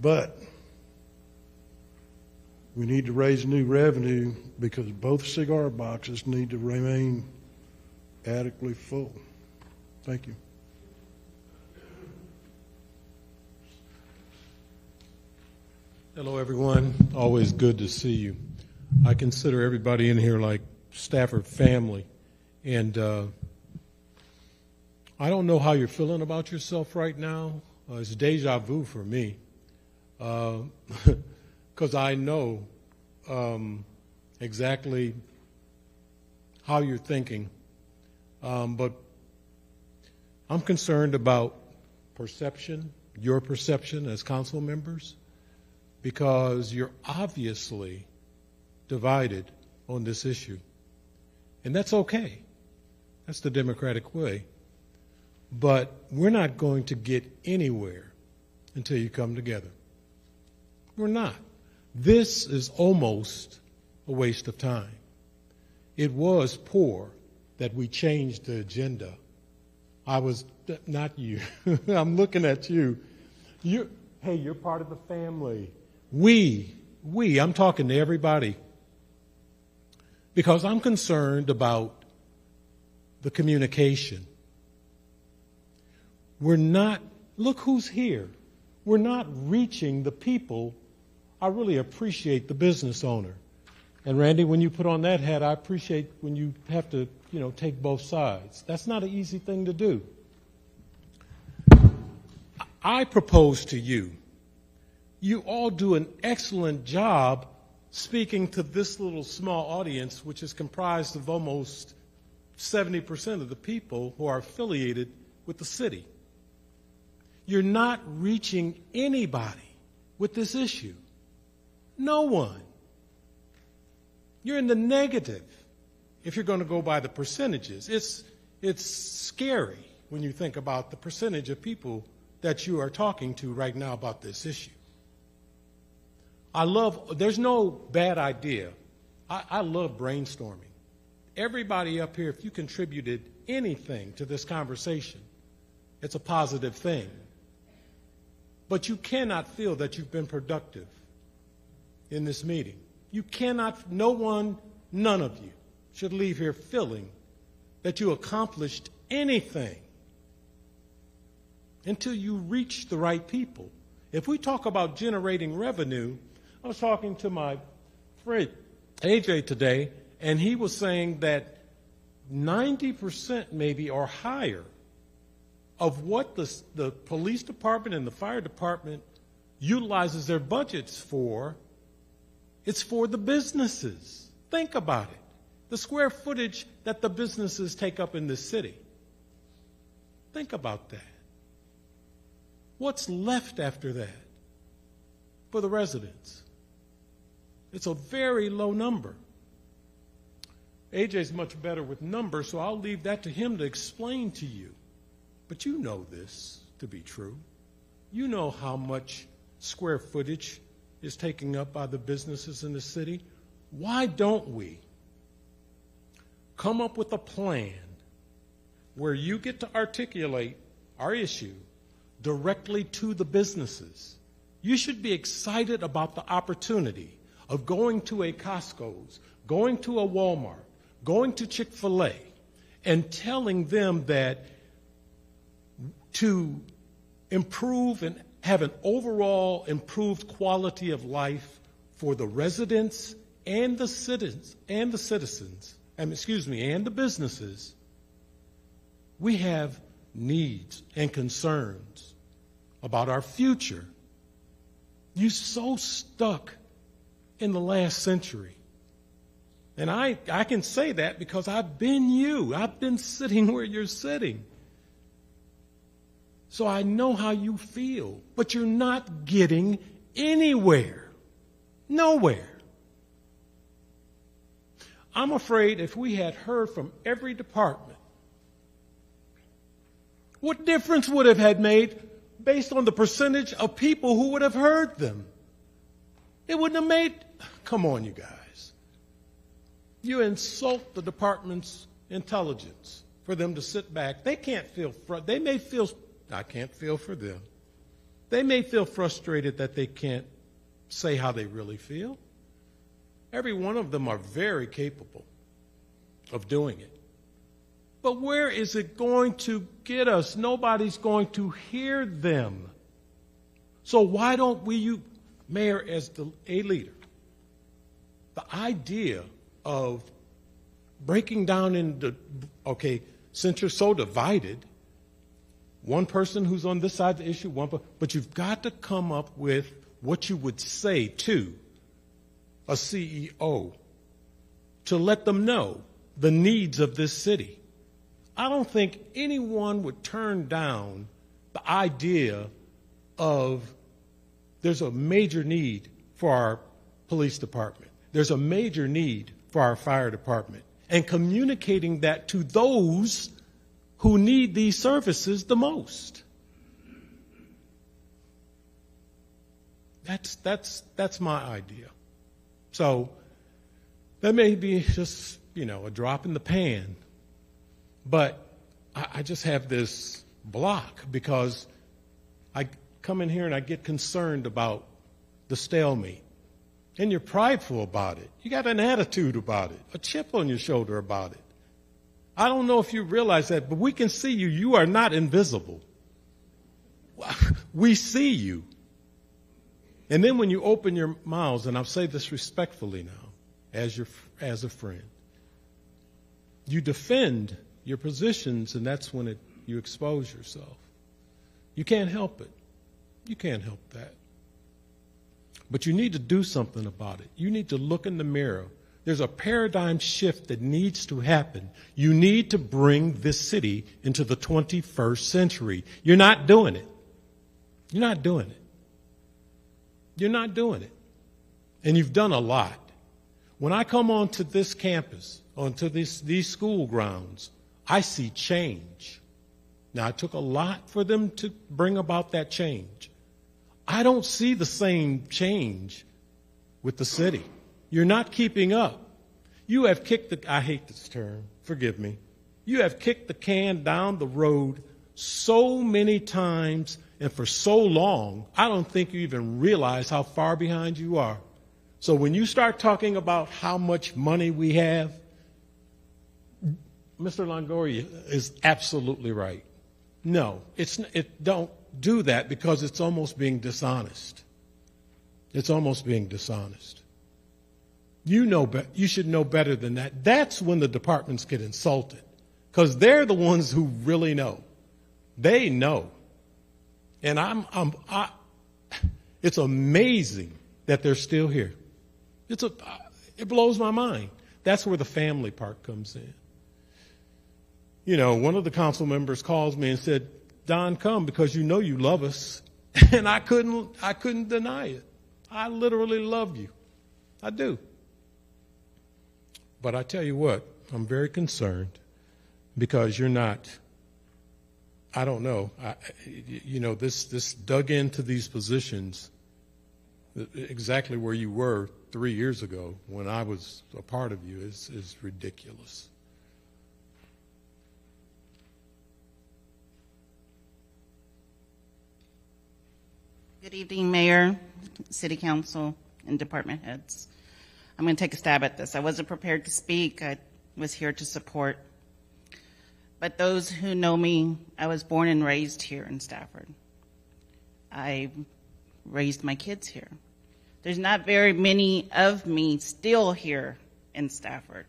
but we need to raise new revenue because both cigar boxes need to remain adequately full. Thank you. Hello, everyone. Always good to see you. I consider everybody in here like Stafford family, and I don't know how you're feeling about yourself right now. It's deja vu for me. because I know exactly how you're thinking. But I'm concerned about perception, your perception as council members, because you're obviously divided on this issue. And that's okay. That's the democratic way. But we're not going to get anywhere until you come together. We're not. This is almost a waste of time. It was poor that we changed the agenda. I was, not you. I'm looking at you. Hey, you're part of the family. I'm talking to everybody. Because I'm concerned about the communication. Look who's here. We're not reaching the people. I really appreciate the business owner. And Randy, when you put on that hat, I appreciate when you have to, take both sides. That's not an easy thing to do. I propose to you, you all do an excellent job speaking to this little small audience, which is comprised of almost 70% of the people who are affiliated with the city. You're not reaching anybody with this issue. No one. You're in the negative if you're going to go by the percentages. It's scary when you think about the percentage of people that you are talking to right now about this issue. There's no bad idea. I love brainstorming. Everybody up here, if you contributed anything to this conversation, it's a positive thing. But you cannot feel that you've been productive in this meeting. You cannot, none of you should leave here feeling that you accomplished anything until you reach the right people. If we talk about generating revenue, I was talking to my friend AJ today, and he was saying that 90% maybe or higher of what the police department and the fire department utilizes their budgets for, it's for the businesses. Think about it. The square footage that the businesses take up in this city. Think about that. What's left after that for the residents? It's a very low number. AJ's much better with numbers, so I'll leave that to him to explain to you. But you know this to be true. You know how much square footage is taken up by the businesses in the city. Why don't we come up with a plan where you get to articulate our issue directly to the businesses? You should be excited about the opportunity of going to a Costco's, going to a Walmart, going to Chick-fil-A, and telling them that to improve and have an overall improved quality of life for the residents and the citizens and the businesses, we have needs and concerns about our future. You're so stuck in the last century. And I can say that because I've been you. I've been sitting where you're sitting. So I know how you feel, but you're not getting anywhere. Nowhere. I'm afraid if we had heard from every department, what difference would it have made based on the percentage of people who would have heard them? It wouldn't have made, come on, you guys. You insult the department's intelligence for them to sit back. They can't feel, I can't feel for them. They may feel frustrated that they can't say how they really feel. Every one of them are very capable of doing it. But where is it going to get us? Nobody's going to hear them. So why don't we, Mayor, as a leader, the idea of breaking down into, since you're so divided, one person who's on this side of the issue, but you've got to come up with what you would say to a CEO to let them know the needs of this city. I don't think anyone would turn down the idea of there's a major need for our police department. There's a major need for our fire department, and communicating that to those who need these services the most. That's my idea. So that may be just, a drop in the pan, but I just have this block because I come in here and I get concerned about the stalemate. And you're prideful about it. You got an attitude about it, a chip on your shoulder about it. I don't know if you realize that, but we can see you. You are not invisible. We see you. And then when you open your mouths, and I'll say this respectfully now, as a friend, you defend your positions, and that's when you expose yourself. You can't help it. You can't help that. But you need to do something about it. You need to look in the mirror. There's a paradigm shift that needs to happen. You need to bring this city into the 21st century. You're not doing it. You're not doing it. You're not doing it. And you've done a lot. When I come onto this campus, onto these school grounds, I see change. Now, it took a lot for them to bring about that change. I don't see the same change with the city. You're not keeping up. You have kicked I hate this term, forgive me. You have kicked the can down the road so many times and for so long, I don't think you even realize how far behind you are. So when you start talking about how much money we have, Mr. Longoria is absolutely right. No, don't do that because it's almost being dishonest. It's almost being dishonest. You should know better than that. That's when the departments get insulted because they're the ones who really know. They know. And it's amazing that they're still here. It blows my mind. That's where the family part comes in. One of the council members calls me and said, Don, come because you know you love us. And I couldn't deny it. I literally love you. I do. But I tell you what, I'm very concerned because you're not, I don't know, this dug into these positions exactly where you were 3 years ago when I was a part of you is ridiculous. Good evening, Mayor, City Council, and department heads. I'm going to take a stab at this. I wasn't prepared to speak. I was here to support. But those who know me, I was born and raised here in Stafford. I raised my kids here. There's not very many of me still here in Stafford.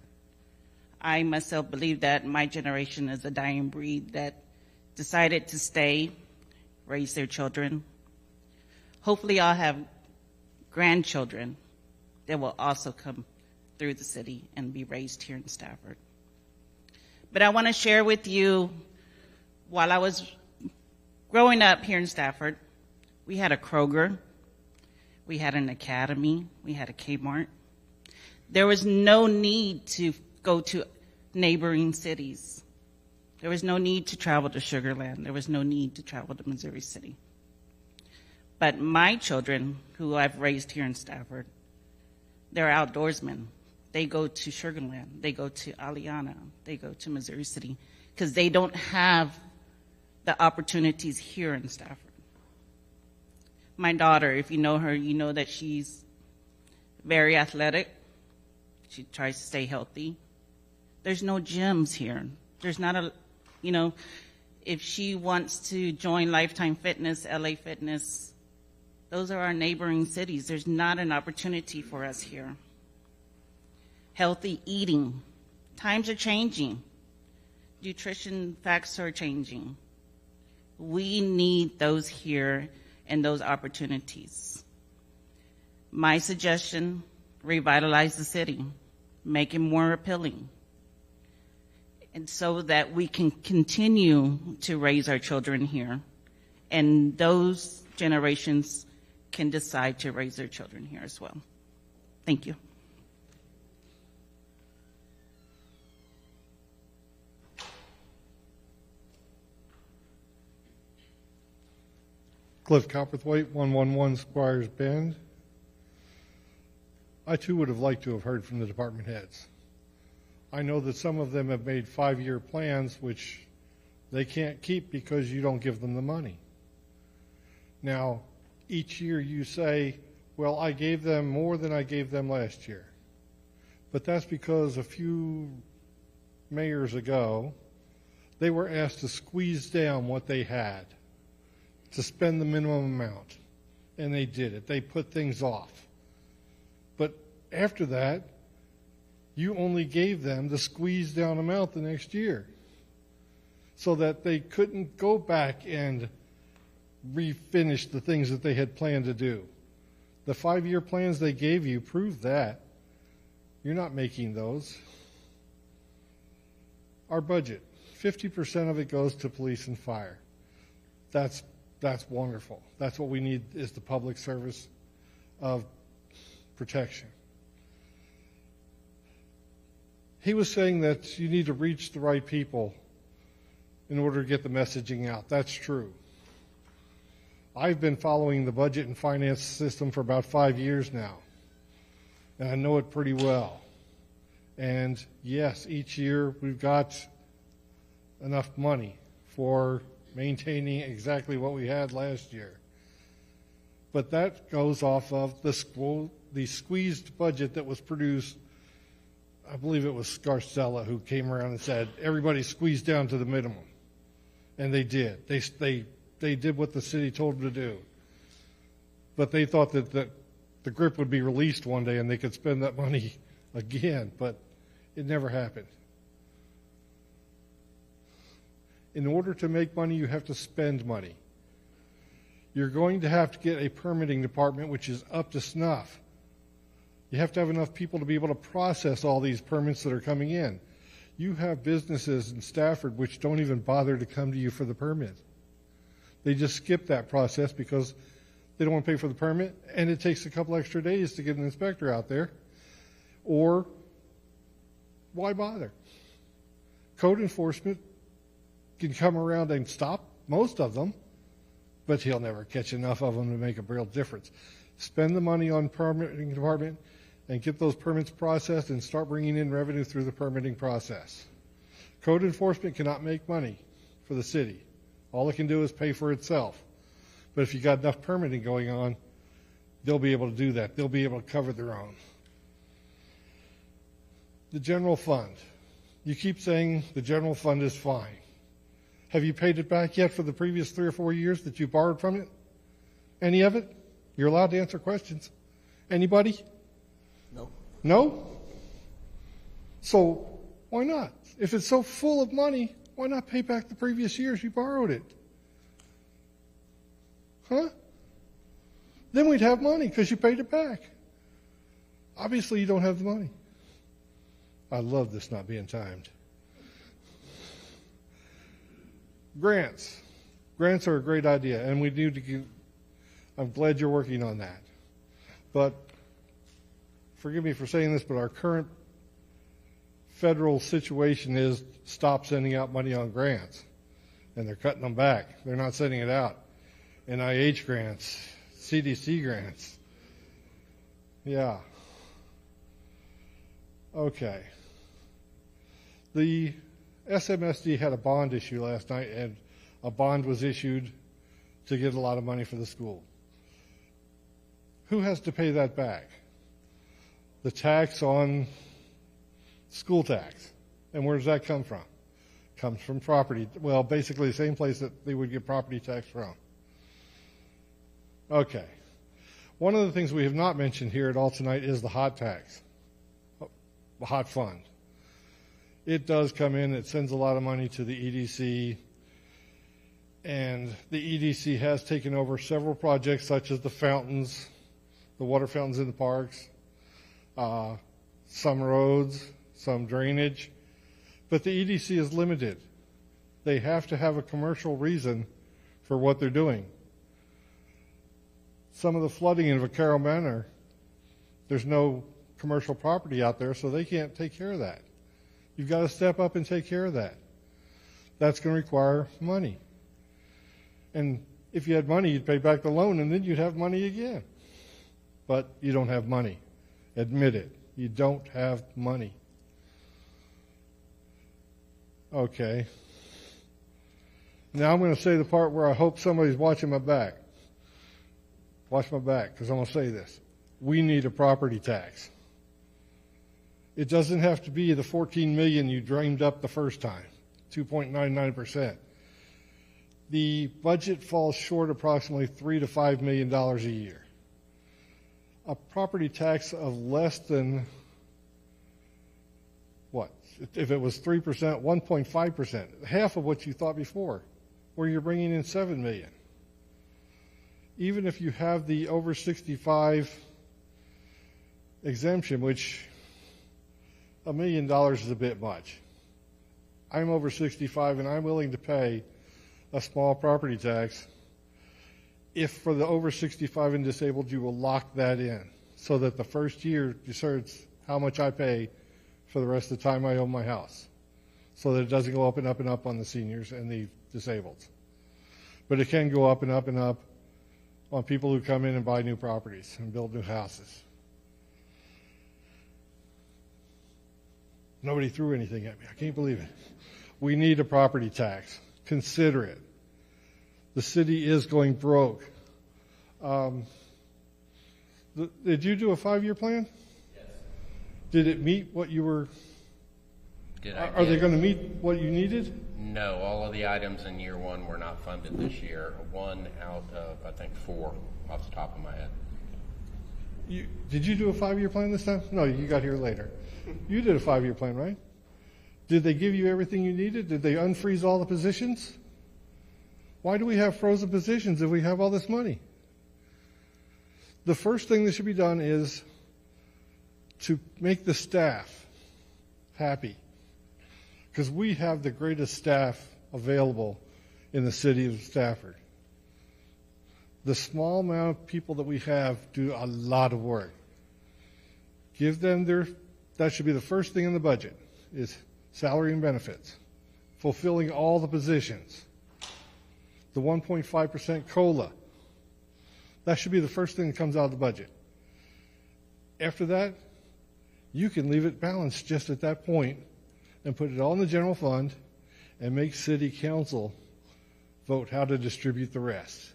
I myself believe that my generation is a dying breed that decided to stay, raise their children. Hopefully I'll have grandchildren that will also come through the city and be raised here in Stafford. But I want to share with you, while I was growing up here in Stafford, we had a Kroger, we had an Academy, we had a Kmart. There was no need to go to neighboring cities. There was no need to travel to Sugar Land. There was no need to travel to Missouri City. But my children, who I've raised here in Stafford, they're outdoorsmen. They go to Sugar Land. They go to Aliana. They go to Missouri City because they don't have the opportunities here in Stafford. My daughter, if you know her, you know that she's very athletic. She tries to stay healthy. There's no gyms here. There's not if she wants to join Lifetime Fitness, LA Fitness, those are our neighboring cities. There's not an opportunity for us here. Healthy eating. Times are changing. Nutrition facts are changing. We need those here and those opportunities. My suggestion, revitalize the city, make it more appealing, and so that we can continue to raise our children here, and those generations can decide to raise their children here as well. Thank you. Cliff Copperthwaite, 111 Squires Bend. I too would have liked to have heard from the department heads. I know that some of them have made 5-year plans, which they can't keep because you don't give them the money. Now, each year you say, well, I gave them more than I gave them last year. But that's because a few mayors ago, they were asked to squeeze down what they had to spend the minimum amount. And they did it. They put things off. But after that, you only gave them the squeezed down amount the next year, so that they couldn't go back and refinish the things that they had planned to do. The 5-year plans they gave you proved that. You're not making those. Our budget, 50% of it goes to police and fire. That's wonderful. That's what we need, is the public service of protection. He was saying that you need to reach the right people in order to get the messaging out. That's true. I've been following the budget and finance system for about 5 years now, and I know it pretty well. And yes, each year we've got enough money for maintaining exactly what we had last year. But that goes off of the squeezed budget that was produced. I believe it was Scarcella who came around and said, everybody squeezed down to the minimum. And they did. They did what the city told them to do. But they thought that the grip would be released one day and they could spend that money again, but it never happened. In order to make money, you have to spend money. You're going to have to get a permitting department which is up to snuff. You have to have enough people to be able to process all these permits that are coming in. You have businesses in Stafford which don't even bother to come to you for the permit. They just skip that process because they don't want to pay for the permit, and it takes a couple extra days to get an inspector out there. Or why bother? Code enforcement can come around and stop most of them, but he'll never catch enough of them to make a real difference. Spend the money on permitting department and get those permits processed and start bringing in revenue through the permitting process. Code enforcement cannot make money for the city. All it can do is pay for itself. But if you got enough permitting going on, they'll be able to do that. They'll be able to cover their own. The general fund. You keep saying the general fund is fine. Have you paid it back yet for the previous 3 or 4 years that you borrowed from it? Any of it? You're allowed to answer questions. Anybody? No. No? So why not? If it's so full of money, why not pay back the previous years you borrowed it? Huh? Then we'd have money because you paid it back. Obviously you don't have the money. I love this not being timed. Grants. Grants are a great idea, and we need to get, I'm glad you're working on that. But forgive me for saying this, but our current federal situation is stop sending out money on grants, and they're cutting them back. They're not sending it out. NIH grants, CDC grants. Yeah. Okay. The SMSD had a bond issue last night, and a bond was issued to get a lot of money for the school. Who has to pay that back? The tax on school tax. And where does that come from? It comes from property. Well, basically the same place that they would get property tax from. Okay. One of the things we have not mentioned here at all tonight is the hot tax, the hot fund. It does come in. It sends a lot of money to the EDC. And the EDC has taken over several projects such as the fountains, the water fountains in the parks, some roads, some drainage, but the EDC is limited. They have to have a commercial reason for what they're doing. Some of the flooding in Vaquero Manor, there's no commercial property out there, so they can't take care of that. You've got to step up and take care of that. That's going to require money. And if you had money, you'd pay back the loan, and then you'd have money again. But you don't have money. Admit it. You don't have money. Okay. Now I'm going to say the part where I hope somebody's watching my back. Watch my back, because I'm going to say this. We need a property tax. It doesn't have to be the $14 million you dreamed up the first time, 2.99%. The budget falls short approximately $3 to $5 million a year. A property tax of less than, what? If it was 3%, 1.5%, half of what you thought before, where you're bringing in $7 million. Even if you have the over 65 exemption, which $1 million is a bit much. I'm over 65 and I'm willing to pay a small property tax if for the over 65 and disabled you will lock that in so that the first year decides how much I pay for the rest of the time I own my house, so that it doesn't go up and up and up on the seniors and the disabled. But it can go up and up and up on people who come in and buy new properties and build new houses. Nobody threw anything at me. I can't believe it. We need a property tax. Consider it. The city is going broke. Did you do a 5-year plan? Yes. Did it meet what you were? Are they going to meet what you needed? No, all of the items in year one were not funded this year. 1 out of, I think, 4 off the top of my head. Did you do a 5-year plan this time? No, you got here later. You did a 5-year plan, right? Did they give you everything you needed? Did they unfreeze all the positions? Why do we have frozen positions if we have all this money? The first thing that should be done is to make the staff happy, because we have the greatest staff available in the city of Stafford. The small amount of people that we have do a lot of work. Give them that should be the first thing in the budget, is salary and benefits, fulfilling all the positions. The 1.5% COLA, that should be the first thing that comes out of the budget. After that, you can leave it balanced just at that point and put it all in the general fund and make city council vote how to distribute the rest.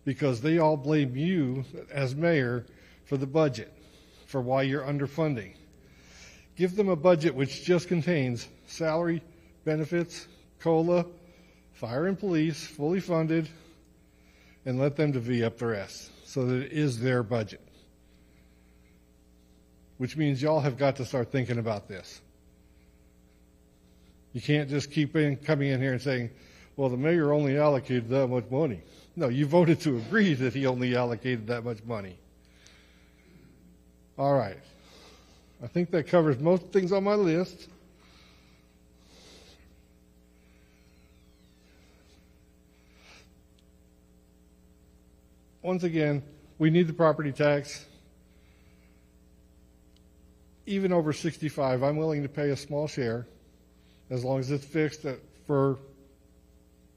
Because they all blame you as mayor for the budget, for why you're underfunding. Give them a budget which just contains salary, benefits, COLA, fire and police, fully funded, and let them divvy up the rest so that it is their budget. Which means y'all have got to start thinking about this. You can't just keep coming in here and saying, well, the mayor only allocated that much money. No, you voted to agree that he only allocated that much money. All right. I think that covers most things on my list. Once again, we need the property tax. Even over 65, I'm willing to pay a small share as long as it's fixed for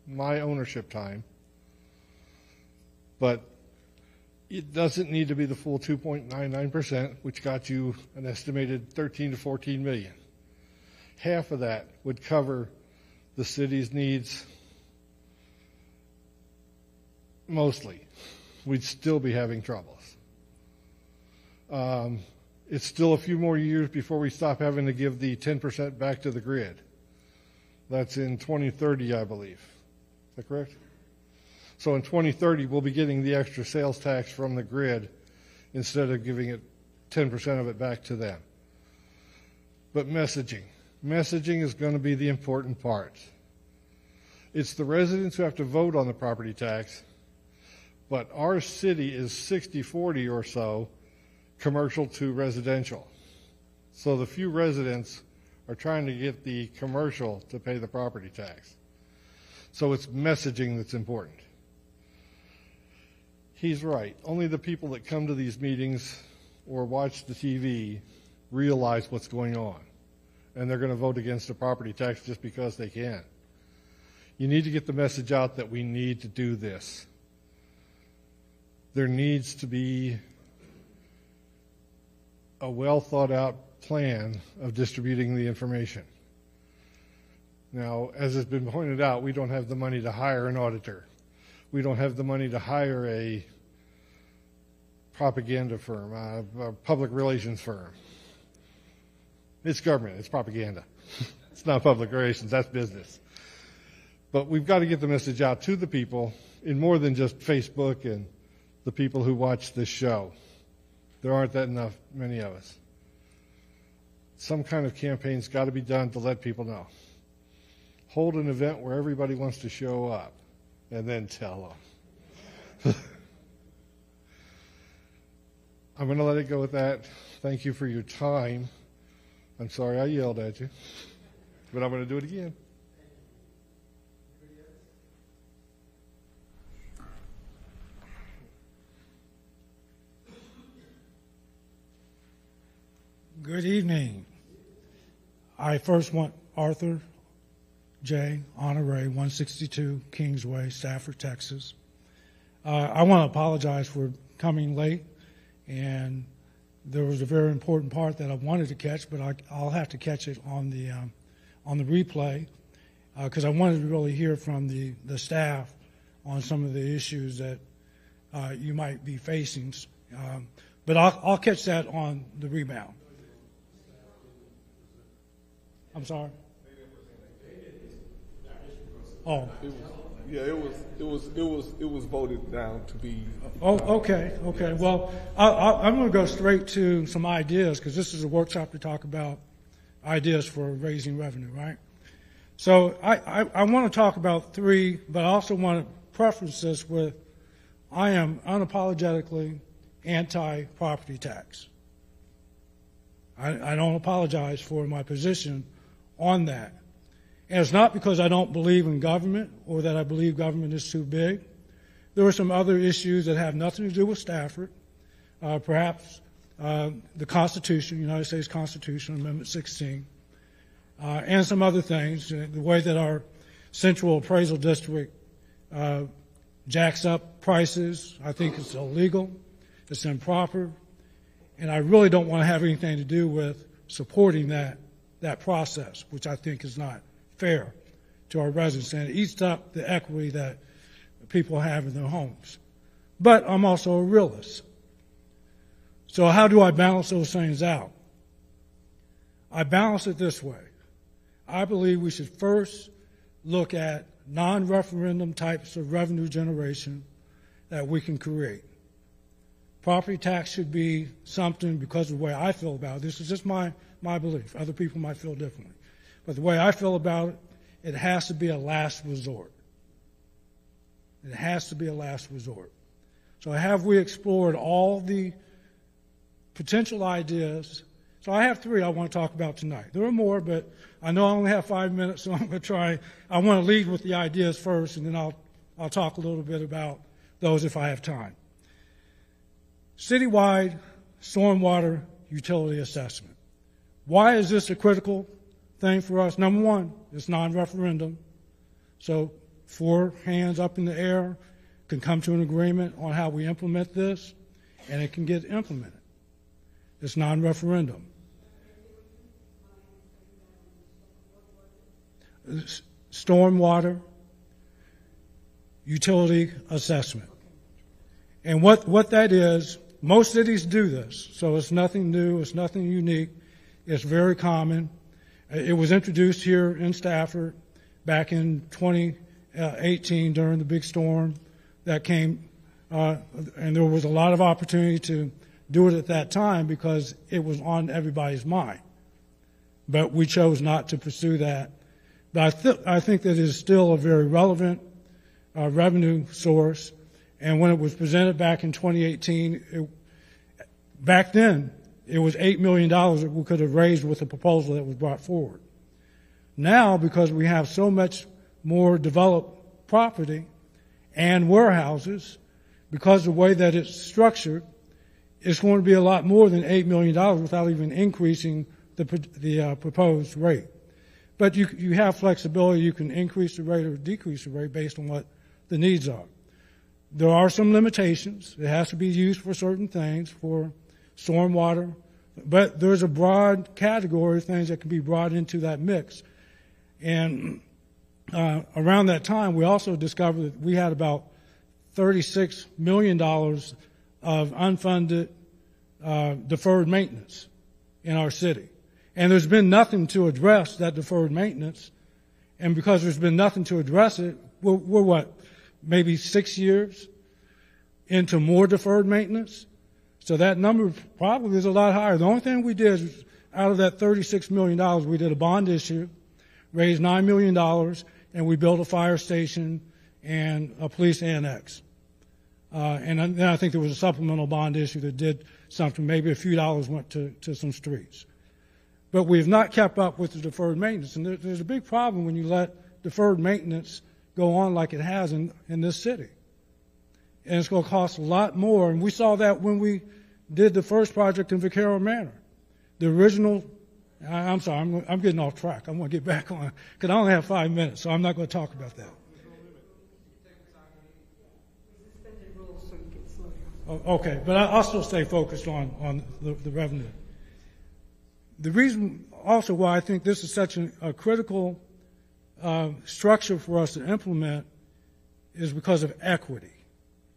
my ownership time. But it doesn't need to be the full 2.99%, which got you an estimated 13 to 14 million. Half of that would cover the city's needs mostly. We'd still be having troubles. It's still a few more years before we stop having to give the 10% back to the grid. That's in 2030, I believe. Is that correct? So in 2030, we'll be getting the extra sales tax from the grid instead of giving it 10% of it back to them. But messaging. Messaging is going to be the important part. It's the residents who have to vote on the property tax, But our city is 60-40 or so commercial to residential. So the few residents are trying to get the commercial to pay the property tax. So it's messaging that's important. He's right. Only the people that come to these meetings or watch the TV realize what's going on. And they're going to vote against the property tax just because they can. You need to get the message out that we need to do this. There needs to be a well thought out plan of distributing the information. Now, as has been pointed out, we don't have the money to hire an auditor. We don't have the money to hire a propaganda firm, a public relations firm. It's government, it's propaganda. It's not public relations, that's business. But we've got to get the message out to the people in more than just Facebook and the people who watch this show. There aren't that many of us. Some kind of campaign's got to be done to let people know. Hold an event where everybody wants to show up, and then tell them. I'm going to let it go with that. Thank you for your time. I'm sorry I yelled at you, but I'm going to do it again. Good evening. I first want Arthur J. Honore, 162 Kingsway, Stafford, Texas. I want to apologize for coming late, and there was a very important part that I wanted to catch, but I'll have to catch it on the replay because I wanted to really hear from the staff on some of the issues that you might be facing. But I'll catch that on the rebound. I'm sorry. Oh. It was voted down to be. Oh, okay. Well, I'm going to go straight to some ideas because this is a workshop to talk about ideas for raising revenue, right? So I want to talk about three, but I also want to preface this with I am unapologetically anti-property tax. I don't apologize for my position on that. And it's not because I don't believe in government or that I believe government is too big. There are some other issues that have nothing to do with Stafford, perhaps the Constitution, United States Constitution, Amendment 16, and some other things. The way that our central appraisal district jacks up prices, I think it's illegal, it's improper, and I really don't want to have anything to do with supporting that process, which I think is not fair to our residents, and it eats up the equity that people have in their homes. But I'm also a realist. So how do I balance those things out? I balance it this way. I believe we should first look at non-referendum types of revenue generation that we can create. Property tax should be something, because of the way I feel about it, this is just my belief. Other people might feel differently. But the way I feel about it, it has to be a last resort. It has to be a last resort. So have we explored all the potential ideas? So I have three I want to talk about tonight. There are more, but I know I only have 5 minutes, so I'm going to try. I want to lead with the ideas first, and then I'll talk a little bit about those if I have time. Citywide stormwater utility assessment. Why is this a critical thing for us? Number one, it's non-referendum. So 4 hands up in the air can come to an agreement on how we implement this, and it can get implemented. It's non-referendum. Stormwater utility assessment. And what that is, most cities do this, so it's nothing new, it's nothing unique, it's very common. It was introduced here in Stafford back in 2018 during the big storm that came, and there was a lot of opportunity to do it at that time because it was on everybody's mind. But we chose not to pursue that. But I think that it is still a very relevant revenue source, And when it was presented back in 2018, back then, it was $8 million that we could have raised with the proposal that was brought forward. Now, because we have so much more developed property and warehouses, because of the way that it's structured, it's going to be a lot more than $8 million without even increasing the proposed rate. But you have flexibility. You can increase the rate or decrease the rate based on what the needs are. There are some limitations. It has to be used for certain things, for stormwater, but there's a broad category of things that can be brought into that mix. And around that time, we also discovered that we had about $36 million of unfunded deferred maintenance in our city. And there's been nothing to address that deferred maintenance. And because there's been nothing to address it, we're what, maybe 6 years into more deferred maintenance? So that number probably is a lot higher. The only thing we did is, out of that $36 million, we did a bond issue, raised $9 million, and we built a fire station and a police annex. And then I think there was a supplemental bond issue that did something. Maybe a few dollars went to some streets. But we have not kept up with the deferred maintenance. And there's a big problem when you let deferred maintenance go on like it has in this city. And it's going to cost a lot more. And we saw that when we did the first project in Vaquero Manor. The original, I'm sorry, I'm getting off track. I'm going to get back on, because I only have 5 minutes, so I'm not going to talk about that. Okay, but I'll still stay focused on the revenue. The reason also why I think this is such a critical structure for us to implement is because of equity.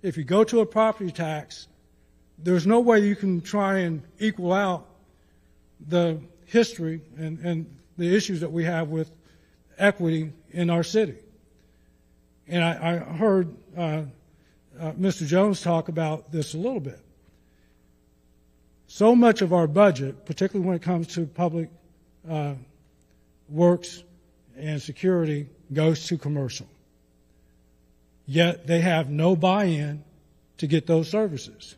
If you go to a property tax, there's no way you can try and equal out the history and the issues that we have with equity in our city. And I heard Mr. Jones talk about this a little bit. So much of our budget, particularly when it comes to public works and security, goes to commercial. Yet they have no buy-in to get those services.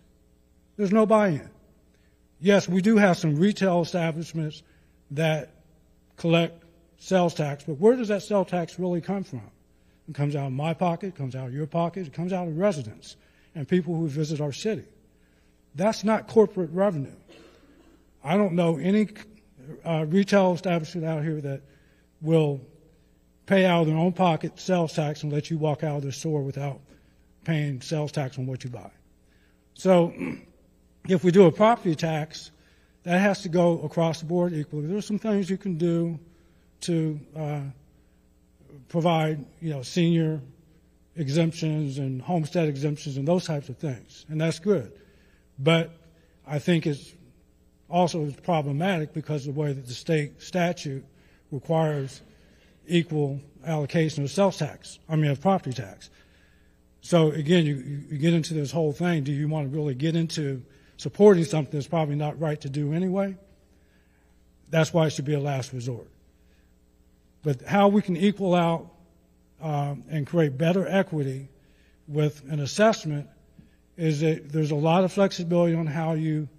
There's no buy-in. Yes, we do have some retail establishments that collect sales tax, but where does that sales tax really come from? It comes out of my pocket, it comes out of your pocket, it comes out of residents and people who visit our city. That's not corporate revenue. I don't know any retail establishment out here that will pay out of their own pocket sales tax and let you walk out of their store without paying sales tax on what you buy. So if we do a property tax, that has to go across the board equally. There are some things you can do to provide, senior exemptions and homestead exemptions and those types of things, and that's good. But I think it's also problematic because of the way that the state statute requires equal allocation of sales tax, of property tax. So again, you get into this whole thing. Do you want to really get into supporting something that's probably not right to do anyway? That's why it should be a last resort. But how we can equal out and create better equity with an assessment is that there's a lot of flexibility on how you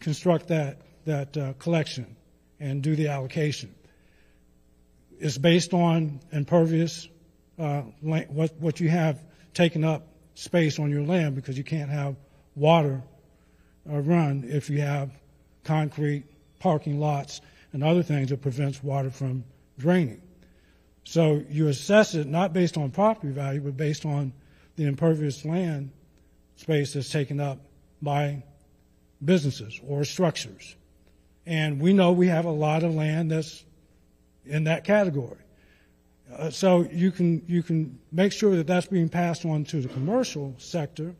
construct that collection and do the allocation. It's based on impervious, what you have taken up space on your land, because you can't have water run if you have concrete parking lots and other things that prevents water from draining. So you assess it not based on property value, but based on the impervious land space that's taken up by businesses or structures. And we know we have a lot of land that's in that category. So you can make sure that that's being passed on to the commercial sector,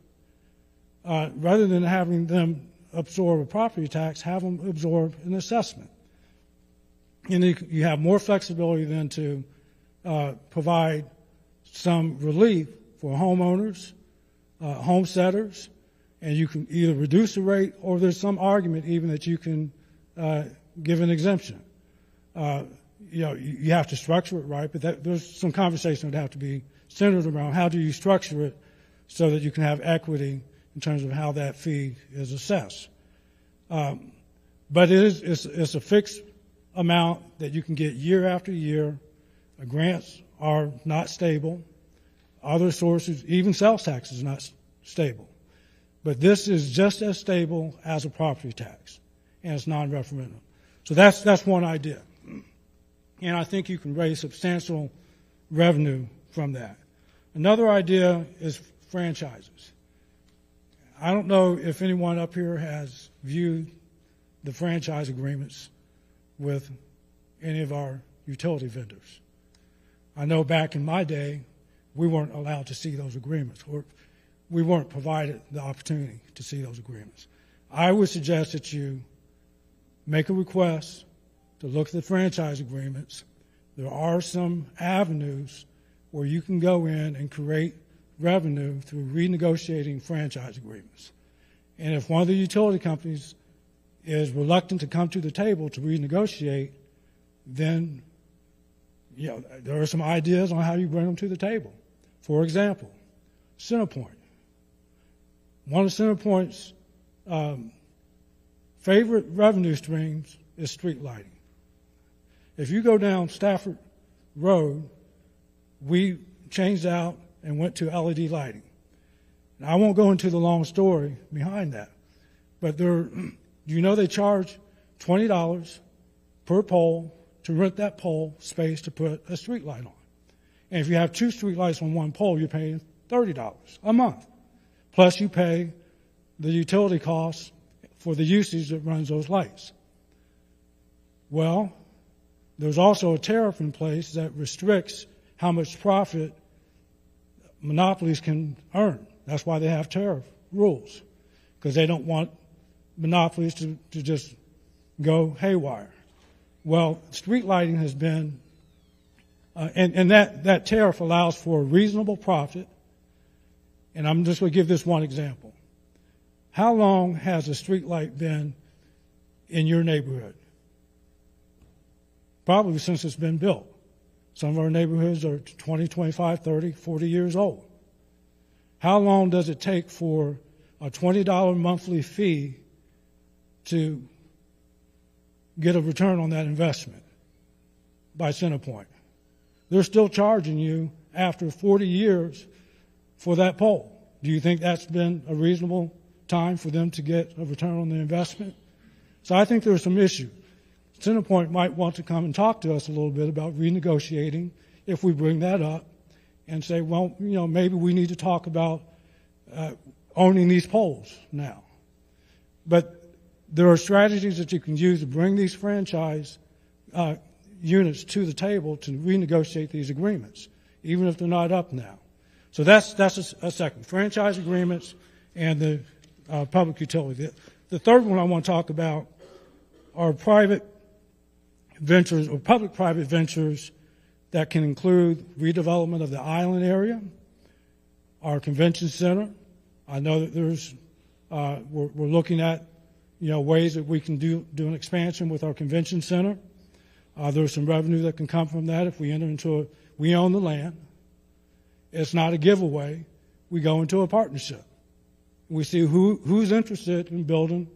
rather than having them absorb a property tax, have them absorb an assessment. And you have more flexibility then to provide some relief for homeowners, homesteaders, and you can either reduce the rate or there's some argument even that you can give an exemption. You have to structure it right, but there's some conversation that have to be centered around how do you structure it so that you can have equity in terms of how that fee is assessed. But it's a fixed amount that you can get year after year. Grants are not stable. Other sources, even sales tax is not stable. But this is just as stable as a property tax, and it's non-referendum. So that's one idea. And I think you can raise substantial revenue from that. Another idea is franchises. I don't know if anyone up here has viewed the franchise agreements with any of our utility vendors. I know back in my day, we weren't allowed to see those agreements, or we weren't provided the opportunity to see those agreements. I would suggest that you make a request to look at the franchise agreements. There are some avenues where you can go in and create revenue through renegotiating franchise agreements. And if one of the utility companies is reluctant to come to the table to renegotiate, then there are some ideas on how you bring them to the table. For example, CenterPoint. One of CenterPoint's favorite revenue streams is street lighting. If you go down Stafford Road, we changed out and went to LED lighting. Now, I won't go into the long story behind that, but they charge $20 per pole to rent that pole space to put a street light on. And if you have 2 street lights on one pole, you're paying $30 a month. Plus you pay the utility costs for the usage that runs those lights. Well, there's also a tariff in place that restricts how much profit monopolies can earn. That's why they have tariff rules, because they don't want monopolies to just go haywire. Well, street lighting has been, and that tariff allows for a reasonable profit. And I'm just going to give this one example. How long has a street light been in your neighborhood? Probably since it's been built. Some of our neighborhoods are 20, 25, 30, 40 years old. How long does it take for a $20 monthly fee to get a return on that investment by CenterPoint? They're still charging you after 40 years for that pole. Do you think that's been a reasonable time for them to get a return on the investment? So I think there's some issues. CenterPoint might want to come and talk to us a little bit about renegotiating if we bring that up and say, well, maybe we need to talk about owning these poles now. But there are strategies that you can use to bring these franchise units to the table to renegotiate these agreements, even if they're not up now. So that's a second. Franchise agreements and the public utility. The third one I want to talk about are private ventures or public-private ventures that can include redevelopment of the island area, our convention center. I know that we're looking at ways that we can do an expansion with our convention center. There's some revenue that can come from that if we enter into we own the land. It's not a giveaway. We go into a partnership. We see who's interested in building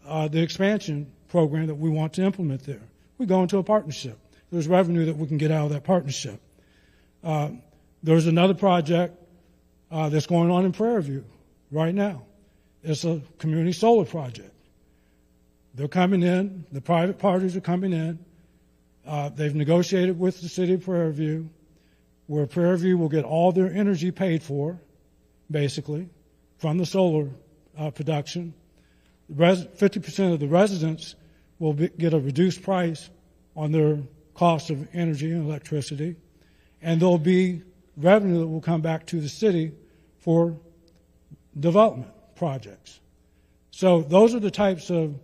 the expansion program that we want to implement there. We go into a partnership. There's revenue that we can get out of that partnership. There's another project that's going on in Prairie View right now. It's a community solar project. They're coming in. The private parties are coming in. They've negotiated with the city of Prairie View, where Prairie View will get all their energy paid for, basically, from the solar production. 50% of the residents will get a reduced price on their cost of energy and electricity, and there'll be revenue that will come back to the city for development projects. So those are the types of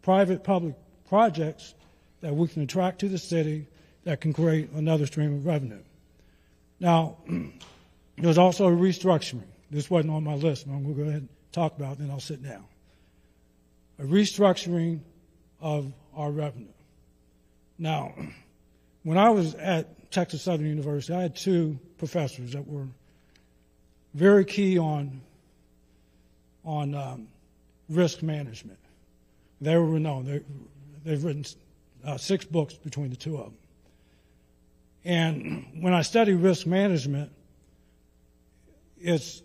private-public projects that we can attract to the city that can create another stream of revenue. Now, there's also a restructuring. This wasn't on my list, but I'm going to go ahead and talk about it, then I'll sit down. A restructuring of our revenue. Now, when I was at Texas Southern University, I had 2 professors that were very key on risk management. They were renowned. They've written 6 books between the two of them. And when I study risk management, it's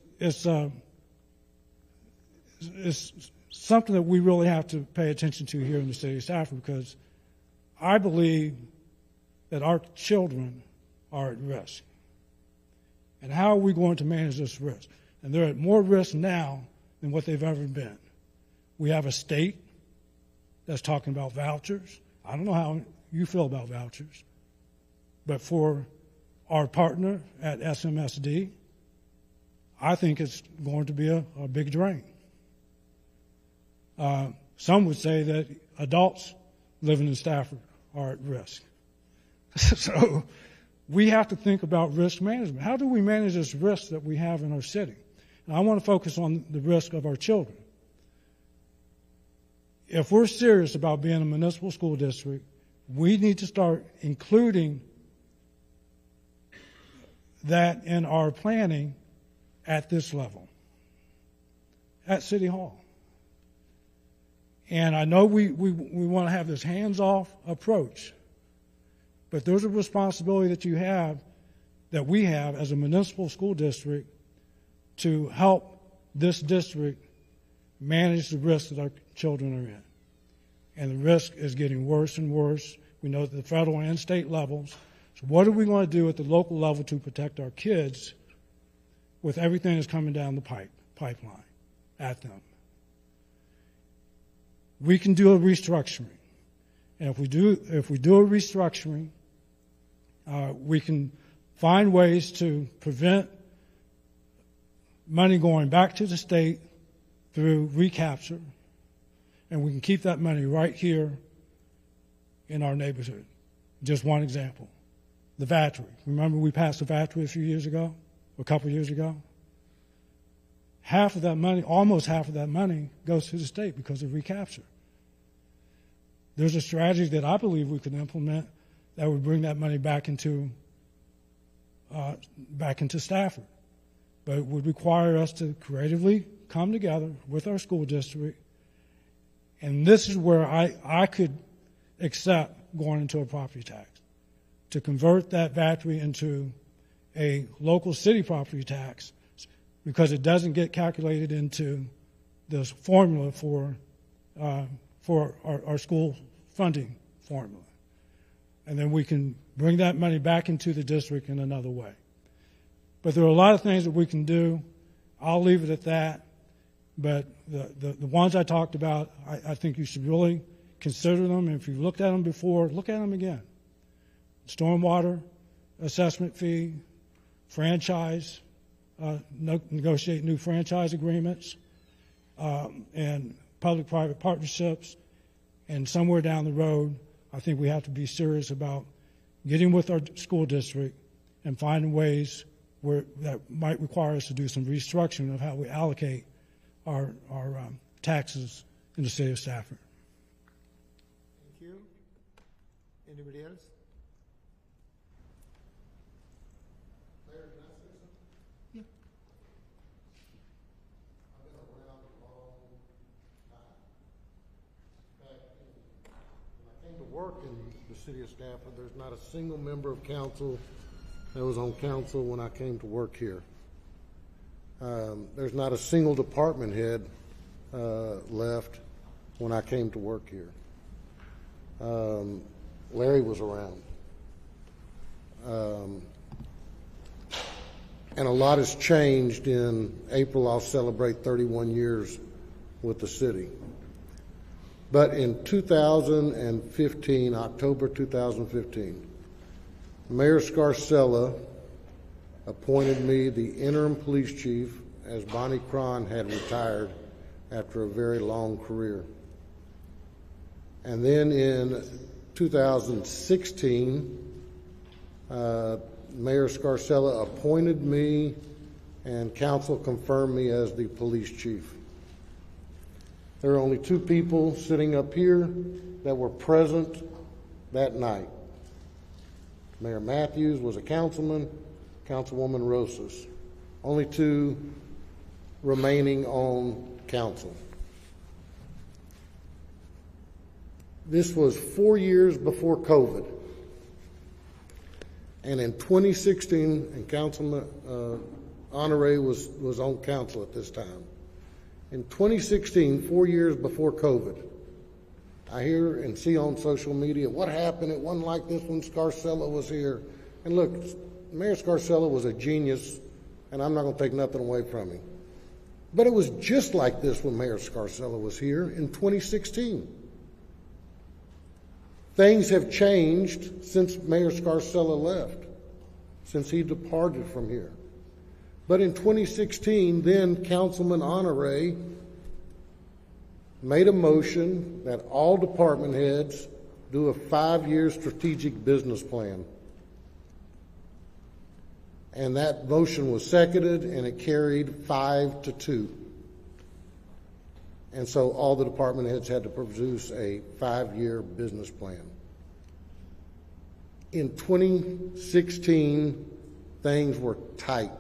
something that we really have to pay attention to here in the city of Stafford, because I believe that our children are at risk. And how are we going to manage this risk? And they're at more risk now than what they've ever been. We have a state that's talking about vouchers. I don't know how you feel about vouchers, but for our partner at SMSD, I think it's going to be a big drain. Some would say that adults living in Stafford are at risk. So we have to think about risk management. How do we manage this risk that we have in our city? And I want to focus on the risk of our children. If we're serious about being a municipal school district, we need to start including that in our planning at this level, at City Hall. And I know we want to have this hands-off approach, but there's a responsibility that we have as a municipal school district to help this district manage the risks that our children are in. And the risk is getting worse and worse. We know at the federal and state levels. So what are we going to do at the local level to protect our kids with everything that's coming down the pipeline at them? We can do a restructuring. And if we do a restructuring, we can find ways to prevent money going back to the state through recapture, and we can keep that money right here in our neighborhood. Just one example, the VAT. Remember we passed the VAT a few years ago, a couple of years ago? Half of that money, almost half of that money, goes to the state because of recapture. There's a strategy that I believe we could implement that would bring that money back into Stafford. But it would require us to creatively come together with our school district. And this is where I could accept going into a property tax, to convert that VAT into a local city property tax, because it doesn't get calculated into this formula for our school funding formula. And then we can bring that money back into the district in another way. But there are a lot of things that we can do. I'll leave it at that. But the ones I talked about, I think you should really consider them. And if you've looked at them before, look at them again. Stormwater assessment fee, franchise, negotiate new franchise agreements, and public-private partnerships. And somewhere down the road, I think we have to be serious about getting with our school district and finding ways where that might require us to do some restructuring of how we allocate our taxes in the city of Stafford. Thank you. Anybody else? Mayor, can I say something? Yeah. I've been around a long time. In fact, when I came to work in the city of Stafford, there's not a single member of council that was on council when I came to work here. There's not a single department head left when I came to work here. Larry was around. And a lot has changed. In April, I'll celebrate 31 years with the city. But in 2015, October 2015, Mayor Scarcella appointed me the interim police chief, as Bonnie Cron had retired after a very long career. And then in 2016, Mayor Scarcella appointed me and council confirmed me as the police chief. There are only 2 people sitting up here that were present that night. Mayor Matthews was a councilman, Councilwoman Rosas. only 2 remaining on council. This was 4 years before COVID. And in 2016, and Councilman Honore was on council at this time. In 2016, 4 years before COVID, I hear and see on social media, what happened? It wasn't like this when Scarcella was here. And look, Mayor Scarcella was a genius, and I'm not going to take nothing away from him. But it was just like this when Mayor Scarcella was here in 2016. Things have changed since Mayor Scarcella left, since he departed from here. But in 2016, then Councilman Honore made a motion that all department heads do a 5-year strategic business plan. And that motion was seconded, and it carried 5-2. And so all the department heads had to produce a 5-year business plan. In 2016, things were tight.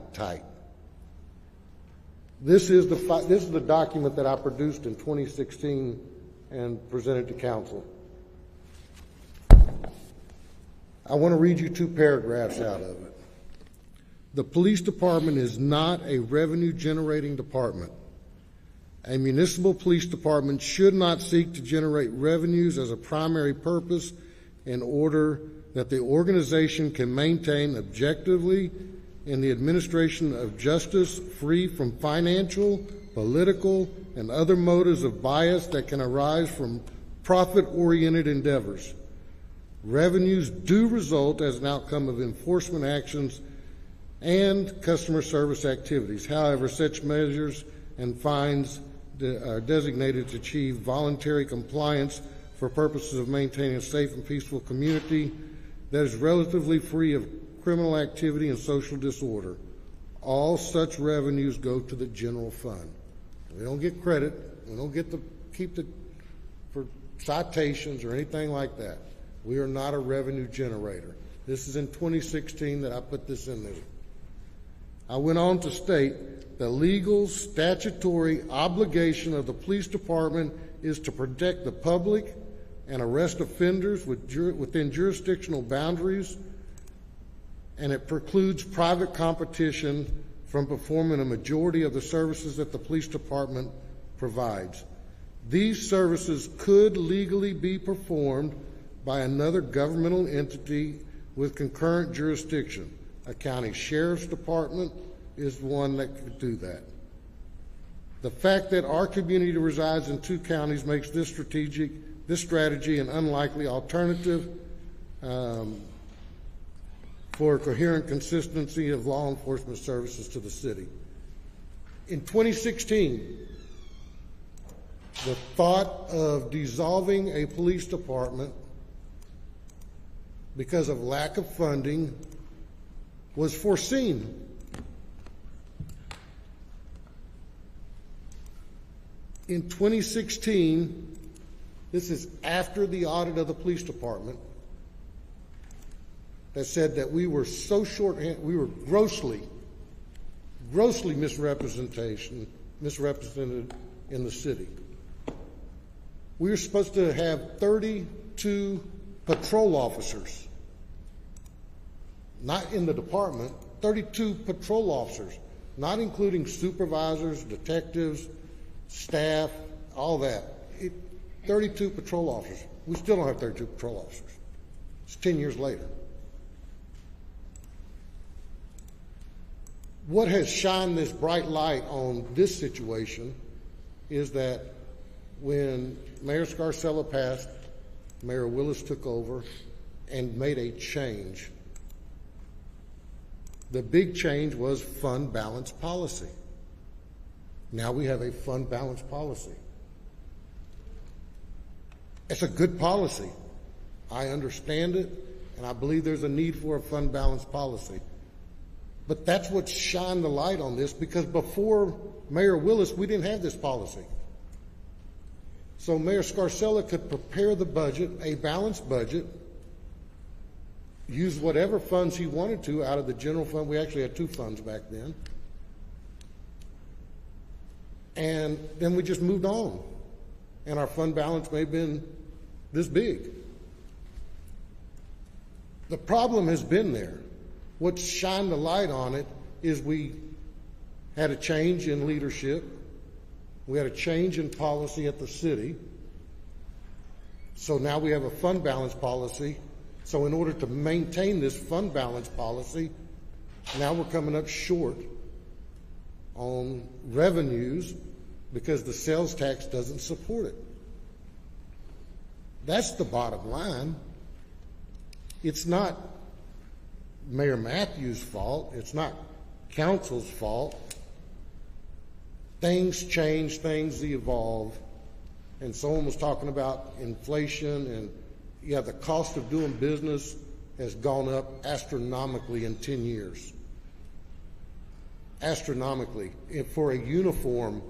This is the document that I produced in 2016 and presented to council. I want to read you 2 paragraphs out of it. The police department is not a revenue-generating department. A municipal police department should not seek to generate revenues as a primary purpose in order that the organization can maintain objectively in the administration of justice free from financial, political, and other motives of bias that can arise from profit-oriented endeavors. Revenues do result as an outcome of enforcement actions and customer service activities. However, such measures and fines are designated to achieve voluntary compliance for purposes of maintaining a safe and peaceful community that is relatively free of criminal activity and social disorder. All such revenues go to the general fund. We don't get credit. We don't get to keep for citations or anything like that. We are not a revenue generator. This is in 2016 that I put this in there. I went on to state the legal statutory obligation of the police department is to protect the public and arrest offenders within jurisdictional boundaries, and it precludes private competition from performing a majority of the services that the police department provides. These services could legally be performed by another governmental entity with concurrent jurisdiction. A county sheriff's department is one that could do that. The fact that our community resides in 2 counties makes this strategy an unlikely alternative for coherent consistency of law enforcement services to the city. In 2016, the thought of dissolving a police department because of lack of funding was foreseen. In 2016, this is after the audit of the police department that said that we were so we were grossly misrepresented in the city. We were supposed to have 32 patrol officers, not in the department, 32 patrol officers, not including supervisors, detectives, staff, all that. 32 patrol officers. We still don't have 32 patrol officers. It's 10 years later. What has shined this bright light on this situation is that when Mayor Scarcella passed, Mayor Willis took over and made a change. The big change was fund balance policy. Now we have a fund balance policy. It's a good policy. I understand it, and I believe there's a need for a fund balance policy. But that's what shined the light on this, because before Mayor Willis, we didn't have this policy. So Mayor Scarcella could prepare the budget, a balanced budget, use whatever funds he wanted to out of the general fund. We actually had 2 funds back then. And then we just moved on. And our fund balance may have been this big. The problem has been there. What shined the light on it is we had a change in leadership. We had a change in policy at the city. So now we have a fund balance policy. So in order to maintain this fund balance policy, now we're coming up short on revenues because the sales tax doesn't support it. That's the bottom line. It's not Mayor Matthews' fault. It's not council's fault. Things change, things evolve. And someone was talking about inflation, and yeah, the cost of doing business has gone up astronomically in 10 years. Astronomically. For a uniform,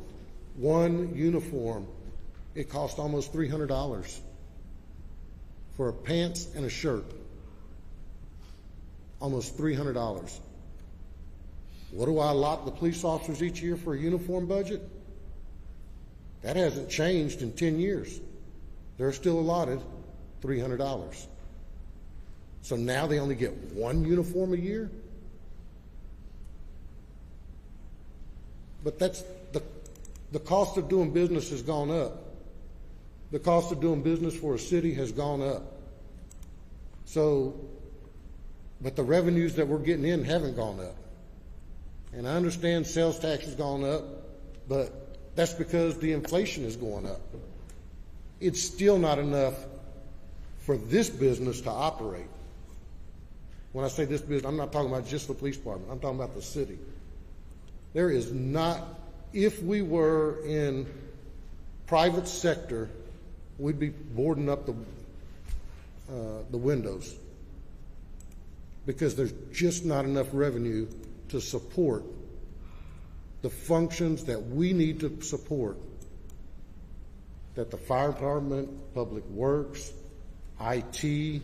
one uniform, it cost almost $300 for a pants and a shirt. Almost $300. What do I allot the police officers each year for a uniform budget? That hasn't changed in 10 years. They're still allotted $300. So now they only get one uniform a year? But that's the cost of doing business has gone up. The cost of doing business for a city has gone up. So, but the revenues that we're getting in haven't gone up. And I understand sales tax has gone up, but that's because the inflation is going up. It's still not enough for this business to operate. When I say this business, I'm not talking about just the police department. I'm talking about the city. There is not, if we were in private sector, we'd be boarding up the windows because there's just not enough revenue to support the functions that we need to support, that the fire department, public works, IT,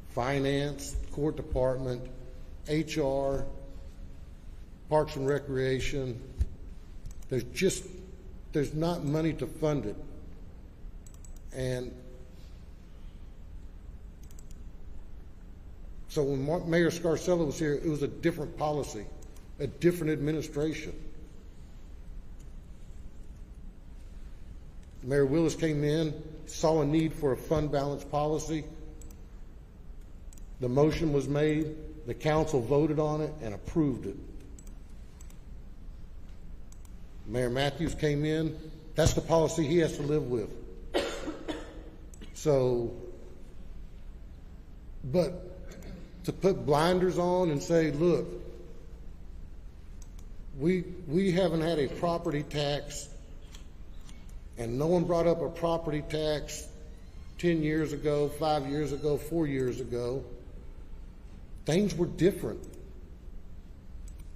finance, court department, HR, parks and recreation. There's not money to fund it. And so when Mayor Scarcella was here, it was a different policy, a different administration. Mayor Willis came in, saw a need for a fund balance policy. The motion was made, the council voted on it and approved it. Mayor Matthews came in, that's the policy he has to live with. So, but to put blinders on and say, look, we haven't had a property tax and no one brought up a property tax 10 years ago, 5 years ago, 4 years ago. Things were different.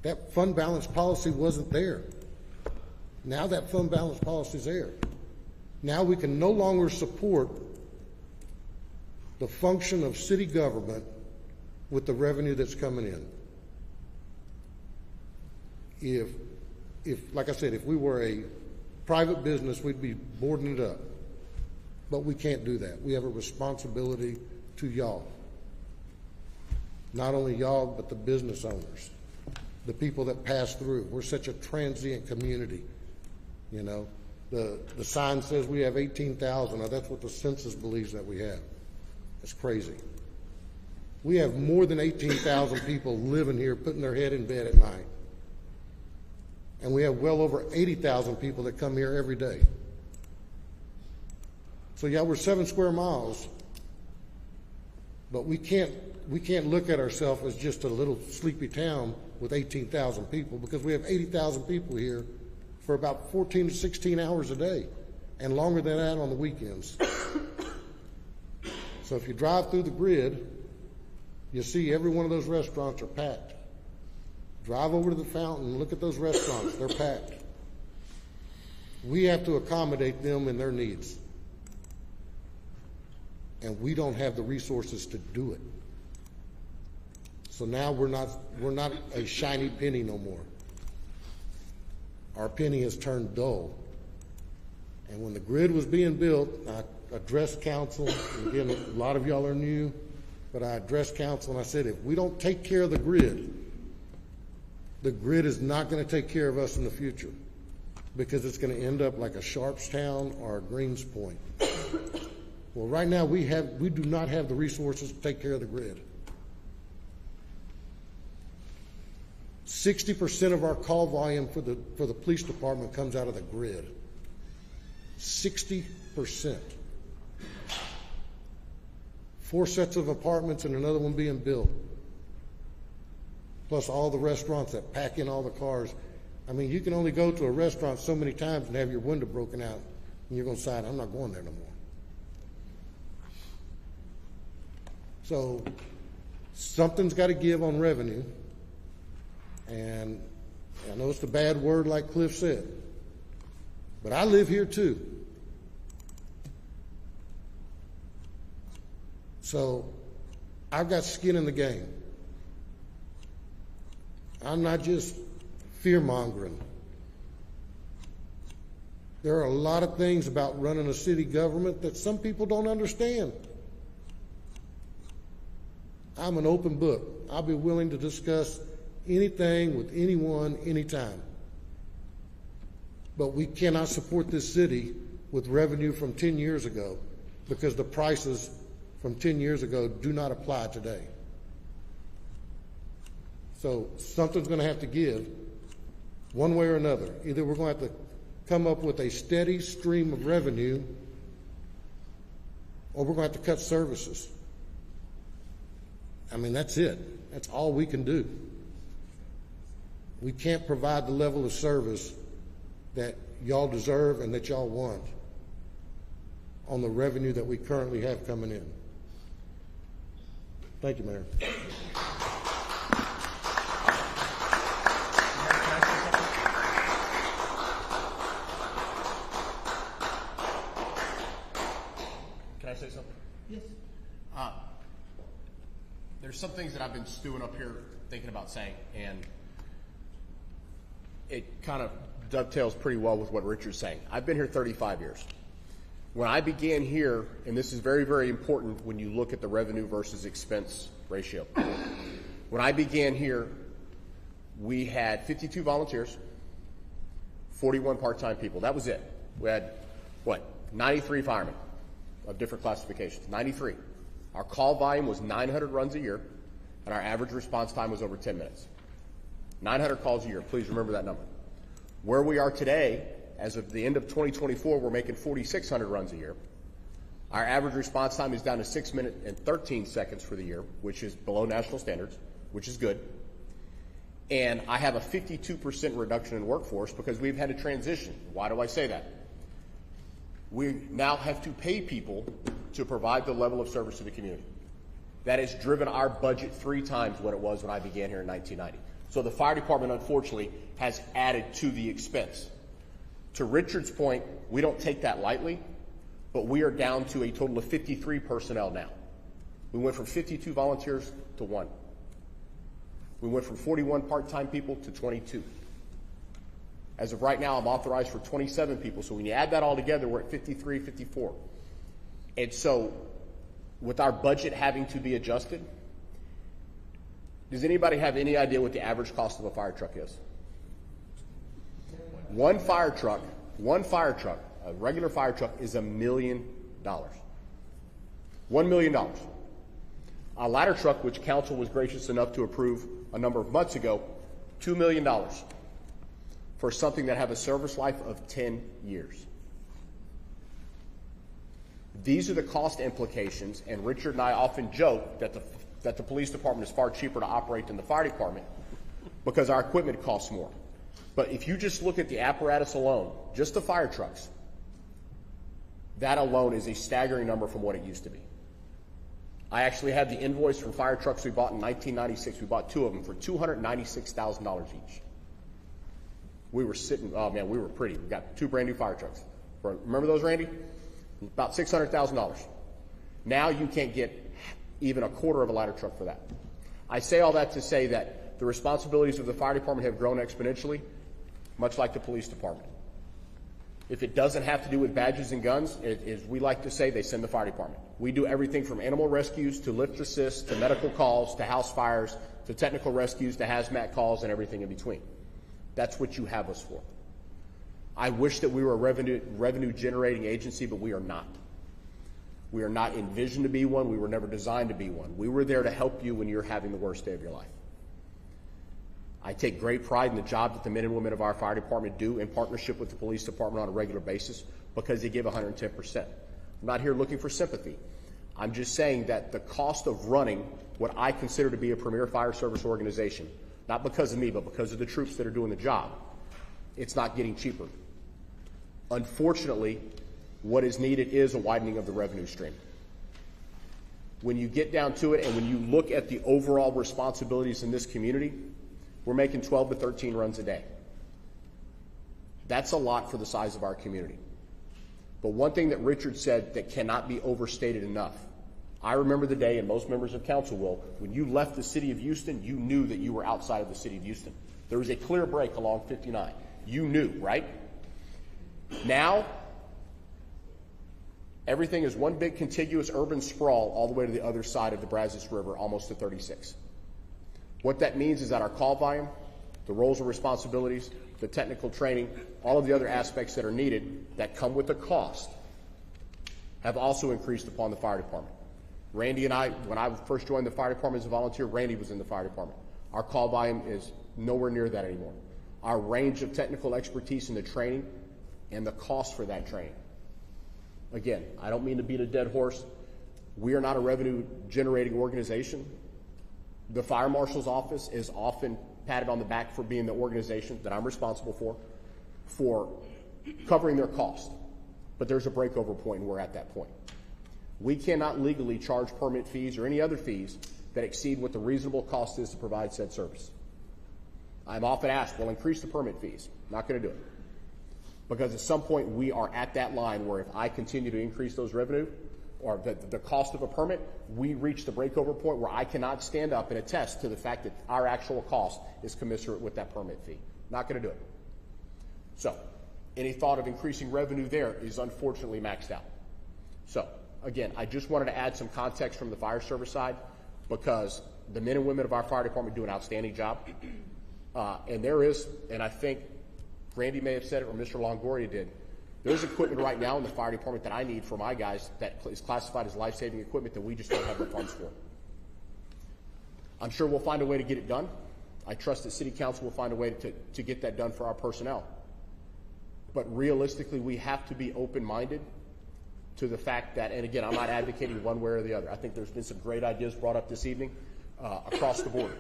That fund balance policy wasn't there. Now that fund balance policy is there. Now we can no longer support the function of city government with the revenue that's coming in. If, like I said, if we were a private business, we'd be boarding it up. But we can't do that. We have a responsibility to y'all. Not only y'all, but the business owners, the people that pass through. We're such a transient community, you know. The sign says we have 18,000. Now that's what the census believes that we have. That's crazy. We have more than 18,000 people living here, putting their head in bed at night. And we have well over 80,000 people that come here every day. So yeah, we're 7 square miles, but we can't look at ourselves as just a little sleepy town with 18,000 people, because we have 80,000 people here for about 14 to 16 hours a day, and longer than that on the weekends. So if you drive through the grid, you'll see every one of those restaurants are packed. Drive over to the fountain and look at those restaurants. They're packed. We have to accommodate them and their needs. And we don't have the resources to do it. So now we're not a shiny penny no more. our penny has turned dull. And when the grid was being built, I addressed council, and again, a lot of y'all are new, but I addressed council and I said, if we don't take care of the grid is not going to take care of us in the future, because it's going to end up like a Sharpstown or a Greens Point. Well, right now we do not have the resources to take care of the grid. 60% of our call volume for the police department comes out of the grid. 60%. 4 sets of apartments and another one being built. Plus all the restaurants that pack in all the cars. I mean, you can only go to a restaurant so many times and have your window broken out, and you're going to decide, I'm not going there no more. So something's got to give on revenue. And I know it's a bad word like Cliff said, but I live here too. So I've got skin in the game. I'm not just fear-mongering. There are a lot of things about running a city government that some people don't understand. I'm an open book. I'll be willing to discuss anything with anyone, anytime. But we cannot support this city with revenue from 10 years ago, because the prices from 10 years ago do not apply today. So something's going to have to give one way or another. Either we're going to have to come up with a steady stream of revenue, or we're going to have to cut services. I mean, that's it. That's all we can do. We can't provide the level of service that y'all deserve and that y'all want on the revenue that we currently have coming in. Thank you, Mayor. Can I say something? Yes. There's some things that I've been stewing up here thinking about saying, and it kind of dovetails pretty well with what Richard's saying. I've been here 35 years. When I began here, and this is very, very important when you look at the revenue versus expense ratio. When I began here, we had 52 volunteers, 41 part-time people. That was it. We had, 93 firemen of different classifications, 93. Our call volume was 900 runs a year, and our average response time was over 10 minutes. 900 calls a year. Please remember that number. Where we are today, as of the end of 2024, we're making 4,600 runs a year. Our average response time is down to 6 minutes and 13 seconds for the year, which is below national standards, which is good. And I have a 52% reduction in workforce because we've had a transition. Why do I say that? We now have to pay people to provide the level of service to the community. That has driven our budget 3 times what it was when I began here in 1990. So the fire department, unfortunately, has added to the expense. To Richard's point, we don't take that lightly, but we are down to a total of 53 personnel now. We went from 52 volunteers to 1. We went from 41 part-time people to 22. As of right now, I'm authorized for 27 people, so when you add that all together, we're at 53, 54. And so, with our budget having to be adjusted, does anybody have any idea what the average cost of a fire truck is? One fire truck, a regular fire truck is $1 million. $1 million. A ladder truck, which council was gracious enough to approve a number of months ago, $2 million for something that have a service life of 10 years. These are the cost implications, and Richard and I often joke that the police department is far cheaper to operate than the fire department because our equipment costs more. But if you just look at the apparatus alone, just the fire trucks, that alone is a staggering number from what it used to be. I actually had the invoice from fire trucks we bought in 1996. We bought 2 of them for $296,000 each. We were sitting, oh man, we were pretty. We got 2 brand new fire trucks. Remember those, Randy? About $600,000. Now you can't get even a quarter of a ladder truck for that. I say all that to say that the responsibilities of the fire department have grown exponentially. much like the police department. If it doesn't have to do with badges and guns, as we like to say, they send the fire department. We do everything from animal rescues to lift assists to medical calls to house fires to technical rescues to hazmat calls and everything in between. That's what you have us for. I wish that we were a revenue generating agency, but we are not. We are not envisioned to be one. We were never designed to be one. We were there to help you when you're having the worst day of your life. I take great pride in the job that the men and women of our fire department do in partnership with the police department on a regular basis because they give 110%. I'm not here looking for sympathy. I'm just saying that the cost of running what I consider to be a premier fire service organization, not because of me, but because of the troops that are doing the job, it's not getting cheaper. Unfortunately, what is needed is a widening of the revenue stream. When you get down to it and when you look at the overall responsibilities in this community, we're making 12 to 13 runs a day. That's a lot for the size of our community. But one thing that Richard said that cannot be overstated enough, I remember the day, and most members of council will, when you left the city of Houston, you knew that you were outside of the city of Houston. There was a clear break along 59. You knew, right? Now, everything is one big contiguous urban sprawl all the way to the other side of the Brazos River, almost to 36. What that means is that our call volume, the roles and responsibilities, the technical training, all of the other aspects that are needed that come with the cost have also increased upon the fire department. Randy and I, when I first joined the fire department as a volunteer, Randy was in the fire department. Our call volume is nowhere near that anymore. Our range of technical expertise in the training and the cost for that training. Again, I don't mean to beat a dead horse. We are not a revenue generating organization. The fire marshal's office is often patted on the back for being the organization that I'm responsible for covering their cost. But there's a breakover point, and we're at that point. We cannot legally charge permit fees or any other fees that exceed what the reasonable cost is to provide said service. I'm often asked, well, increase the permit fees. Not going to do it. Because at some point we are at that line where if I continue to increase those revenue or the cost of a permit, we reach the breakover point where I cannot stand up and attest to the fact that our actual cost is commensurate with that permit fee. Not going to do it. So, any thought of increasing revenue there is unfortunately maxed out. So, again, I just wanted to add some context from the fire service side because the men and women of our fire department do an outstanding job. And there is, and I think Randy may have said it or Mr. Longoria did, there's equipment right now in the fire department that I need for my guys that is classified as life-saving equipment that we just don't have the funds for. I'm sure we'll find a way to get it done. I trust that City Council will find a way to get that done for our personnel. But realistically, we have to be open-minded to the fact that, and again, I'm not advocating one way or the other. I think there's been some great ideas brought up this evening across the board.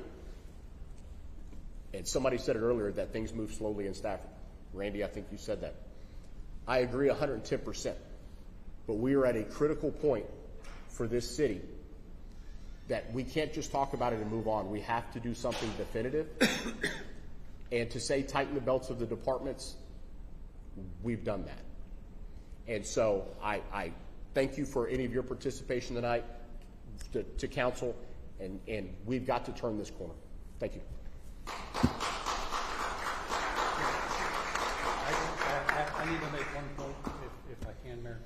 And somebody said it earlier that things move slowly in Stafford. Randy, I think you said that. I agree 110%. But we are at a critical point for this city that we can't just talk about it and move on. We have to do something definitive. And to say tighten the belts of the departments, we've done that. And so I thank you for any of your participation tonight to council, and we've got to turn this corner. Thank you. I need to make one point, if I can, Mayor.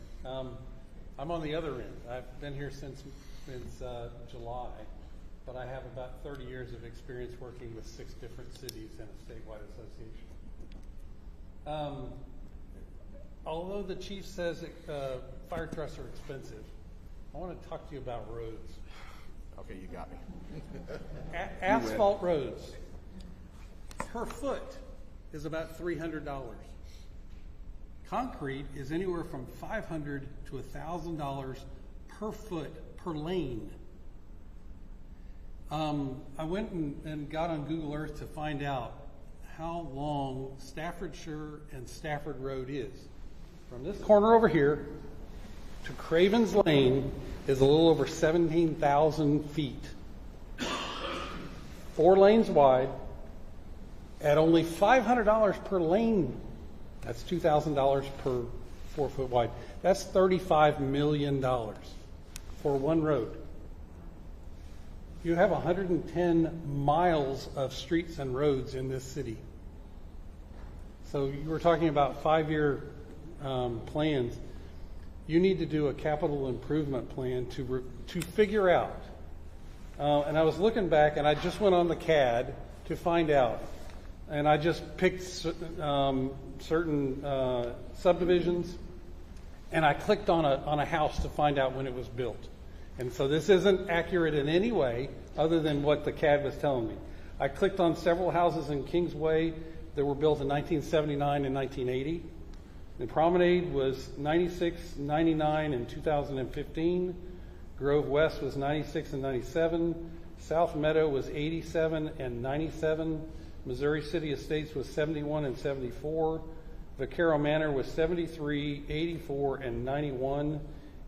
I'm on the other end. I've been here since July, but I have about 30 years of experience working with 6 different cities and a statewide association. Although the chief says fire trucks are expensive, I want to talk to you about roads. Okay, you got me. Asphalt roads per foot is about $300. Concrete is anywhere from $500 to $1,000 per foot per lane. I went and got on Google Earth to find out how long Staffordshire and Stafford Road is. From this corner over here to Cravens Lane is a little over 17,000 feet. 4 lanes wide at only $500 per lane. That's $2,000 per 4 foot wide. That's $35 million for one road. You have 110 miles of streets and roads in this city. So you were talking about 5-year plans. You need to do a capital improvement plan to figure out. And I was looking back, and I just went on the CAD to find out. And I just picked certain subdivisions, and I clicked on a house to find out when it was built. And so this isn't accurate in any way other than what the CAD was telling me. I clicked on several houses in Kingsway that were built in 1979 and 1980. The Promenade was 96, 99, and 2015. Grove West was 96 and 97. South Meadow was 87 and 97. Missouri City Estates was 71 and 74. Vaquero Manor was 73, 84, and 91.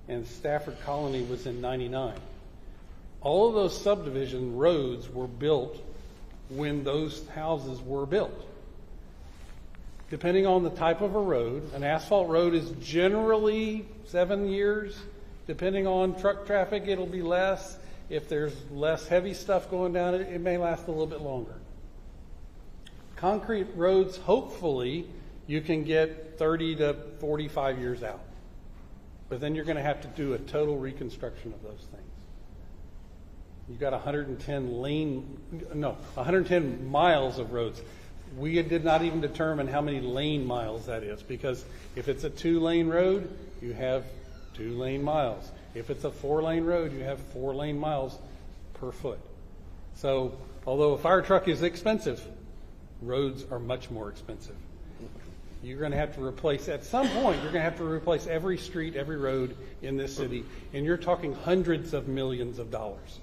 And Stafford Colony was in 99. All of those subdivision roads were built when those houses were built. Depending on the type of a road, an asphalt road is generally 7 years. Depending on truck traffic, it'll be less. If there's less heavy stuff going down it, it may last a little bit longer. Concrete roads, hopefully, you can get 30 to 45 years out. But then you're going to have to do a total reconstruction of those things. You've got 110 miles of roads. We did not even determine how many lane miles that is, because if it's a 2-lane road, you have 2 lane miles. If it's a 4-lane road, you have 4 lane miles per foot. So, although a fire truck is expensive, roads are much more expensive. You're going to have to replace, at some point, you're going to have to replace every street, every road in this city, and you're talking hundreds of millions of dollars.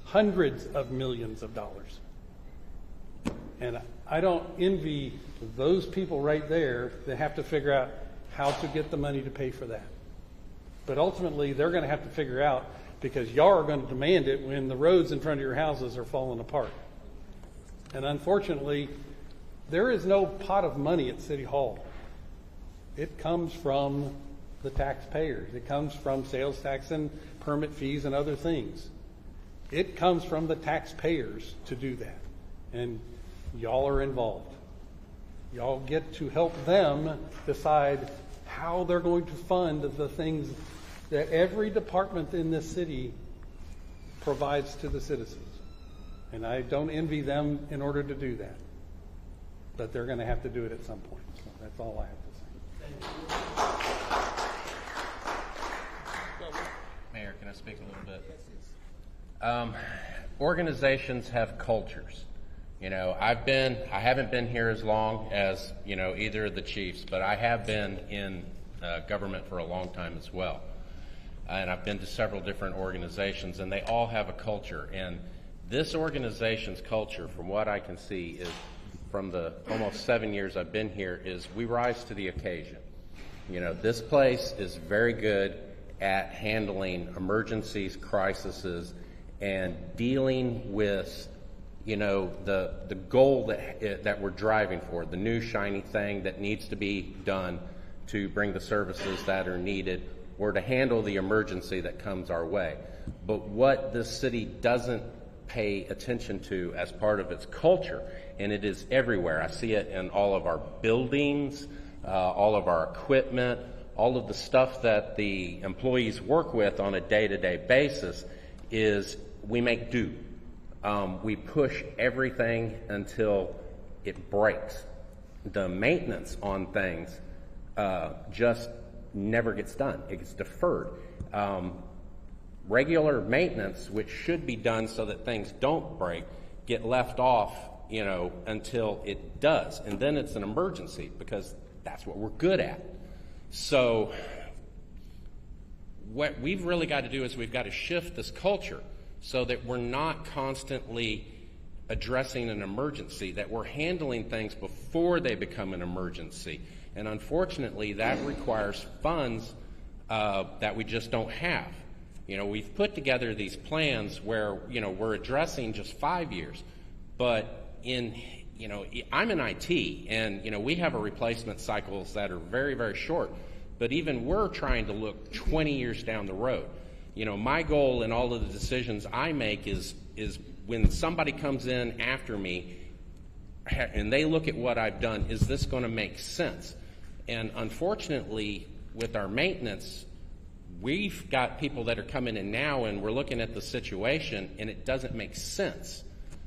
Hundreds of millions of dollars. And I don't envy those people right there that have to figure out how to get the money to pay for that. But ultimately, they're going to have to figure out, because y'all are going to demand it when the roads in front of your houses are falling apart. And unfortunately, there is no pot of money at City Hall. It comes from the taxpayers. It comes from sales tax and permit fees and other things. It comes from the taxpayers to do that. And y'all are involved. Y'all get to help them decide how they're going to fund the things that every department in this city provides to the citizens. And I don't envy them in order to do that. But they're going to have to do it at some point. So that's all I have to say. Mayor, can I speak a little bit? Organizations have cultures. You know, I haven't been here as long as, either of the chiefs, but I have been in government for a long time as well. And I've been to several different organizations, and they all have a culture. And this organization's culture, from what I can see, is from the almost 7 years I've been here, is we rise to the occasion. This place is very good at handling emergencies, crises, and dealing with, the goal that we're driving for, the new shiny thing that needs to be done to bring the services that are needed or to handle the emergency that comes our way. But what this city doesn't pay attention to as part of its culture, and it is everywhere. I see it in all of our buildings, all of our equipment, all of the stuff that the employees work with on a day-to-day basis, is we make do. We push everything until it breaks. The maintenance on things just never gets done. It gets deferred. Regular maintenance, which should be done so that things don't break, get left off, until it does. And then it's an emergency, because that's what we're good at. So what we've really got to do is we've got to shift this culture so that we're not constantly addressing an emergency, that we're handling things before they become an emergency. And unfortunately, that requires funds that we just don't have. We've put together these plans where, we're addressing just 5 years. But I'm in IT, and, we have a replacement cycles that are very, very short. But even we're trying to look 20 years down the road. My goal in all of the decisions I make is when somebody comes in after me, and they look at what I've done, is this going to make sense? And unfortunately, with our maintenance, we've got people that are coming in now and we're looking at the situation and it doesn't make sense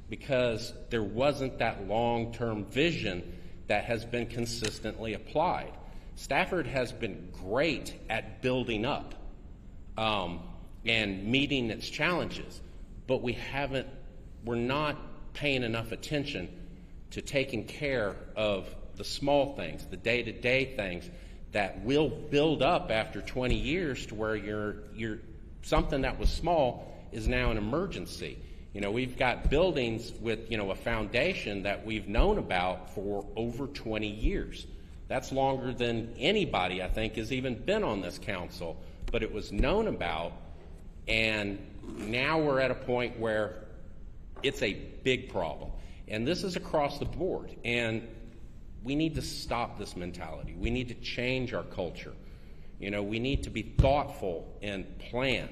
because there wasn't that long-term vision that has been consistently applied. Stafford has been great at building up and meeting its challenges, but we're not paying enough attention to taking care of the small things, the day-to-day things that will build up after 20 years to where you're something that was small is now an emergency. You know, we've got buildings with, a foundation that we've known about for over 20 years. That's longer than anybody, I think, has even been on this council, but it was known about, and now we're at a point where it's a big problem. And this is across the board, and we need to stop this mentality. We need to change our culture. We need to be thoughtful and plan.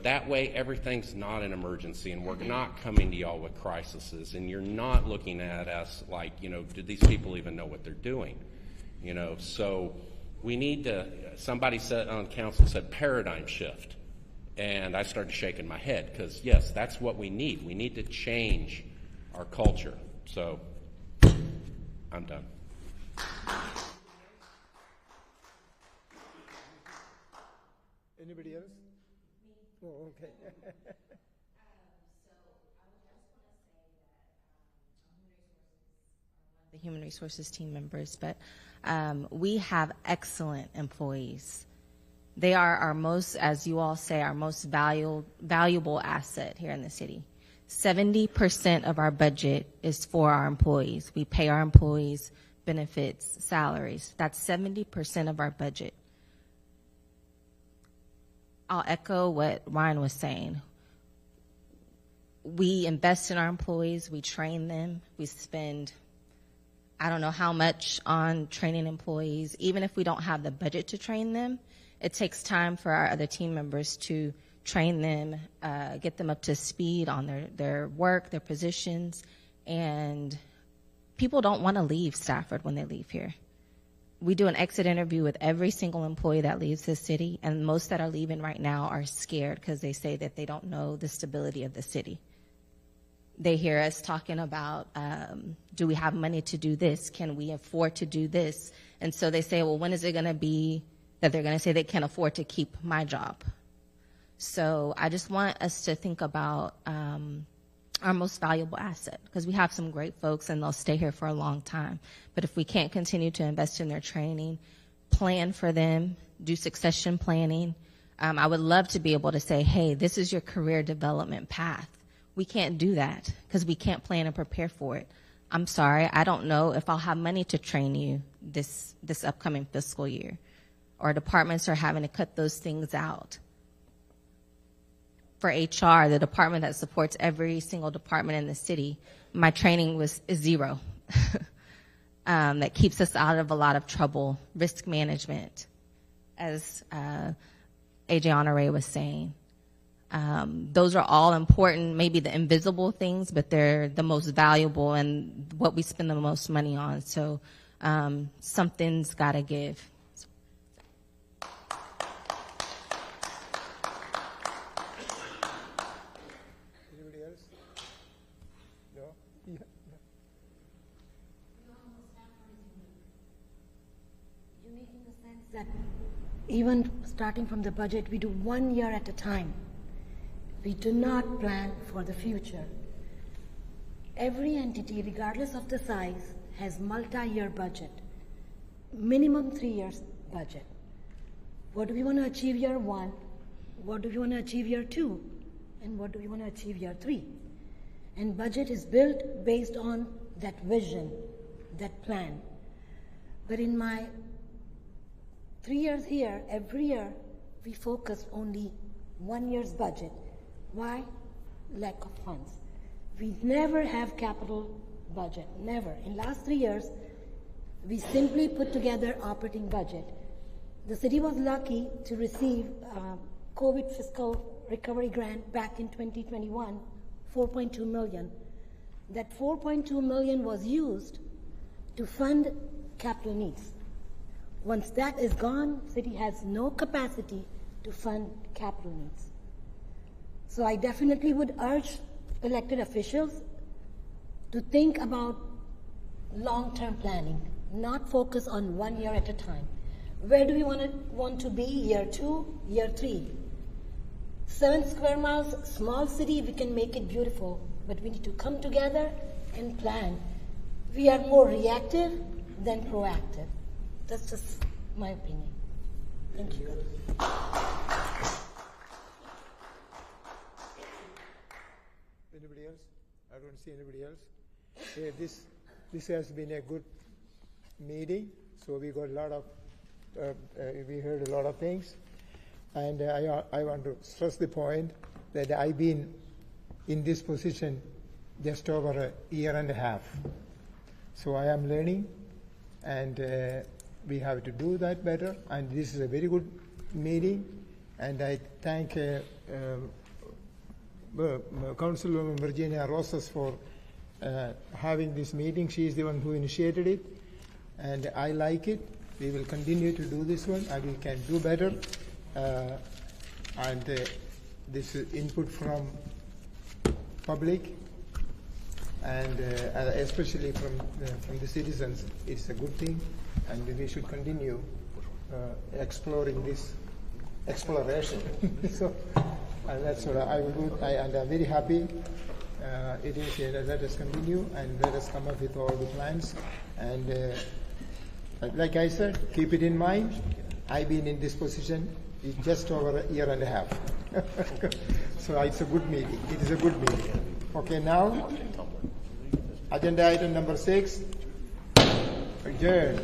That way everything's not an emergency and we're not coming to y'all with crises and you're not looking at us like, do these people even know what they're doing? So we need to, somebody said on council said paradigm shift. And I started shaking my head because yes, that's what we need. We need to change our culture. So I'm done. Anybody else? Oh, okay. The human resources team members, but we have excellent employees. They are our most, as you all say, our most valuable asset here in the city. 70% of our budget is for our employees. We pay our employees benefits, salaries. That's 70% of our budget. I'll echo what Ryan was saying. We invest in our employees. We train them. We spend, I don't know how much on training employees. Even if we don't have the budget to train them, it takes time for our other team members to train them, get them up to speed on their work, their positions, and people don't want to leave Stafford when they leave here. We do an exit interview with every single employee that leaves the city, and most that are leaving right now are scared because they say that they don't know the stability of the city. They hear us talking about, do we have money to do this? Can we afford to do this? And so they say, well, when is it going to be that they're going to say they can't afford to keep my job? So I just want us to think about our most valuable asset, because we have some great folks and they'll stay here for a long time. But if we can't continue to invest in their training, plan for them, do succession planning, I would love to be able to say, hey, this is your career development path. We can't do that because we can't plan and prepare for it. I'm sorry, I don't know if I'll have money to train you this upcoming fiscal year. Or departments are having to cut those things out. For HR, the department that supports every single department in the city, my training is zero. That keeps us out of a lot of trouble. Risk management, as Adriana Ray was saying. Those are all important, maybe the invisible things, but they're the most valuable and what we spend the most money on. So something's got to give. Anybody else? No? Yeah. Unique in the sense that even starting from the budget, we do 1 year at a time. We do not plan for the future. Every entity, regardless of the size, has multi-year budget, minimum 3 years budget. What do we want to achieve year 1? What do we want to achieve year 2? And what do we want to achieve year 3? And budget is built based on that vision, that plan. But in my 3 years here, every year, we focus only 1 year's budget. Why? Lack of funds. We never have capital budget, never. In last 3 years, we simply put together operating budget. The city was lucky to receive COVID fiscal recovery grant back in 2021, $4.2 million. that 4.2 million was used to fund capital needs. Once that is gone, city has no capacity to fund capital needs. So I definitely would urge elected officials to think about long-term planning, not focus on 1 year at a time. Where do we want to be year 2, year 3? 7 square miles, small city, we can make it beautiful, but we need to come together and plan. We are more reactive than proactive. That's just my opinion. Thank you. Anybody else? I don't see anybody else. This has been a good meeting. So we got a lot of, we heard a lot of things. And I want to stress the point that I've been in this position just over a year and a half. So I am learning, and we have to do that better. And this is a very good meeting. And I thank Councilwoman Virginia Rosas for having this meeting. She is the one who initiated it, and I like it. We will continue to do this one, and we can do better. And this input from public, and especially from the citizens, it's a good thing, and we should continue exploring this exploration. So that's what I will do, and I'm very happy. It is. Let us continue and let us come up with all the plans. And like I said, keep it in mind. I've been in this position just over a year and a half. So it's a good meeting. It is a good meeting. Okay, now, agenda item number 6, adjourn.